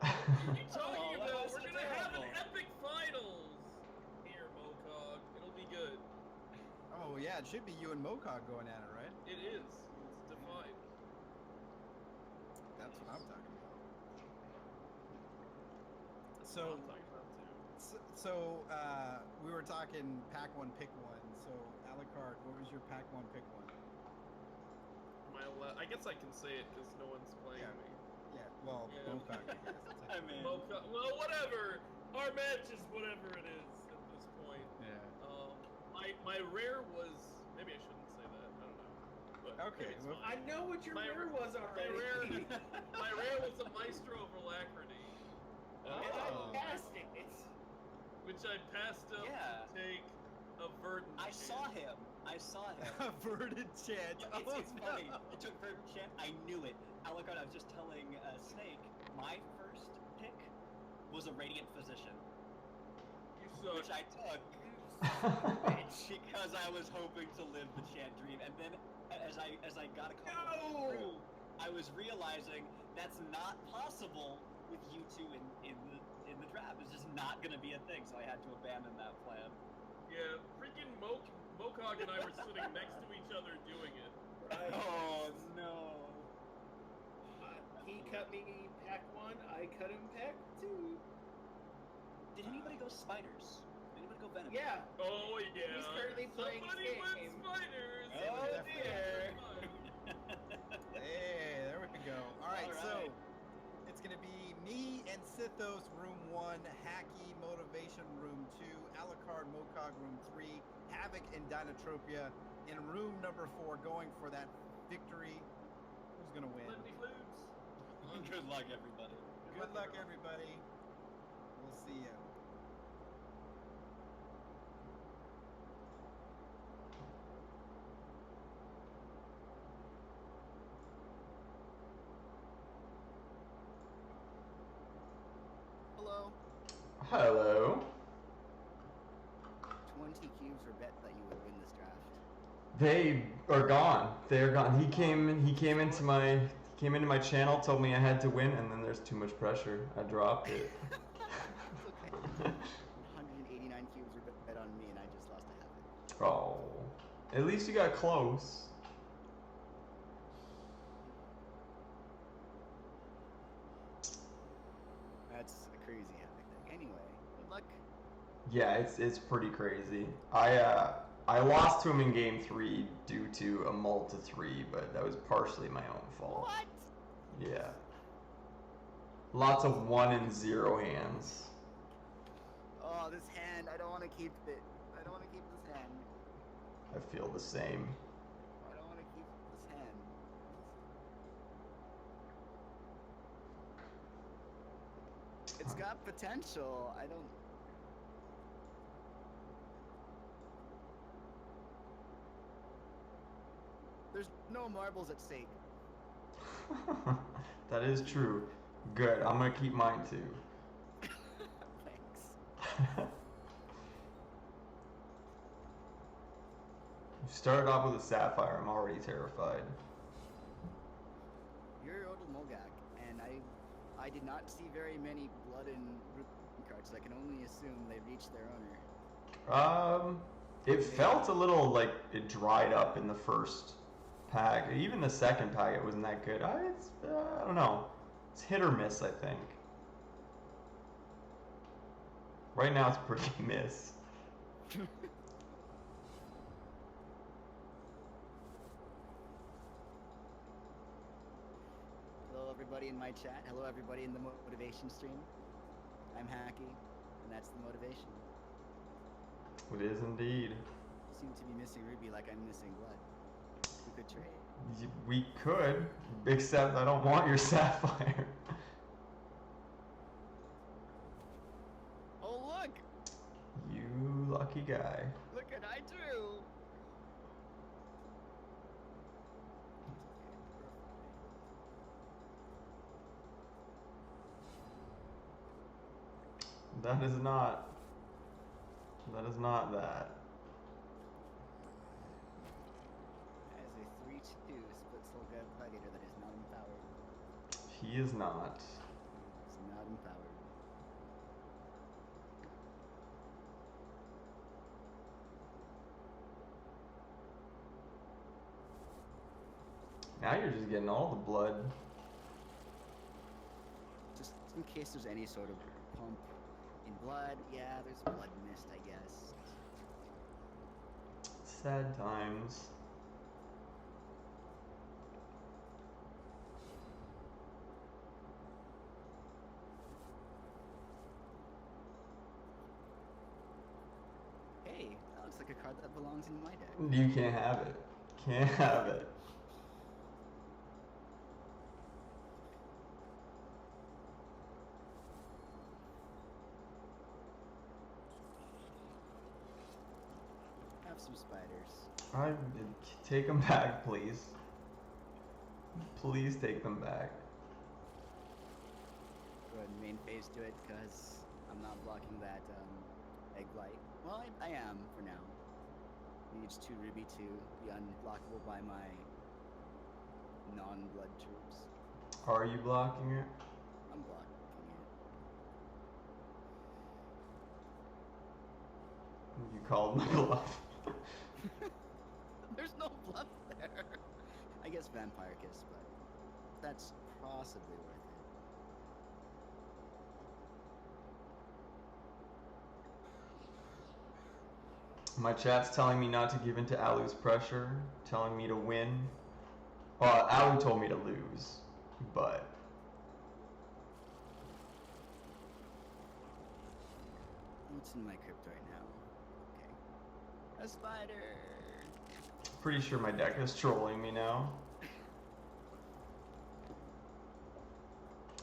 are you talking Oh, about? that's We're gonna have an terrible. epic finals here, Mokog. It'll be good. Oh yeah, it should be you and Mokog going at it, right? It is. It's defined. That's what I'm talking about. That's So, what I'm talking about too. we were talking pack one, pick one. So, Alucard, what was your pack one, pick one? I guess I can say it because no one's playing Yeah. me. Yeah, well, Yeah. Mokog, I guess. I mean, Well, whatever. Our match is whatever it is at this point. Yeah. My rare was, maybe I shouldn't say that. I don't know. But Okay, maybe it's well, I fine. know what your My rare was already. My rare was a Maestro of Alacrity. And Oh. I passed it. Which I passed up Yeah. to take a Verdant. I saw him. Averted chant. It's funny. It took Verdant Chant. I knew it. Alucard, I was just telling Snake, my first pick was a Radiant Physician, You suck. which I took because I was hoping to live the chant dream. And then as I got a couple through, I was realizing that's not possible with you two in the draft. It's just not gonna be a thing, so I had to abandon that plan. Yeah, freaking Mokog and I were sitting next to each other doing it. Right. Oh no. He cut me pack one. I cut him pack two. Did anybody go spiders? Did anybody go venom? Yeah. Oh yeah. He's currently playing Somebody his went game. spiders. Oh, That's dear. fun. Hey, there we go. All right, All so right. it's gonna be me and Sithos, room 1, Hacky, Motivation, room 2, Alucard, Mokog, room 3, Havoc and Dinotropia in room number 4, going for that victory. Who's gonna win? Plenty flutes. Good luck, everybody. Good luck, everybody. We'll see you. Hello. Hello. 20 cubes were bet that you would win this draft. They are gone. They are gone. He came into my channel, told me I had to win, and then there's too much pressure. I dropped it. It's okay. 189 cubes were bet on me, and I just lost a habit. Oh. At least you got close. That's a crazy habit thing. Anyway, good luck. Yeah, it's pretty crazy. I lost to him in game 3 due to a mull to 3, but that was partially my own fault. What? Yeah. Lots of 1 and 0 hands. Oh, this hand. I don't want to keep it. I don't want to keep this hand. I feel the same. I don't want to keep this hand. It's got potential. I don't. There's no marbles at stake. That is true. Good. I'm gonna keep mine too. Thanks. You started off with a sapphire. I'm already terrified. You're Yodel Mogak, and I did not see very many blood and root cards, so I can only assume they reached their owner. It felt a little like it dried up in the first pack. Even the second pack, it wasn't that good. I don't know. It's hit or miss, I think. Right now, it's pretty miss. Hello, everybody in my chat. Hello, everybody in the motivation stream. I'm Hacky, and that's the motivation. It is indeed. You seem to be missing Ruby like I'm missing blood. We could trade. We could, except I don't want your sapphire. Oh, look! You lucky guy. Look what I drew! That is not. That is not that. As a 3-2 split soul gladiator that is not empowered. He is not. It's not empowered. Now you're just getting all the blood. Just in case there's any sort of pump in blood, yeah, there's blood mist, I guess. Sad times. Hey, that looks like a card that belongs in my deck. You can't have it. Can't have it. Have some spiders. Take them back, please. Please take them back. Go ahead and main phase to it, because I'm not blocking that egg light. Well, I am, for now. Needs 2 Ruby to be unblockable by my non-blood troops. Are you blocking it? I'm blocking it. You called my bluff. There's no bluff there. I guess Vampire Kiss, but that's possibly worth it. My chat's telling me not to give in to Alu's pressure, telling me to win. Well, Alu told me to lose, but What's in my crypt right now? Okay. A spider! pretty sure my deck is trolling me now.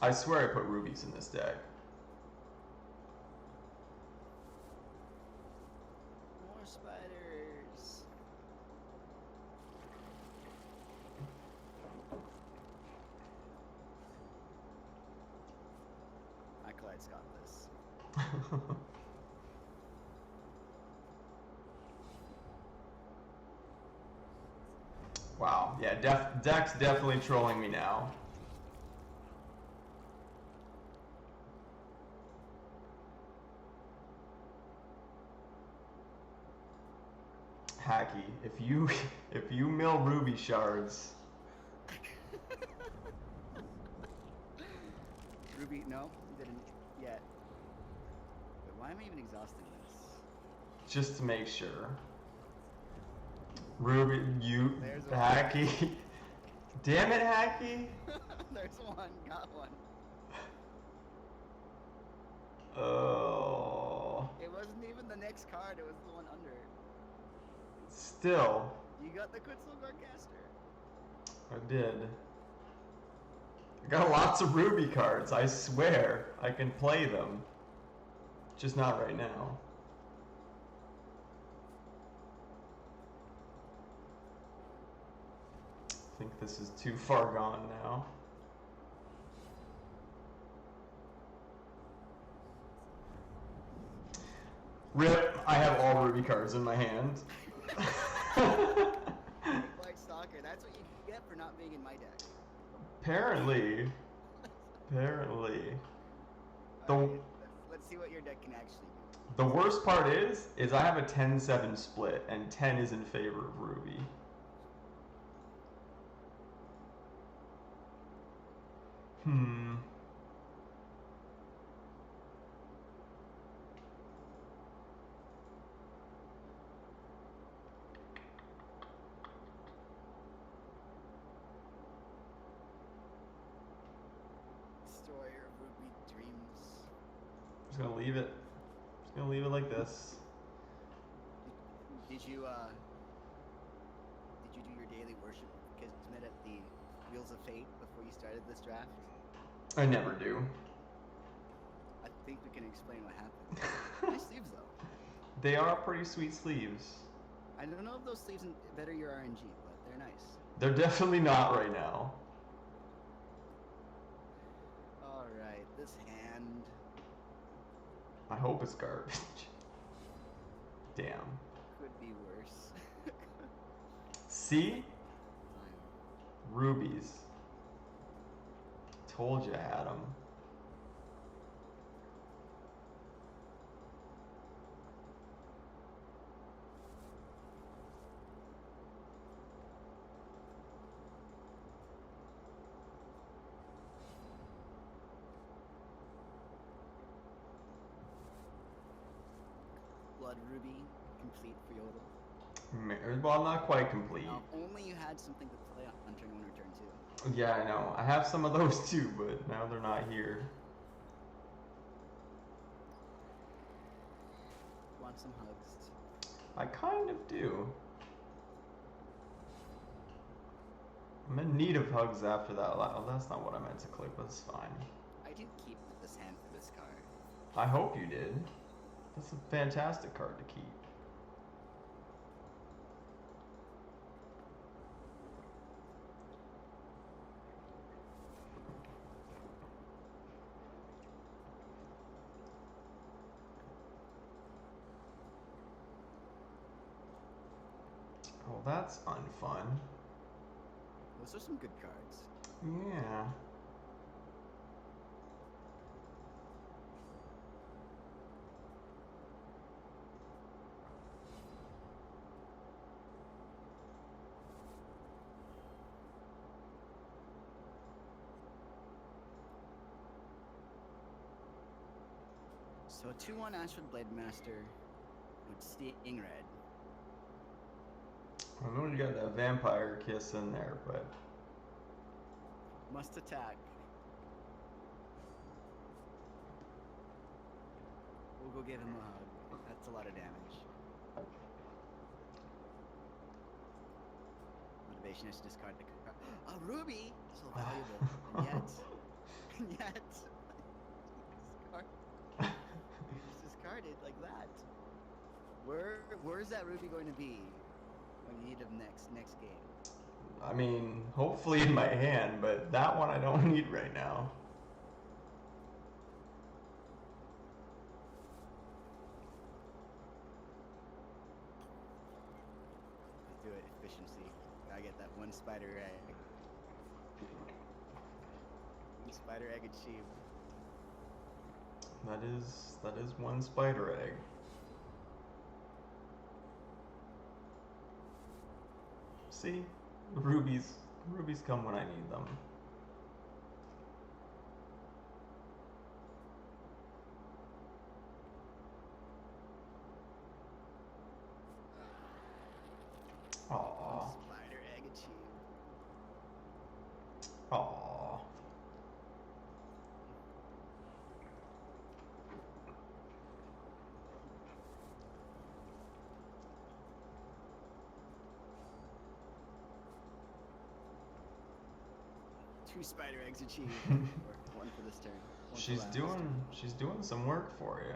I swear I put rubies in this deck. More spiders! Acolyte's got this. Wow, yeah, deck's definitely trolling me now. Hacky, if you mill ruby shards, Ruby, no, you didn't yet. But why am I even exhausting this? just to make sure. Ruby, you, There's one. Hacky. Damn it, Hacky. There's one, got one. Oh. It wasn't even the next card, it was the one under it. Still, You got the Quetzal Gargaster. I did. I got lots of ruby cards, I swear. I can play them. Just not right now. I think this is too far gone now. have all Ruby cards in my hand. Like soccer. That's what you get for not being in my deck. Apparently. Apparently. Alright, let's see what your deck can actually do. The worst part is I have a 10-7 split, and 10 is in favor of Ruby. Destroyer of Ruby Dreams. Just gonna leave it. Just gonna leave it like this. Did you do your daily worship Kismet at the Wheels of Fate before you started this draft? I never do. I think we can explain what happened. Nice sleeves though. They are pretty sweet sleeves. I don't know if those sleeves better your RNG, but they're nice. They're definitely not right now. Alright, this hand. I hope it's garbage. Damn. Could be worse. See? Rubies. Told you I had them. Blood Ruby, complete for Yodel. Well, not quite complete. Now, if only you had something to play on turn 1 or turn 2. Yeah, I know. I have some of those too, but now they're not here. Want some hugs? I kind of do. I'm in need of hugs after that. Oh, that's not what I meant to click, but it's fine. I did keep this hand for this card. I hope you did. That's a fantastic card to keep. Oh, that's unfun. Those are some good cards. Yeah. So 2/1 Ashwood Blade Master with Sting Red. I know you got that vampire kiss in there, but Must attack. We'll go give him a hug. That's a lot of damage. Motivation is to discard the card. A ruby! So valuable. And yet, just discarded like that. Where's that ruby going to be when you need him next game? I mean, hopefully in my hand, but that one I don't need right now. Let's do it. Efficiency. Gotta get that one spider egg. One spider egg achieved. That is one spider egg. See? Rubies come when I need them. Aww. Spider egg achieved. Aww. Two spider eggs achieved. Or one for this turn. One for last. She's doing some work for you.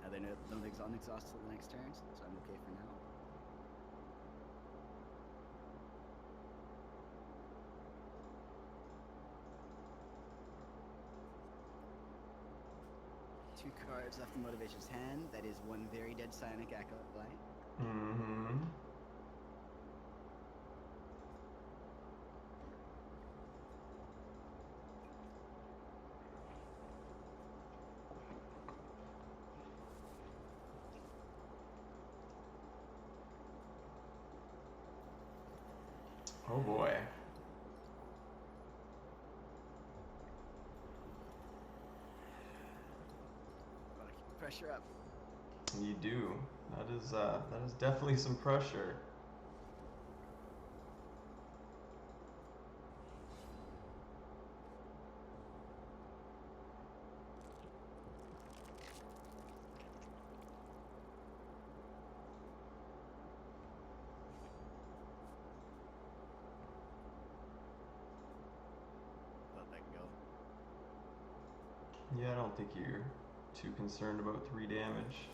Now they don't exhaust till the next turn, so I'm okay for now. 2 cards left in Motivation's hand. That is 1 very dead Psionic Acolyte. Mm-hmm. Oh boy. Gotta keep the pressure up. You do. That is definitely some pressure. Let that go. Yeah, I don't think you're too concerned about 3 damage.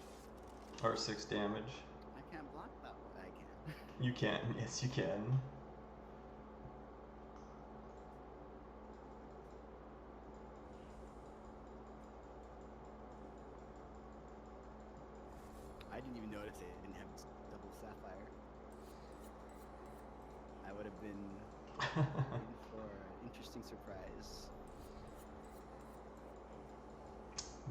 Or 6 damage. I can't block that one. I can. You can. Yes, you can. I didn't even notice it didn't have double sapphire. I would have been in for an interesting surprise.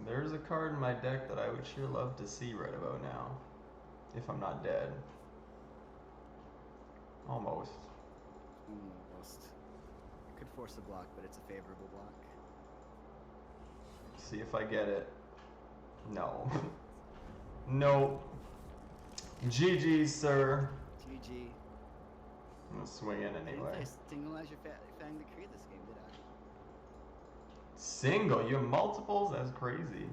There's a card in my deck that I would sure love to see right about now. If I'm not dead. Almost. Almost. It could force a block, but it's a favorable block. See if I get it. No. Nope. GG's, sir. GG. I'm gonna swing in I didn't anyway. play single as your Fang Decree this game, did I? Single? You have multiples? That's crazy.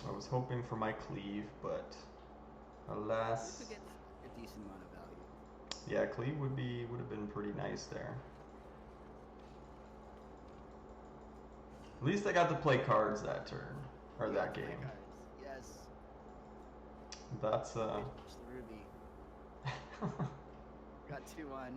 I was hoping for my cleave, but You alas. could get a decent amount of value. Yeah, cleave would have been pretty nice there. At least I got to play cards that turn. Or You that got to play game. cards. Yes. That's Push the Ruby. Got 2-1.